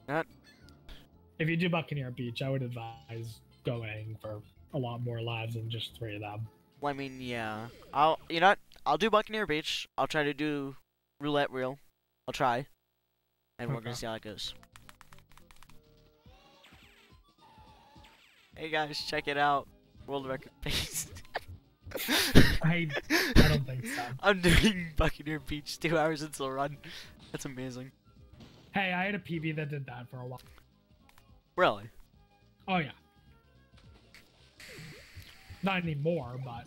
that. If you do Buccaneer Beach, I would advise going for a lot more lives than just 3 of them. Well, I mean, yeah. You know what? I'll do Buccaneer Beach. I'll try to do Roulette Wheel. I'll try. And we're gonna see how it goes. Hey guys, check it out. World record pace. I don't think so. I'm doing Buccaneer Beach 2 hours into the run. That's amazing. Hey, I had a PB that did that for a while. Really? Oh, yeah. Not anymore, but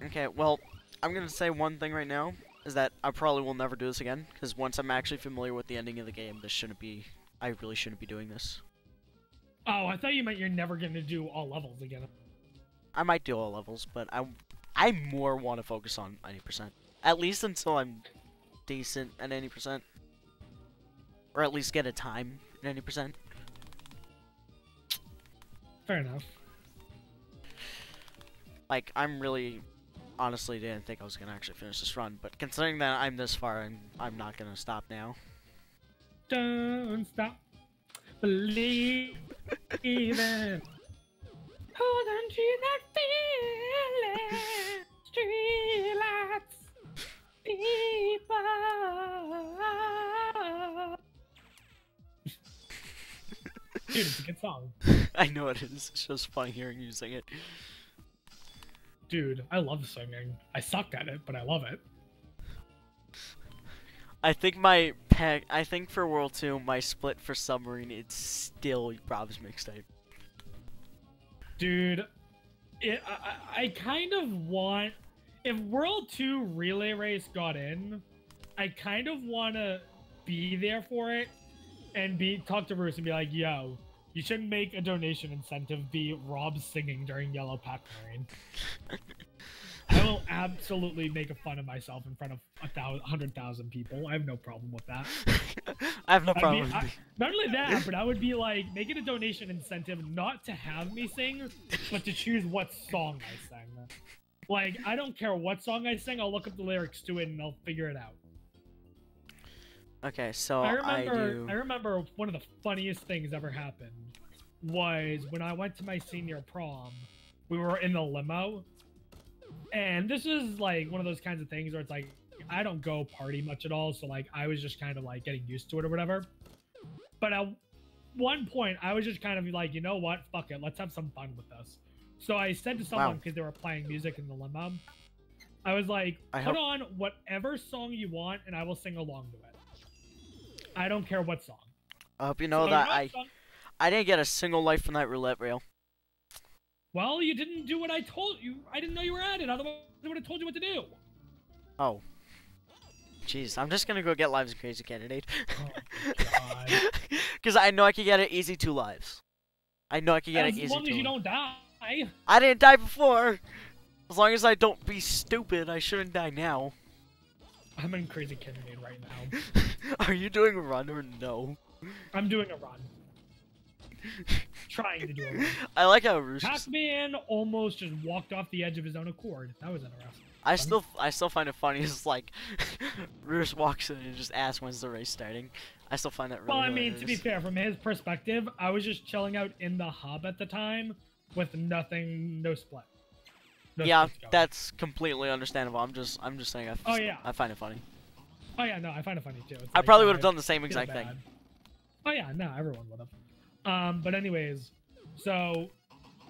Okay, well, I'm gonna say one thing right now is that I probably will never do this again because once I'm actually familiar with the ending of the game, this shouldn't be. I really shouldn't be doing this. oh, I thought you meant you're never gonna do all levels again. I might do all levels, but I more want to focus on 90%. At least until I'm decent at 90%. Or at least get a time at 90%. Fair enough. Like, I'm really... Honestly didn't think I was going to actually finish this run, but considering that I'm this far, I'm not going to stop now. Don't stop believing. Hold on to that feeling. Streetlights, people. Dude, it's a good song. I know it is. It's just fun hearing you sing it. Dude, I love singing. I suck at it, but I love it. I think I think for World 2, my split for Submarine, it's still Rob's mixtape. Dude, I kind of want... If World 2 Relay Race got in, I kind of want to be there for it and talk to Bruce and be like, yo, you should make a donation incentive be Rob singing during Yellow Pac-Man. I will absolutely make a fun of myself in front of 100,000 people. I have no problem with that. I have no problem. Not only that, but I would be like, make it a donation incentive not to have me sing, but to choose what song I sing. Like, I don't care what song I sing, I'll look up the lyrics to it and I'll figure it out. Okay, so I remember one of the funniest things ever happened was when I went to my senior prom. We were in the limo, and this is like one of those kinds of things where it's like I don't go party much at all, so like I was just kind of like getting used to it or whatever. But at one point, I was just kind of like, you know what, fuck it, let's have some fun with this. So I said to someone, because they were playing music in the limo, I was like, put on whatever song you want, and I will sing along to it. I don't care what song. I hope you know that I didn't get a single life from that roulette reel. Well, you didn't do what I told you. I didn't know you were at it. Otherwise, I would have told you what to do. Oh. Jeez, I'm just gonna go get lives in Crazy Candidate. Oh my god. Because I know I can get it easy 2 lives. I know I can get it easy 2 As long as you don't die. I didn't die before. As long as I don't be stupid, I shouldn't die now. I'm in Crazy Candidate right now. Are you doing a run or no? I'm doing a run. Trying to do a run. I like how Roosh... Pac-Man almost just walked off the edge of his own accord. That was interesting. I still find it funny. It's like Roosh walks in and just asks when's the race starting. I still find that really Well, I mean, hilarious. to be fair, from his perspective, I was just chilling out in the hub at the time with nothing, no split. Yeah, that's completely understandable. I'm just saying. I find it funny. Oh yeah, no, I find it funny too. I probably would have done the same exact thing. Oh yeah, no, everyone would have. But anyways, so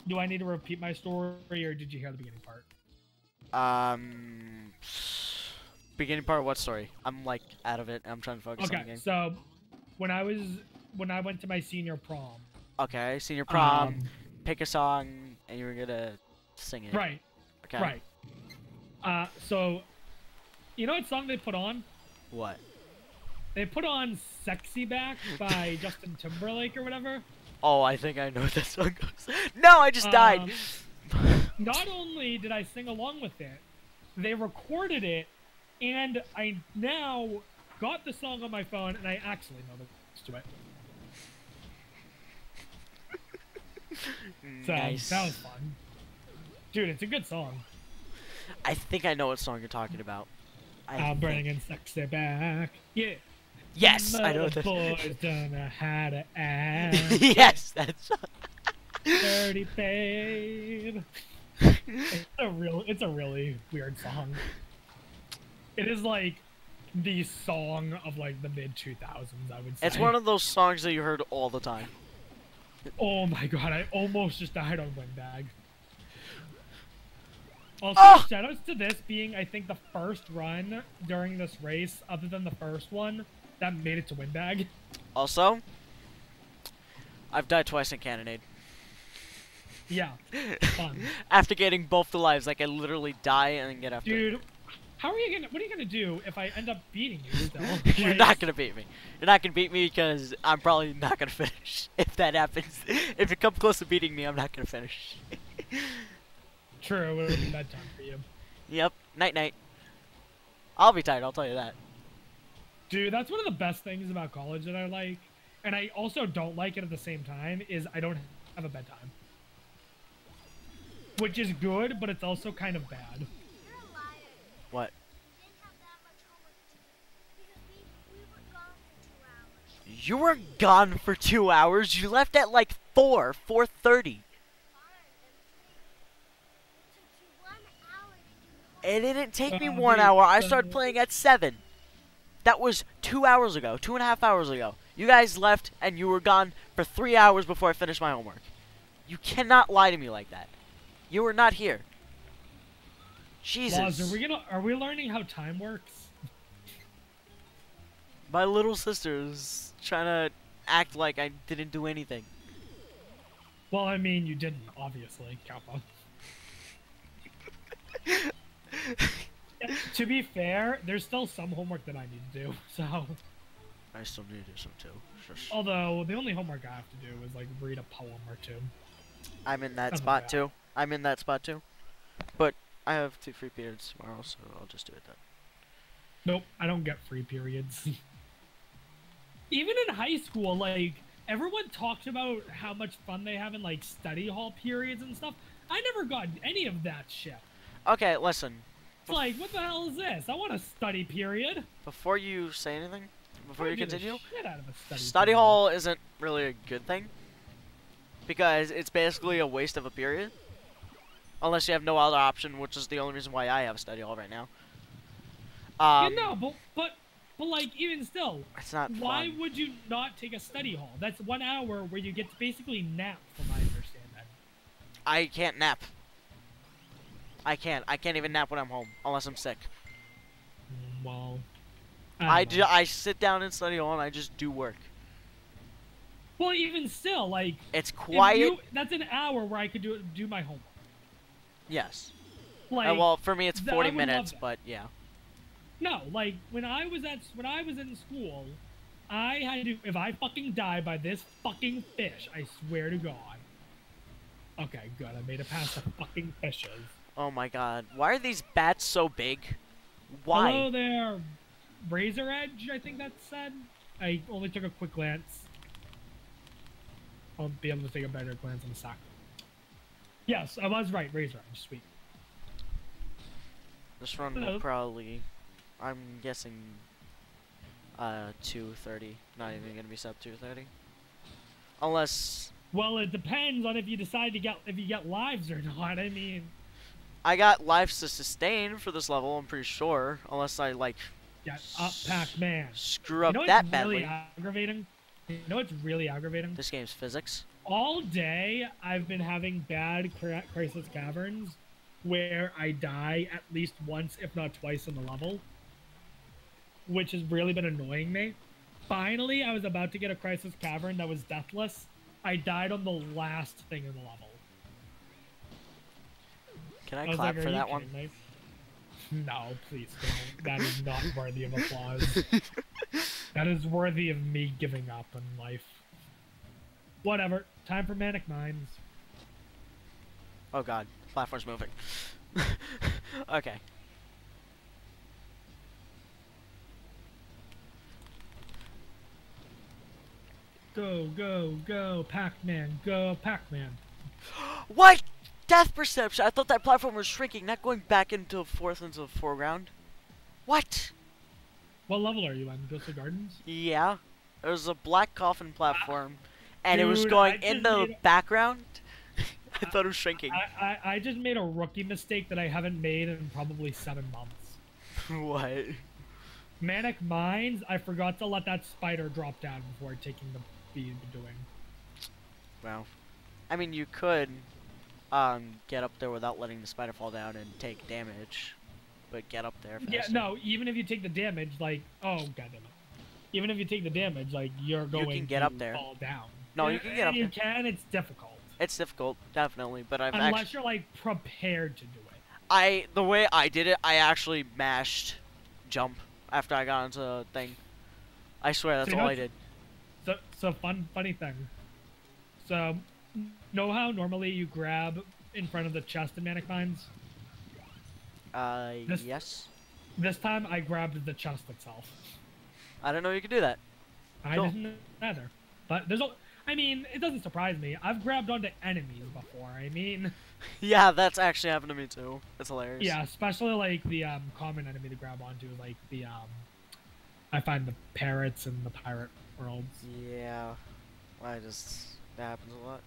do I need to repeat my story, or did you hear the beginning part? Beginning part. What story? I'm like out of it. I'm trying to focus on the game. So when I went to my senior prom. Okay, senior prom. Pick a song, and you were gonna sing it. Right. Okay. Right. So, you know what song they put on? What? They put on "Sexy Back" by Justin Timberlake or whatever. Oh, I think I know what that song goes. No, I just died. Not only did I sing along with it, they recorded it, and I now got the song on my phone, and I actually know the words to it. So Nice. that was fun. Dude, it's a good song. I think I know what song you're talking about. I'm bringing sexy back. Yeah. Yes, I know that. Boys don't know how to act. Yes, that's. Dirty babe. It's a really weird song. It is like the song of like the mid 2000s, I would say. It's one of those songs that you heard all the time. Oh my god, I almost just died on Windbag. Also, shoutouts to this being, I think, the first run during this race, other than the first one, that made it to Windbag. Also, I've died twice in Cannonade. Yeah, fun. After getting both the lives, like I literally die and then get after. Dude, how are you gonna? What are you gonna do if I end up beating you still? You're Like, not gonna beat me. You're not gonna beat me because I'm probably not gonna finish if that happens. If you come close to beating me, I'm not gonna finish. True, it'll be bedtime for you. Yep. Night night. I'll be tired. I'll tell you that. Dude, that's one of the best things about college that I like, and I also don't like it at the same time. Is I don't have a bedtime, which is good, but it's also kind of bad. What? You were gone for 2 hours. You left at like 4:30. It didn't take me 1 hour. I started playing at 7. That was 2 hours ago. 2.5 hours ago. You guys left and you were gone for 3 hours before I finished my homework. You cannot lie to me like that. You were not here. Jesus. Laws, are we learning how time works? My little sister's trying to act like I didn't do anything. Well, I mean, you didn't, obviously, Kappa. To be fair, there's still some homework that I need to do, so... I still need to do some too. Shush. Although, the only homework I have to do is, like, read a poem or two. I'm in that Nothing spot bad. too. I'm in that spot too. But I have 2 free periods tomorrow, so I'll just do it then. Nope, I don't get free periods. Even in high school, like, everyone talks about how much fun they have in, like, study hall periods and stuff. I never got any of that shit. Okay, listen. It's like, what the hell is this? I want a study period. Before you say anything, before you continue, Shit out of a study period. hall isn't really a good thing. Because it's basically a waste of a period. Unless you have no other option, which is the only reason why I have study hall right now. Yeah, no, but like, even still, It's not why fun. would you not take a study hall? That's 1 hour where you get to basically nap, from my understanding. I can't nap. I can't even nap when I'm home, unless I'm sick. Well, I sit down in study hall and I just do work. well, even still, like, It's if quiet. that's an hour where I could do my homework. Yes. Like, Well, for me it's I 40 would love minutes, that. but yeah. No, like, when I was in school, I had to, if I fucking die by this fucking fish, I swear to God. Okay, good, I made it past the fucking fishes. Oh my god. Why are these bats so big? Why? Hello there, Razor Edge, I think that said. I only took a quick glance. I'll be able to take a better glance in a sec. Yes, I was right, Razor Edge, sweet. This run will probably, I'm guessing, 2:30. Not even gonna be sub 2:30. Unless Well, it depends on if you decide to get lives or not. I mean, I got lives to sustain for this level, I'm pretty sure. Unless I like get up, Pac-Man. screw up You know that what's badly. really aggravating? You know what's really aggravating? This game's physics. All day, I've been having bad Crisis Caverns where I die at least once, if not twice, in the level, which has really been annoying me. Finally, I was about to get a Crisis Cavern that was deathless. I died on the last thing in the level. Can I was clap like, for "Are you that one? kidding me?" No, please don't. That is not worthy of applause. That is worthy of me giving up in life. Whatever. Time for Manic Minds. Oh god, platform's moving. Okay. Go, go, go, Pac-Man, go, Pac-Man. What? Death perception! I thought that platform was shrinking, not going back into into foreground. What? What level are you on? Ghost of Gardens? Yeah. There was a black coffin platform, and it was Dude, going I just in the made background. I thought it was shrinking. I just made a rookie mistake that I haven't made in probably 7 months. What? Manic Minds, I forgot to let that spider drop down before taking the speed doing. Well, I mean, you could get up there without letting the spider fall down and take damage, but get up there faster. Yeah, no, even if you take the damage, like, oh, goddammit. Even if you take the damage, like, you're going can get to up there. fall down. No, you can get up You there. can, it's difficult. It's difficult, definitely, but I've Unless actually... you're, like, prepared to do it. The way I did it, I actually mashed jump after I got into the thing. I swear, that's So, all I did. So funny thing. So, know how normally you grab in front of the chest in Manic Mines? Yes. This time I grabbed the chest itself. I didn't know you could do that. I Cool. didn't either. But I mean, it doesn't surprise me. I've grabbed onto enemies before. I mean, Yeah, that's actually happened to me too. It's hilarious. yeah, especially like the common enemy to grab onto, like the I find the parrots in the pirate worlds. Yeah. That happens a lot.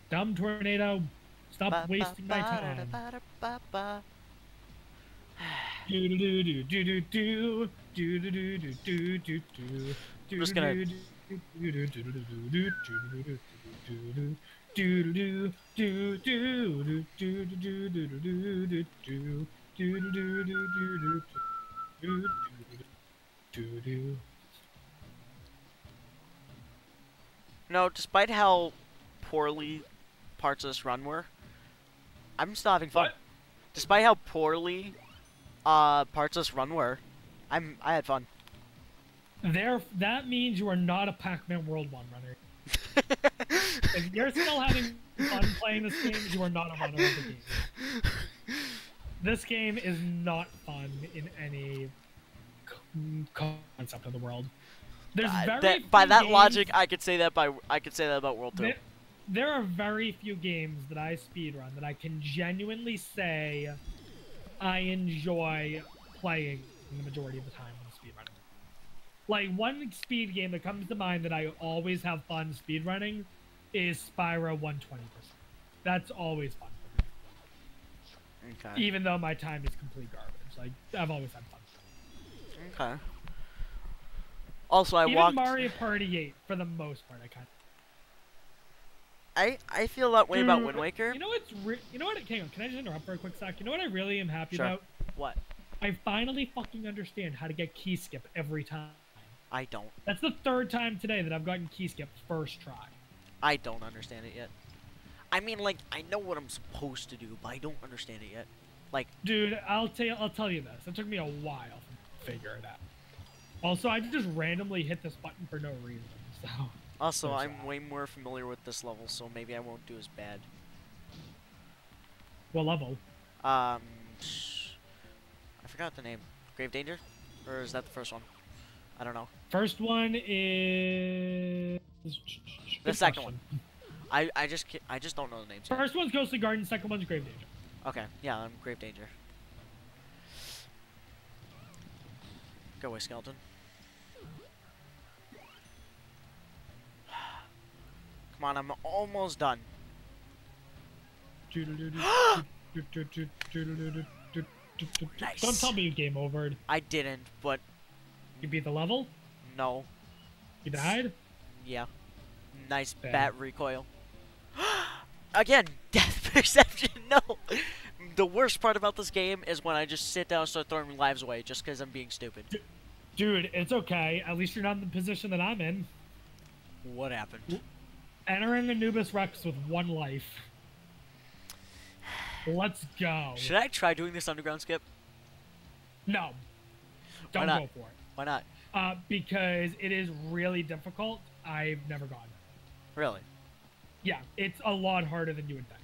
Dumb tornado, stop wasting my time. Do do do do do do do do do do do do do. I'm just gonna... No, despite how poorly parts of this run were, I'm still having fun. What? Despite how poorly parts of this run were, I had fun. That means you are not a Pac-Man World 1 runner. If you're still having fun playing this game, you are not a runner of the game. This game is not fun in any concept of the world. There's by that games, logic, I could say that about World 2. There are very few games that I speedrun that I can genuinely say I enjoy playing the majority of the time when speedrunning. Like, one speed game that comes to mind that I always have fun speedrunning is Spyro 120%. That's always fun for me. Okay. Even though my time is complete garbage. Like, I've always had fun. Okay. Also, Even Mario Party 8, for the most part, I feel that way about Wind Waker. You know what's hang on, can I just interrupt for a quick sec? You know what I really am happy Sure. about? What? I finally fucking understand how to get key skip every time. I don't. That's the third time today that I've gotten key skip first try. I don't understand it yet. I mean, like, I know what I'm supposed to do, but I don't understand it yet. Like, dude, I'll tell you this. It took me a while to figure it out. Also, I just randomly hit this button for no reason. So. Also, I'm way more familiar with this level, so maybe I won't do as bad. What level? I forgot the name. Grave Danger? Or is that the first one? I don't know. First one is... The second one. I just don't know the names. First one's Ghostly Garden, second one's Grave Danger. Okay, yeah, I'm Grave Danger. Go away, skeleton. Come on, I'm almost done. Nice. Don't tell me you game overed. I didn't, but... You beat the level? No. You died? Yeah. Nice Bad. bat recoil. Again, death perception, no! The worst part about this game is when I just sit down and start throwing lives away just because I'm being stupid. Dude, it's okay. At least you're not in the position that I'm in. What happened? Entering Anubis Rex with 1 life. Let's go. Should I try doing this underground skip? No. Don't go for it. Why not? Because it is really difficult. I've never gone. Really? Yeah, it's a lot harder than you would think.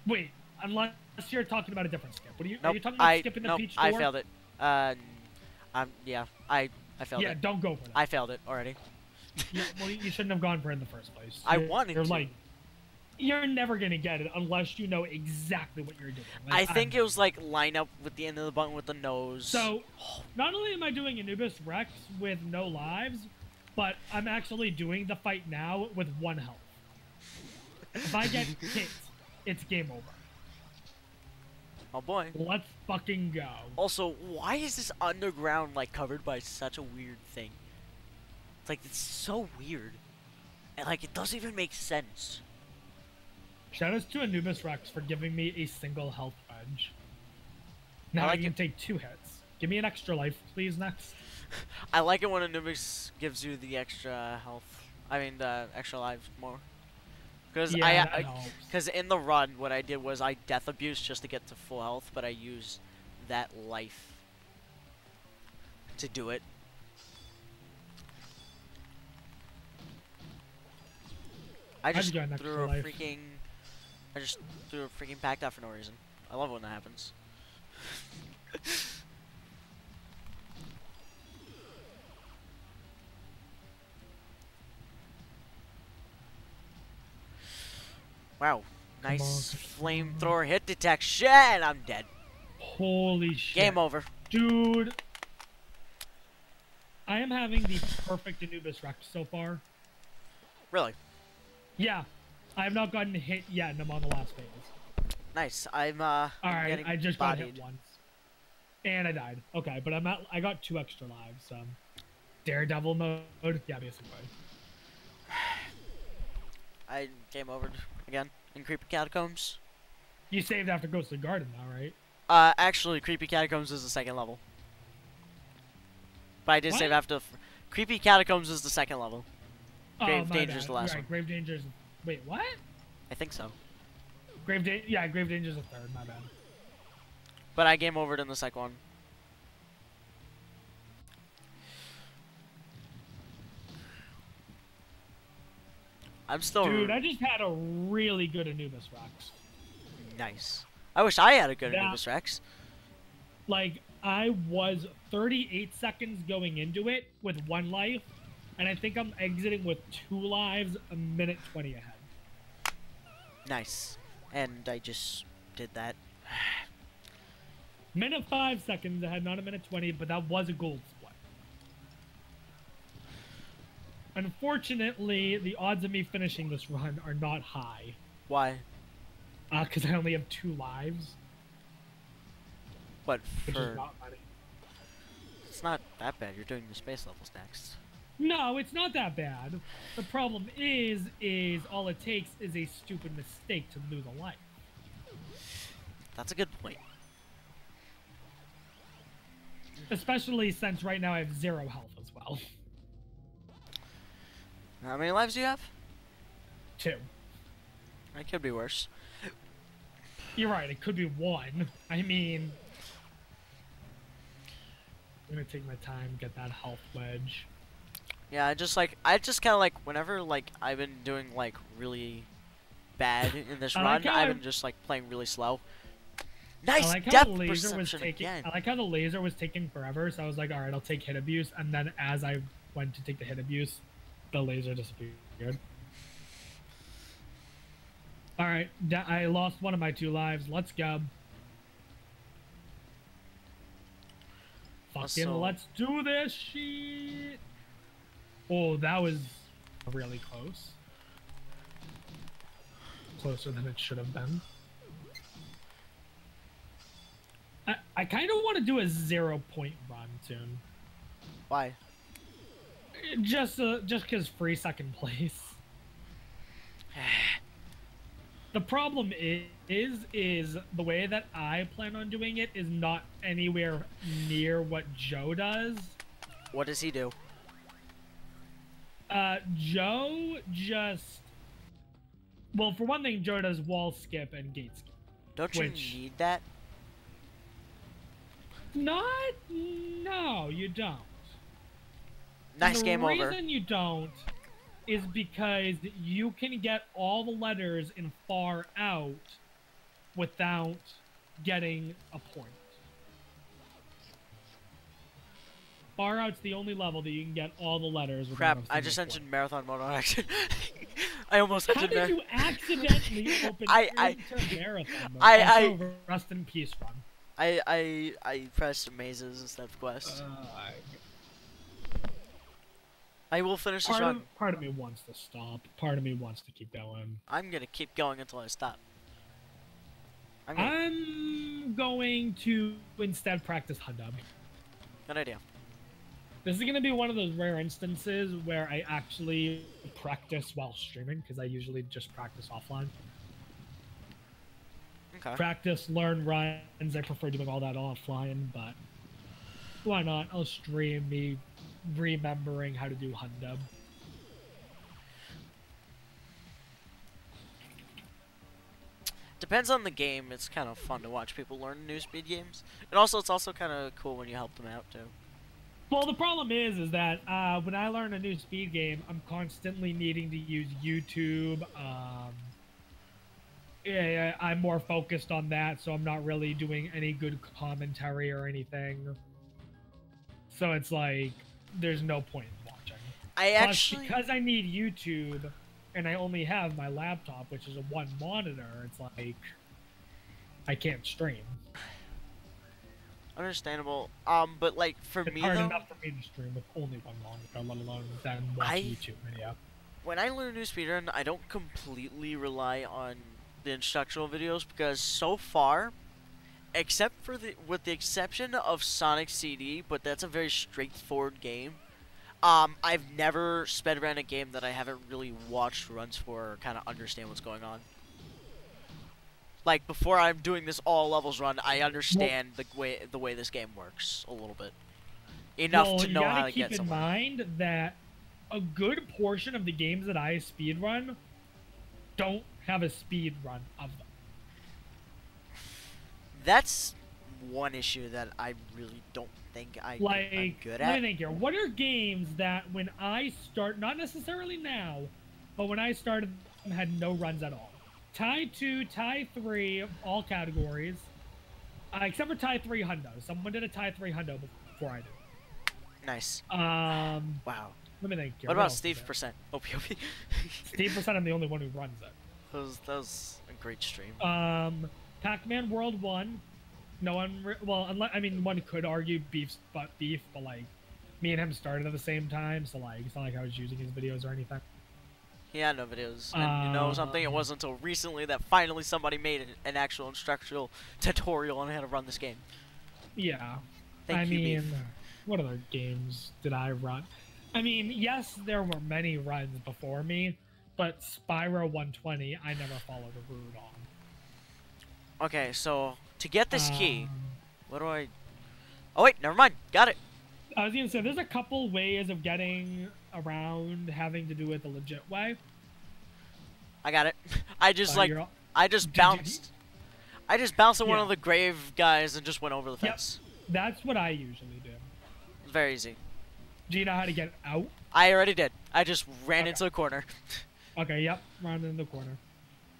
Wait, unless you're talking about a different skip. What are you? Nope, Are you talking about skipping the peach door? I failed it. Yeah, I failed it. Yeah, don't go for that. I failed it already. Yeah, well, you shouldn't have gone for it in the first place. I wanted to. Like, you're never gonna get it unless you know exactly what you're doing. Like, I think it was like line up with the end of the button with the nose. So, not only am I doing Anubis Rex with no lives, but I'm actually doing the fight now with 1 health. If I get hit, it's game over. Oh boy. Let's fucking go. Also, why is this underground like covered by such a weird thing? It's like, it's so weird. And like, it doesn't even make sense. Shoutouts to Anubis Rex for giving me a single health edge. Now like I can take 2 hits. Give me an extra life, please, next. I like it when Anubis gives you the extra health. I mean, the extra lives more. Because Yeah, that helps. because in the run, what I did was I death abused just to get to full health, but I used that life to do it. I How'd you just get an extra threw a life? freaking. I just threw a freaking pack out for no reason. I love it when that happens. Wow, nice flamethrower hit detection. I'm dead. Holy shit. Game over. Dude. I am having the perfect Anubis Rex so far. Really? Yeah. I have not gotten hit yet and I'm on the last phase. Nice. I'm Alright, I just got bodied. hit once. And I died. Okay, but I got 2 extra lives. Daredevil mode. Yeah, basically. I game over again in Creepy Catacombs. You saved after Ghost of the Garden now, right? Actually, Creepy Catacombs is the second level. But I did save after. Creepy Catacombs is the second level. Grave Danger is the last one. Grave Danger's. Wait, what? I think so. Grave Danger's the third. My bad. But I game overed in the second one. I'm still. Dude, I just had a really good Anubis Rex. Nice. I wish I had a good Anubis Rex. Like, I was 38 seconds going into it with 1 life, and I think I'm exiting with 2 lives, a minute 20 ahead. Nice. And I just did that. Minute 5 seconds ahead, not a minute 20, but that was a gold split. Unfortunately, the odds of me finishing this run are not high. Why? Because I only have 2 lives. What, which is not funny. It's not that bad. You're doing the space levels next. No, it's not that bad. The problem is all it takes is a stupid mistake to lose a life. That's a good point. Especially since right now I have 0 health as well. How many lives do you have? 2. It could be worse. You're right, it could be 1. I mean... I'm gonna take my time, get that health wedge. Yeah, I just kind of like, whenever, like, I've been doing, like, really bad in this run, I've been just, like, playing really slow. Nice depth perception again. I like how the laser was taking forever, so I was like, alright, I'll take hit abuse, and then as I went to take the hit abuse, the laser disappeared. Alright, I lost one of my 2 lives. Let's go. Fucking let's do this shit! Oh, that was really close. Closer than it should have been. I kind of want to do a 0-point run soon. Why? Just because free second place. The problem is the way that I plan on doing it is not anywhere near what Joe does. What does he do? Joe just... Well, for one thing, Joe does wall skip and gate skip. Don't you need that? No, you don't. Nice game over. The reason you don't is because you can get all the letters in far out without getting a point. Far out's the only level that you can get all the letters. Crap! I just entered marathon mode on accident. I almost entered. How did you accidentally open marathon mode? Rest in peace, run. I pressed mazes instead of quests. I will finish this run. Part of me wants to stop. Part of me wants to keep going. I'm gonna keep going until I stop. I'm going to instead practice Hundub. Good idea. This is going to be one of those rare instances where I actually practice while streaming, because I usually just practice offline. Okay. Practice, learn runs. I prefer doing all that offline, but why not? I'll stream me remembering how to do Hundub. Depends on the game. It's kind of fun to watch people learn new speed games, and also it's also kind of cool when you help them out too. Well, the problem is that when I learn a new speed game, I'm constantly needing to use YouTube. Yeah, I'm more focused on that, so I'm not really doing any good commentary or anything. So it's like there's no point in watching. Plus, because I need YouTube, and I only have my laptop, which is a one monitor, it's like I can't stream. Understandable. But like for me, hard though, enough for me to stream with only one monitor, let alone then watch a YouTube video. When I learn a new speedrun, I don't completely rely on the instructional videos because so far, except for with the exception of Sonic CD, but that's a very straightforward game. I've never sped around a game that I haven't really watched runs for or kind of understand what's going on. Like before I'm doing this all levels run, I understand the way this game works a little bit, enough to know how to get somewhere. Keep in mind that a good portion of the games that I speedrun don't have a speedrun of them. That's one issue that I really don't think I'm good at. Let me think here. What are games that when I start, not necessarily now, but when I started, had no runs at all? Tie 2, Tie 3, all categories, except for Tie 3 Hundo. Someone did a Tie 3 Hundo before I did. Nice. Wow. Let me think here. What about Steve %? OPOP. Steve %, I'm the only one who runs it. That was a great stream. Pac-Man World 1. No one, I mean, one could argue beef, but like, me and him started at the same time, so like, it's not like I was using his videos or anything. He had no videos, and you know something? It wasn't until recently that finally somebody made an actual instructional tutorial on how to run this game. Yeah. Thank you, Beef. What other games did I run? I mean, yes, there were many runs before me, but Spyro 120, I never followed a route on. Okay, so to get this key, what do I... Oh wait, never mind. Got it. I was gonna say, there's a couple ways of getting around having to do it the legit way. I got it. I just bounced. I just bounced at one of the grave guys and just went over the fence. Yep. That's what I usually do. It's very easy. Do you know how to get out? I already did. I just ran into the corner. Okay, yep, run in the corner.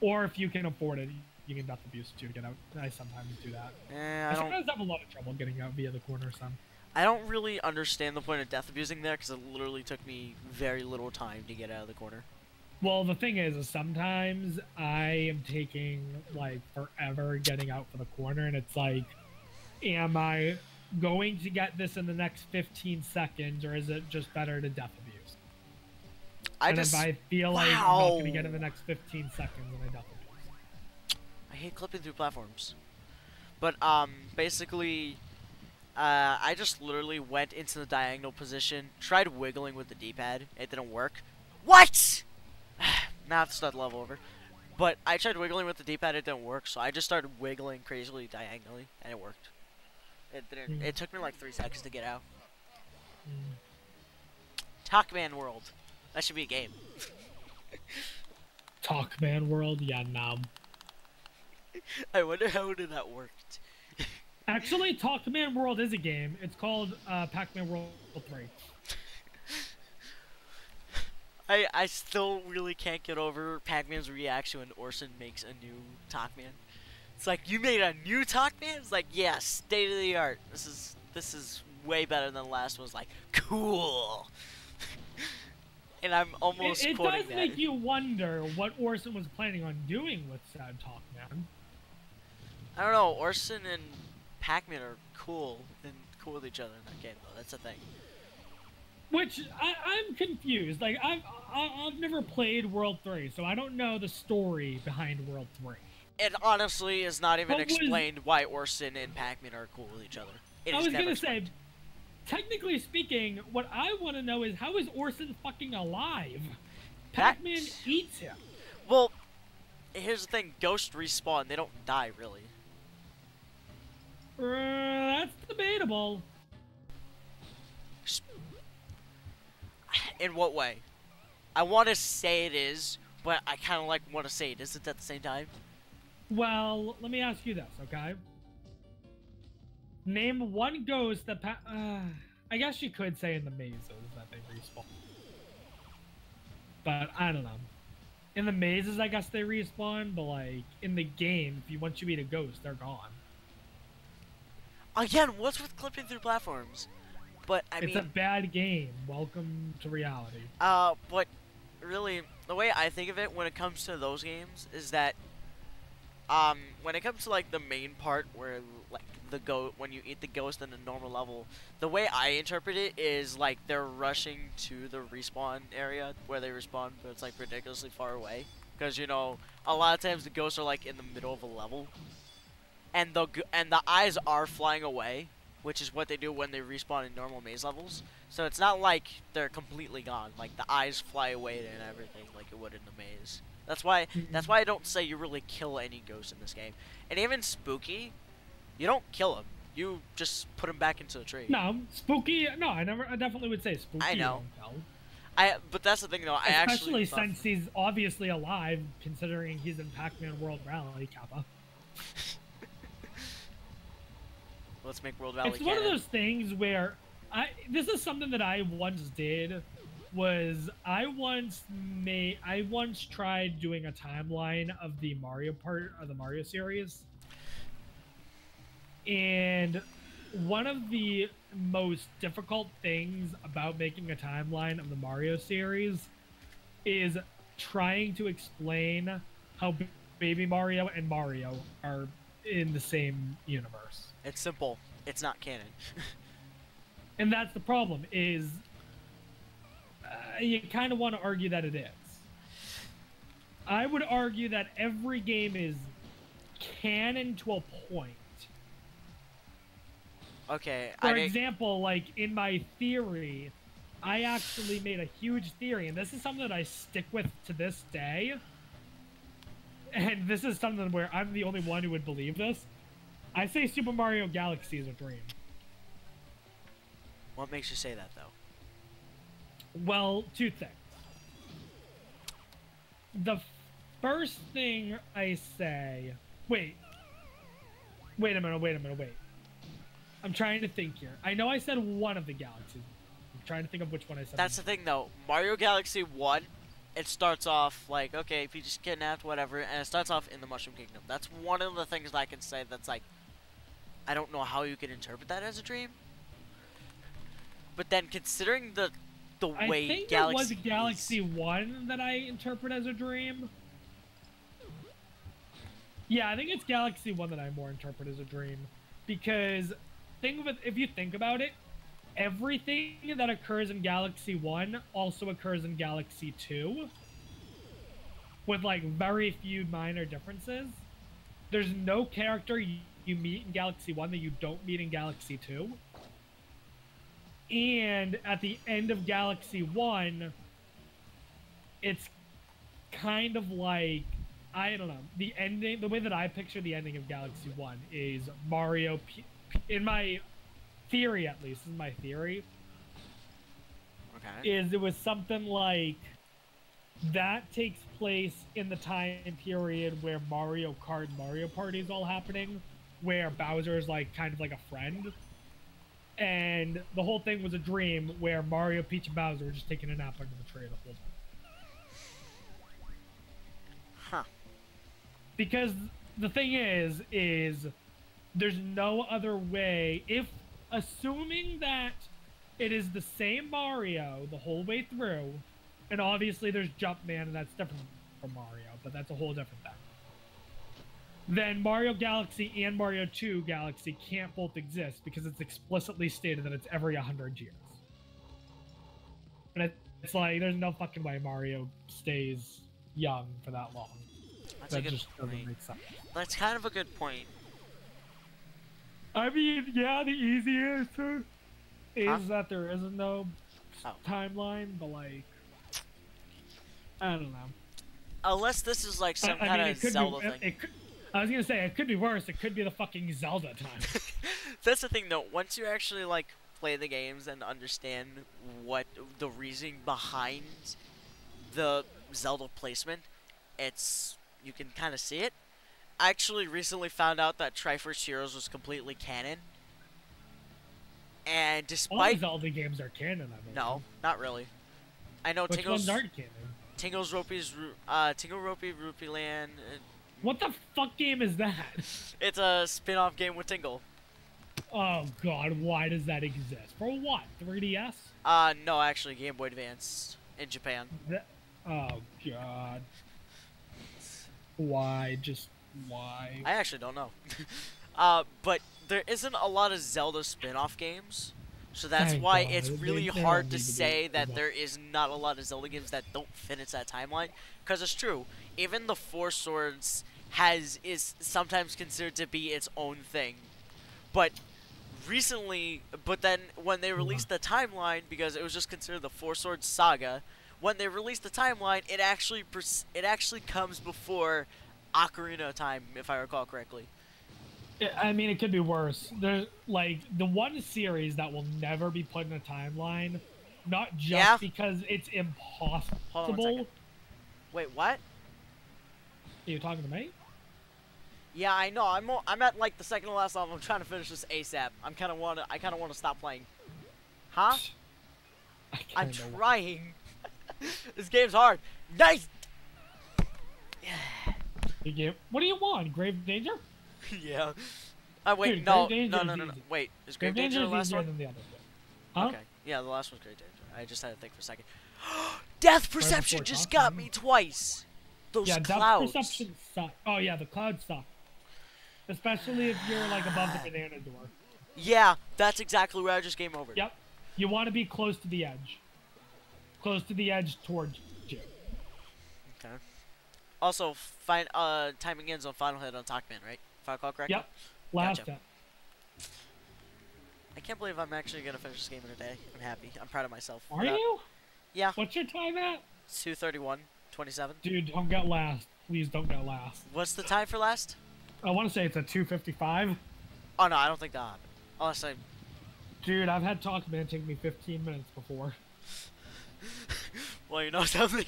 Or if you can afford it, you can death abuse to get out. I sometimes do that. I sometimes have a lot of trouble getting out via the corner, son. I don't really understand the point of death abusing there because it literally took me very little time to get out of the corner. Well, the thing is sometimes I am taking, like, forever getting out for the corner, and it's like, am I going to get this in the next 15 seconds, or is it just better to death abuse? If I feel like I'm not going to get in the next 15 seconds, then I death abuse. I hate clipping through platforms. But, basically... I just literally went into the diagonal position, tried wiggling with the D-pad, it didn't work. What?! Now I have to start the level over. But I tried wiggling with the D-pad, it didn't work, so I just started wiggling crazily diagonally, and it worked. It took me like 3 seconds to get out. Pac-Man World. That should be a game. Pac-Man World? Yeah, no. I wonder how that worked. Actually, Pac-Man World is a game. It's called Pac-Man World 3. I still really can't get over Pac-Man's reaction when Orson makes a new Pac-Man. It's like, you made a new Pac-Man? It's like, yeah, state of the art. This is way better than the last one. It's like, cool. And I'm almost quoting that. It does make you wonder what Orson was planning on doing with said Pac-Man. I don't know. Orson and Pac-Man are cool with each other in that game, though. That's the thing. Which I'm confused. Like I've never played World 3, so I don't know the story behind World 3. It honestly is not even explained why Orson and Pac-Man are cool with each other. I was gonna say, technically speaking, what I want to know is how is Orson fucking alive? Pac-Man eats him. Well, here's the thing: ghosts respawn. They don't die, really. That's debatable. In what way? I want to say it is, but I kind of want to say it isn't at the same time. Well, let me ask you this, okay? Name one ghost that. I guess you could say in the mazes that they respawn, but I don't know. In the mazes, I guess they respawn, but like in the game, if you once you beat a ghost, they're gone. Again, what's with clipping through platforms? But I It's a mean, bad game. Welcome to reality. but really, the way I think of it when it comes to those games is that, when it comes to like the main part where like when you eat the ghost in a normal level, the way I interpret it is like they're rushing to the respawn area where they respawn, but it's like ridiculously far away. Because you know, a lot of times the ghosts are like in the middle of a level, and the eyes are flying away, which is what they do when they respawn in normal maze levels. So it's not like they're completely gone. Like the eyes fly away and everything, like it would in the maze. That's why I don't say you really kill any ghosts in this game. And even Spooky, you don't kill him. You just put him back into the tree. No, spooky. No, I never. I definitely would say spooky. I know. You don't But that's the thing though. Especially since he's obviously alive, considering he's in Pac-Man World Rally, Kappa. Let's make World Rally. It's one of those things where this is something that I once did. I once tried doing a timeline of the Mario part of the Mario series, and one of the most difficult things about making a timeline of the Mario series is trying to explain how Baby Mario and Mario are in the same universe. It's simple. It's not canon. And that's the problem, is you kind of want to argue that it is. I would argue that every game is canon to a point. Okay. For example, like in my theory, I actually made a huge theory, and this is something that I stick with to this day. And this is something where I'm the only one who would believe this. I say Super Mario Galaxy is a dream. What makes you say that, though? Well, two things. The first thing I say... Wait a minute. I'm trying to think here. I know I said one of the galaxies. I'm trying to think of which one I said. That's the thing, though. Mario Galaxy 1, it starts off like, okay, if you just kidnapped, whatever, and it starts off in the Mushroom Kingdom. That's one of the things that I can say that's like, I don't know how you can interpret that as a dream. But then considering the way I think Galaxy it was Galaxy 1 that I interpret as a dream. Yeah, I think it's Galaxy 1 that I more interpret as a dream. Because if you think about it, everything that occurs in Galaxy 1 also occurs in Galaxy 2. With like very few minor differences. There's no character you meet in Galaxy 1 that you don't meet in Galaxy 2. And at the end of Galaxy 1, it's kind of like, I don't know, the ending, the way that I picture the ending of Galaxy 1 is Mario, in my theory at least, this is my theory, okay, is it was something like, that takes place in the time period where Mario Kart and Mario Party is all happening, where Bowser is like kind of like a friend. And the whole thing was a dream where Mario, Peach, and Bowser were just taking a nap under the tree the whole time. Huh. Because the thing is there's no other way, assuming that it is the same Mario the whole way through, and obviously there's Jumpman and that's different from Mario, but that's a whole different thing. Then Mario Galaxy and Mario 2 Galaxy can't both exist because it's explicitly stated that it's every 100 years. And it's like, there's no fucking way Mario stays young for that long. That just doesn't make sense. That's kind of a good point. I mean, yeah, the easy answer is that there is no timeline, but like, I don't know. Unless this is like some kind of Zelda thing. I was gonna say, it could be worse. It could be the fucking Zelda time. That's the thing, though. Once you actually, like, play the games and understand what the reasoning behind the Zelda placement, you can kind of see it. actually recently found out that Triforce Heroes was completely canon. And All despite... Zelda games are canon, I believe. No, not really. I know Which ones aren't canon? Tingle's Tingle Ropey Rupee Land. What the fuck game is that? It's a spin-off game with Tingle. Oh god, why does that exist? For what? 3DS? No, actually, Game Boy Advance in Japan. Oh god. Why? Just why? I actually don't know. But there isn't a lot of Zelda spin-off games. So that's Thank God. God. It's really hard to say that there is not a lot of Zelda games that don't fit into that timeline. Because it's true. Even the Four Swords is sometimes considered to be its own thing. But then when they released the timeline, because it was just considered the Four Swords Saga, when they released the timeline, it actually comes before Ocarina of Time, if I recall correctly. I mean, it could be worse. There's like the one series that will never be put in a timeline, not just because it's impossible. Hold on 1 second. Wait, what? Are you talking to me? Yeah, I know. I'm at like the second to last level. I'm trying to finish this ASAP. I kind of want to stop playing. Huh? I'm trying. This game's hard. Nice. Yeah. What do you want? Grave Danger? Yeah. Wait, Dude, no. No. Wait, is Grave Danger the last one? Than the other one. Huh? Okay. Yeah, the last one's Grave Danger. I just had to think for a second. Death Perception just got me twice. Those clouds. Death Perception suck. Oh yeah, the clouds suck. Especially if you're like above the banana door. Yeah, that's exactly where I just game over. Yep. You want to be close to the edge. Close to the edge towards you. Okay. Also, timing ends on final hit on Pac-Man, right? If I recall correctly? Yep. Last gotcha. time. I can't believe I'm actually going to finish this game in a day. I'm happy. I'm proud of myself. Are you? Yeah. What's your time at? 2:31:27. Dude, don't get last. Please don't get last. What's the time for last? I want to say it's a 2:55. Oh, no, I don't think that happened. Unless I... Dude, I've had Talkman take me 15 minutes before. Well, you know something?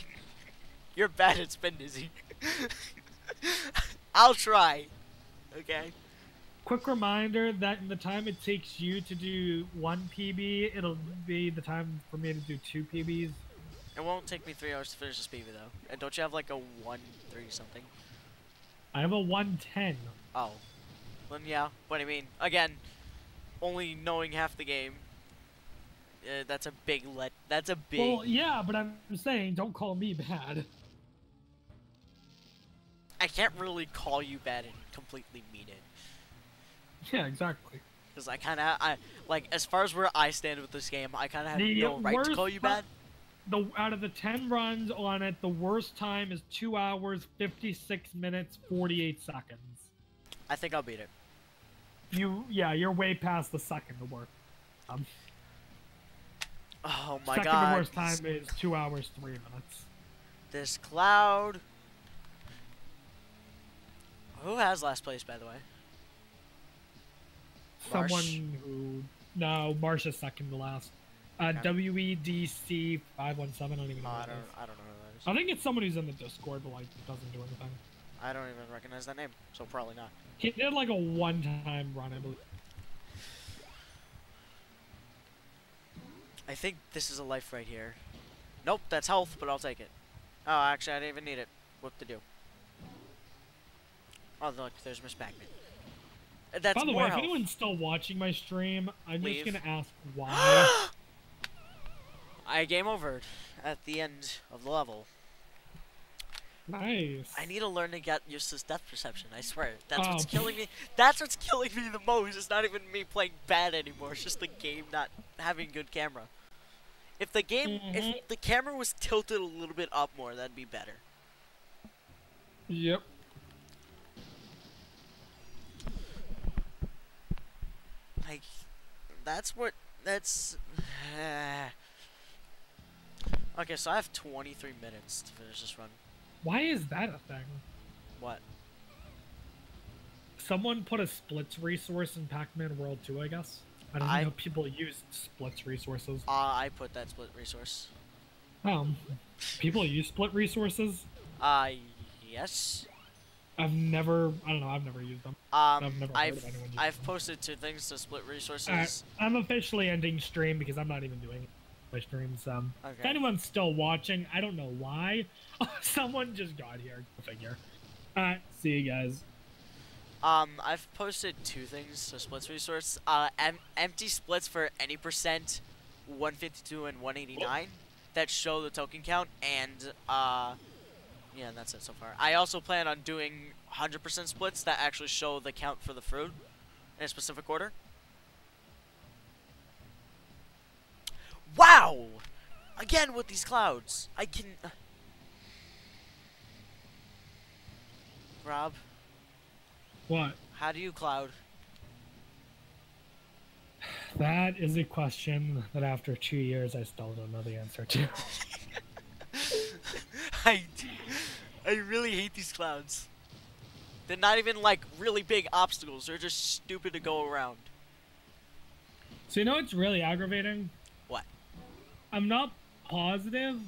You're bad at spin dizzy. I'll try. Okay? Quick reminder that in the time it takes you to do 1 PB, it'll be the time for me to do 2 PBs. It won't take me 3 hours to finish this PB, though. And don't you have like a 1-3 something? I have a 1:10. Oh. Then yeah, but I mean, again, only knowing half the game, that's a big that's a big... Well, yeah, but I'm saying, don't call me bad. I can't really call you bad and completely mean it. Yeah, exactly. Because like, as far as where I stand with this game, I kind of have no right to call you bad. Out of the 10 runs on it, the worst time is 2 hours, 56 minutes, 48 seconds. I think I'll beat it. You're way past the second to work. Oh my god. Second to worst time is 2 hours, 3 minutes. This cloud. Who has last place, by the way? Someone Marsh? who... No, Marsh is second to last. Okay. WEDC 517. I don't even know. I don't know who that is. I think it's someone who's in the Discord, but like doesn't do anything. I don't even recognize that name, so probably not. He did like a one-time run, I believe. I think this is a life right here. Nope, that's health, but I'll take it. Oh, actually, I didn't even need it. What to do? Oh, look, there's Miss Pac-Man. That's By the more way, health. if anyone's still watching my stream, I'm Leave. just gonna ask why. I game over at the end of the level. Nice. I need to learn to get used to death perception, I swear. That's what's killing me. That's what's killing me the most. It's not even me playing bad anymore. It's just the game not having good camera. If the game, if the camera was tilted a little bit up more, that'd be better. Yep. Like, that's... Okay, so I have 23 minutes to finish this run. Why is that a thing? What? Someone put a splits resource in Pac-Man World 2, I guess. I don't know people use splits resources. I put that split resource. People use split resources? Yes. I've never, I don't know, I've never used them. I've never heard of anyone using I've them. posted 2 things to split Alright, resources. I'm officially ending stream because I'm not even doing my streams. If Okay. anyone's still watching, I don't know why. Someone just got here. Go figure. Alright, see you guys. I've posted 2 things to splits resource. Empty splits for any percent, 152 and 189 that show the token count, and yeah, that's it so far. I also plan on doing 100% splits that actually show the count for the fruit in a specific order. Wow! Again with these clouds. I can... Rob, What? how do you cloud? That is a question that after 2 years I still don't know the answer to. I really hate these clouds. They're not even like really big obstacles. They're just stupid to go around. So you know what's really aggravating? What? I'm not positive,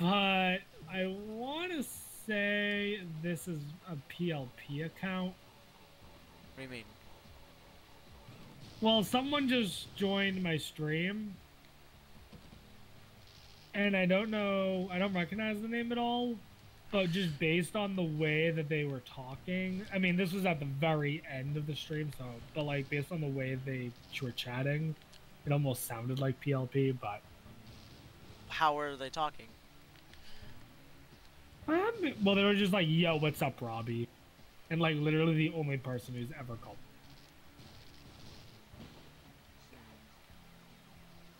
but I want to say this is a PLP account. What do you mean? Well, someone just joined my stream, and I don't recognize the name at all, but just based on the way that they were talking, I mean, this was at the very end of the stream, so, but like, based on the way they were chatting, it almost sounded like PLP, but... How are they talking? Well, they were just like, yo, what's up, Robbie? And like, literally the only person who's ever called.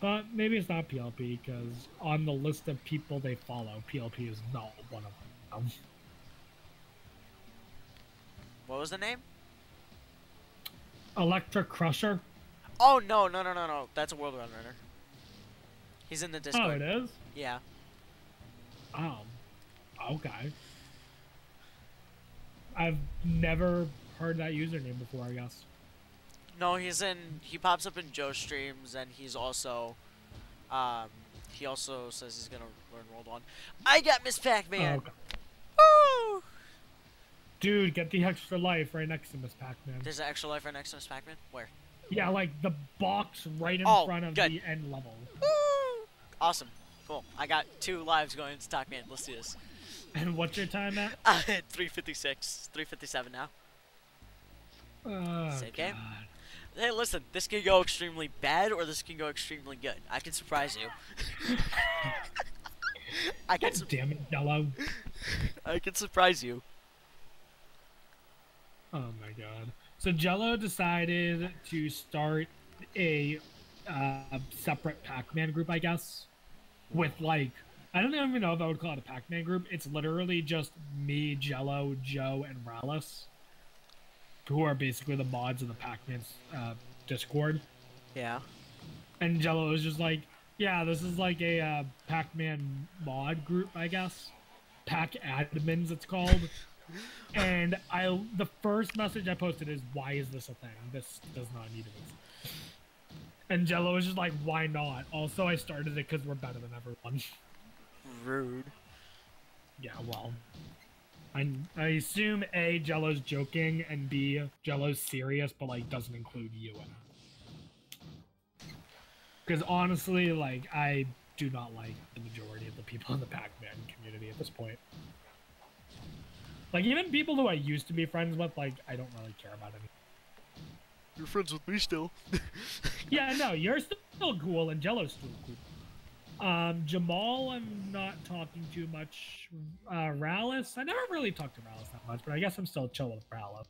But maybe it's not PLP, because on the list of people they follow, PLP is not one of them. What was the name? Electric Crusher? Oh, no. That's a World Run Runner. He's in the Discord. Oh, it is? Yeah. Oh. Okay. I've never heard that username before, I guess. No, he pops up in Joe's streams, and he's also, he also says he's gonna learn World 1. I got Miss Pac-Man! Oh, okay. Woo! Dude, get the extra life right next to Miss Pac-Man. There's an extra life right next to Miss Pac-Man? Where? Yeah, like the box right in front of good. the end level. Woo! Awesome. Cool. I got 2 lives going into Pac-Man. Let's do this. And what's your time at? 356. 357 now. Oh, Save game. God. Hey, listen, this can go extremely bad or this can go extremely good. I can surprise you. God damn it, Jello. I can surprise you. Oh my god. So Jello decided to start a separate Pac-Man group, I guess. With like, I don't even know if I would call it a Pac-Man group. It's literally just me, Jello, Joe, and Rallis, who are basically the mods of the Pac-Man's Discord. Yeah. And Jello was just like, yeah, this is like a Pac-Man mod group, I guess. Pac admins, it's called. And the first message I posted is, why is this a thing? This does not need to exist. And Jello was just like, why not? Also, I started it because we're better than everyone. Rude. Yeah, well. I assume A, Jello's joking, and B, Jello's serious, but like doesn't include you in it. Because honestly, like, I do not like the majority of the people in the Pac-Man community at this point. Like, even people who I used to be friends with, like, I don't really care about any. You're friends with me still. Yeah, no, you're still cool, and Jello's still cool. Jamal, I'm not talking too much. Rallis, I never really talked to Rallis that much, but I guess I'm still chill with Rallis.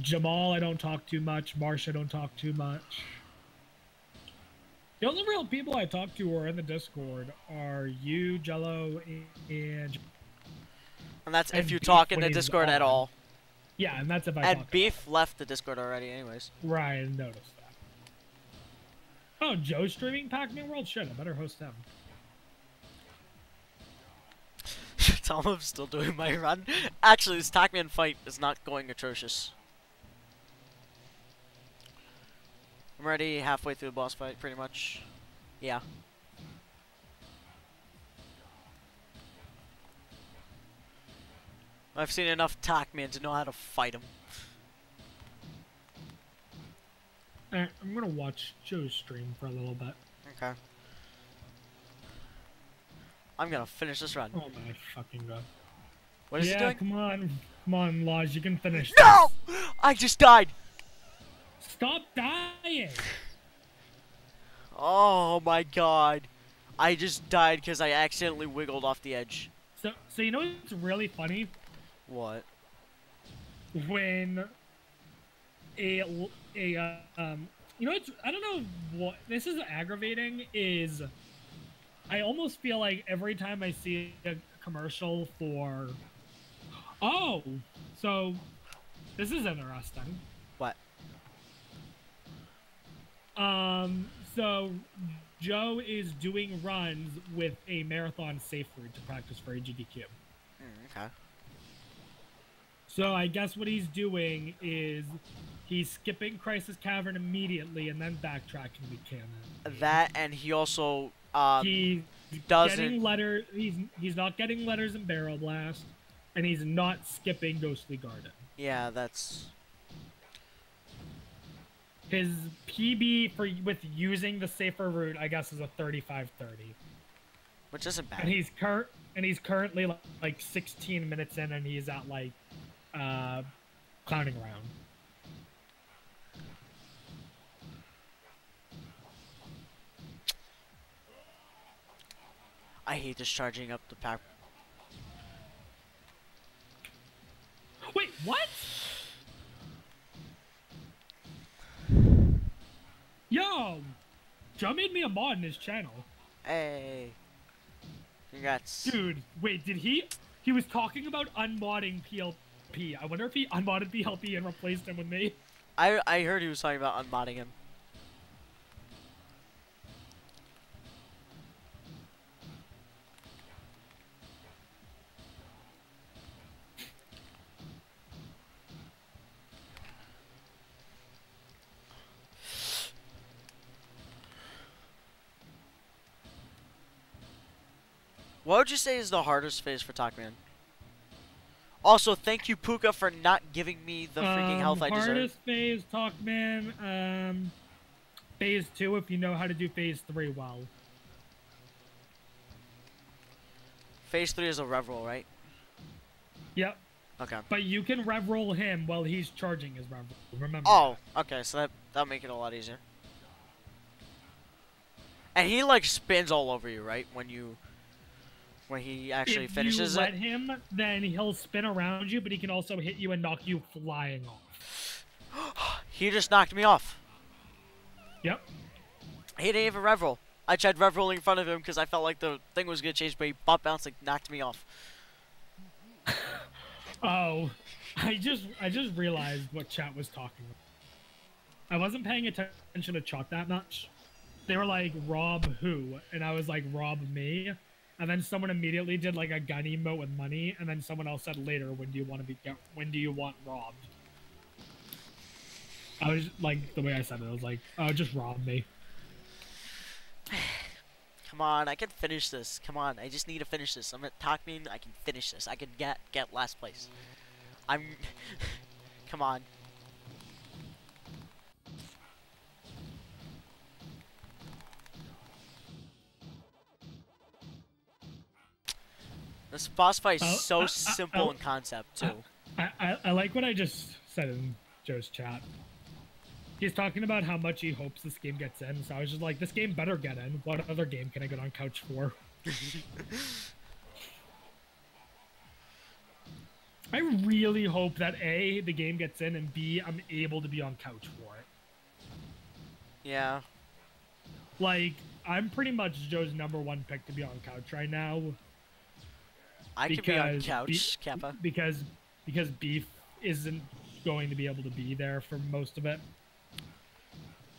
Jamal, I don't talk too much. Marsh, I don't talk too much. The only real people I talk to who are in the Discord are you, Jello, and... And that's if you Beef talk in when the he's Discord at on. all. Yeah, and that's if I And talk Beef left the Discord already anyways. Right, I noticed that. Oh, Joe's streaming Pac-Man World? Shit, I better host him. Tell him I'm still doing my run. Actually, this Pac-Man fight is not going atrocious. I'm already halfway through the boss fight, pretty much. Yeah. I've seen enough Pac-Man to know how to fight him. Alright, I'm gonna watch Joe's stream for a little bit. Okay. I'm gonna finish this run. Oh my fucking god. What is he doing? Come on, Lodge, you can finish No! this. I just died! Stop dying! Oh my god. I just died because I accidentally wiggled off the edge. So you know what's really funny? What? When you know it's, I don't know what this is aggravating is I almost feel like every time I see a commercial for so this is interesting. What? So Joe is doing runs with a marathon safe route to practice for AGDQ. Okay. So I guess what he's doing is he's skipping Crisis Cavern immediately and then backtracking to Cannon. That, and he also He's doesn't. He's not getting letters in Barrel Blast, and he's not skipping Ghostly Garden. Yeah, that's. His PB with using the safer route, I guess, is a 35-30. Which isn't bad. And he's currently like 16 minutes in, and he's at like clowning around. I hate discharging up the pack. Wait, what? Yo! Joe made me a mod in his channel. Hey. Congrats. Dude, wait, did he? He was talking about unmodding PLP. I wonder if he unmodded PLP and replaced him with me. I heard he was talking about unmodding him. What would you say is the hardest phase for Pac-Man? Also, thank you, Puka, for not giving me the freaking health I deserve. Hardest phase, Talkman, phase 2 if you know how to do phase 3 well. Phase 3 is a rev roll, right? Yep. Okay. But you can rev roll him while he's charging his rev roll, remember. Oh, okay, so that'll make it a lot easier. And he, like, spins all over you, right? When he actually finishes If you let it? him, then he'll spin around you, but he can also hit you and knock you flying off. He just knocked me off. Yep. He didn't even rev roll. I tried rev rolling in front of him because I felt like the thing was gonna change, but he butt bounced and knocked me off. Oh, I just realized what chat was talking about. I wasn't paying attention to chat that much. They were like, Rob who? And I was like, Rob me. And then someone immediately did like a gun emote with money, and then someone else said later, when do you want robbed? I was like, the way I said it, I was like, oh, just rob me. Come on, I can finish this. Come on, I just need to finish this. I'm at Pac-Man, I can finish this. I can get last place. Come on. This boss fight is so simple in concept, too. I like what I just said in Joe's chat. He's talking about how much he hopes this game gets in, so I was just like, this game better get in. What other game can I get on couch for? I really hope that A, the game gets in, and B, I'm able to be on couch for it. Yeah. Like, I'm pretty much Joe's #1 pick to be on couch right now. I could be on couch, Kappa. Because Beef isn't going to be able to be there for most of it.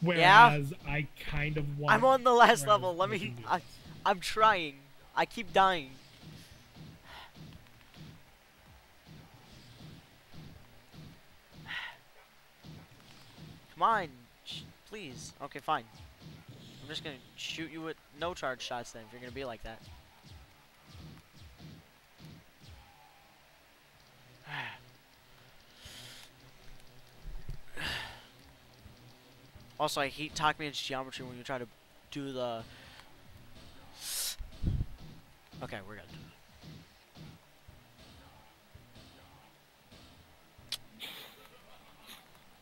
Whereas I kind of want... I'm on the last level. Let me... I'm trying. I keep dying. Come on. Please. Okay, fine. I'm just gonna shoot you with no charge shots then, if you're gonna be like that. Also, I hate Pac-Man's geometry when you try to do the... Okay, we're good.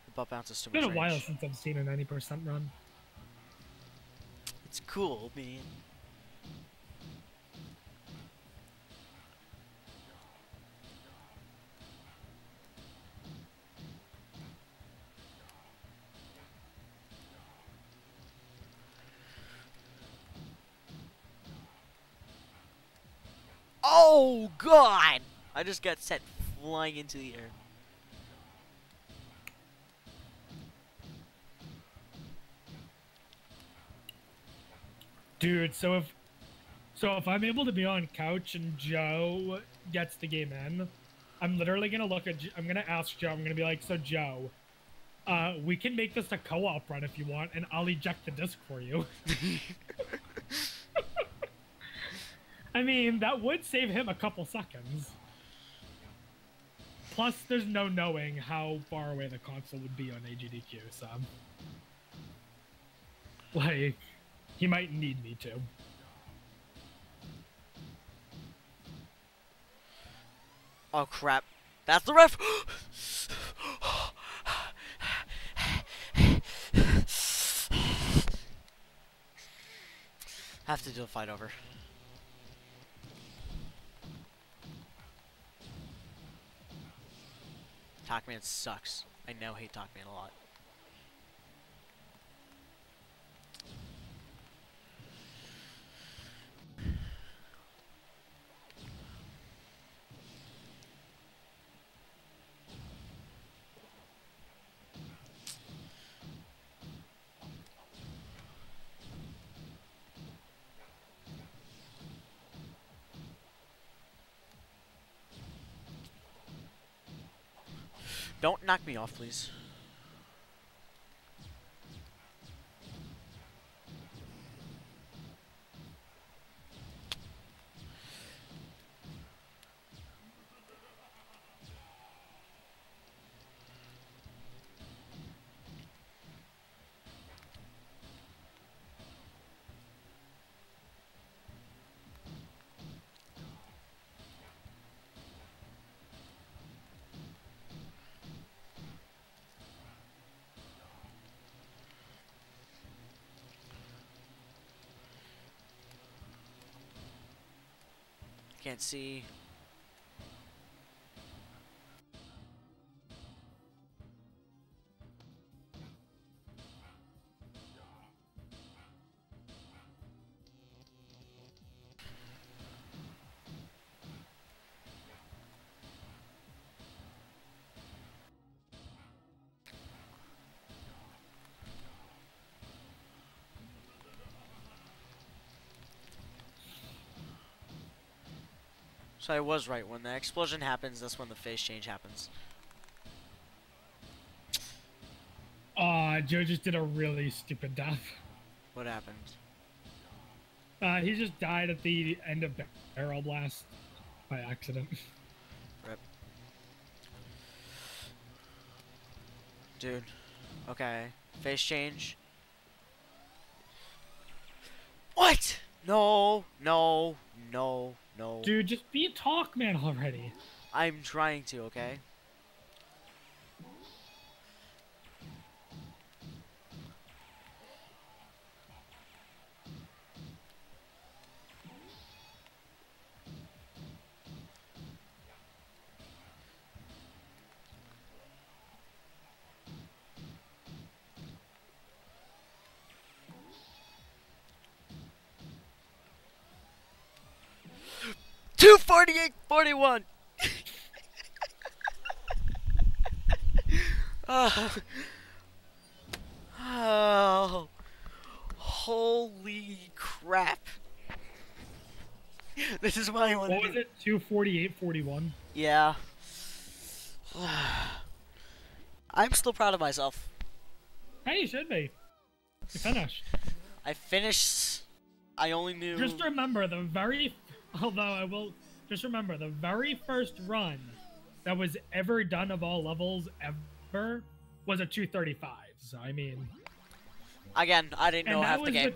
The butt bounces too It's much been a while range. since I've seen an 90% run. It's cool, man. Oh, God! I just got sent flying into the air. Dude, so if I'm able to be on couch and Joe gets the game in, I'm literally gonna I'm gonna ask Joe. I'm gonna be like, so Joe, we can make this a co-op run if you want, and I'll eject the disc for you. I mean, that would save him a couple seconds. Plus, there's no knowing how far away the console would be on AGDQ, so... Like, he might need me to. Oh, crap. That's the ref! Have to do a fight over. Pac-Man sucks. I now hate Pac-Man a lot. Don't knock me off, please. Can't see. So I was right. When the explosion happens, that's when the phase change happens. Joe just did a really stupid death. What happened? He just died at the end of Barrel Blast by accident. Rip. Dude. Okay. Phase change. What? No, no, no, no. Dude, just be a talk man already. I'm trying to, okay? Two 48-41. Oh. Oh. Holy crap. This is why I want to. What was it? 248-41? Yeah. I'm still proud of myself. Hey, you should be. You finished. I finished. I only knew. Just remember the very... Although I will... Just remember, the very first run that was ever done of all levels ever was a 235. So, I mean... Again, I didn't know half the game.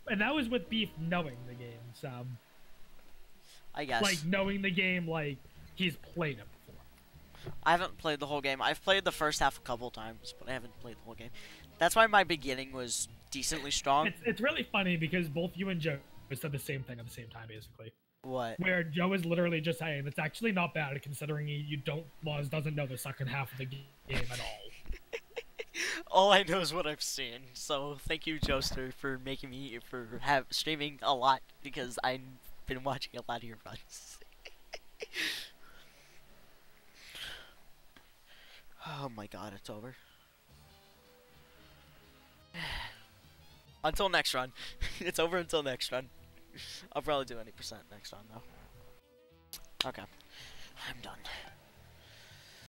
And that was with Beef knowing the game, so. I guess. Like, knowing the game, like, he's played it before. I haven't played the whole game. I've played the first half a couple times, but I haven't played the whole game. That's why my beginning was decently strong. It's really funny because both you and Joe said the same thing at the same time, basically. What? Where Joe is literally just saying, it's actually not bad considering doesn't know the second half of the game at all. All I know is what I've seen. So thank you, Joester, for making me streaming a lot because I've been watching a lot of your runs. Oh my god, it's over. Until next run. It's over until next run. I'll probably do 90% next run though. Okay. I'm done.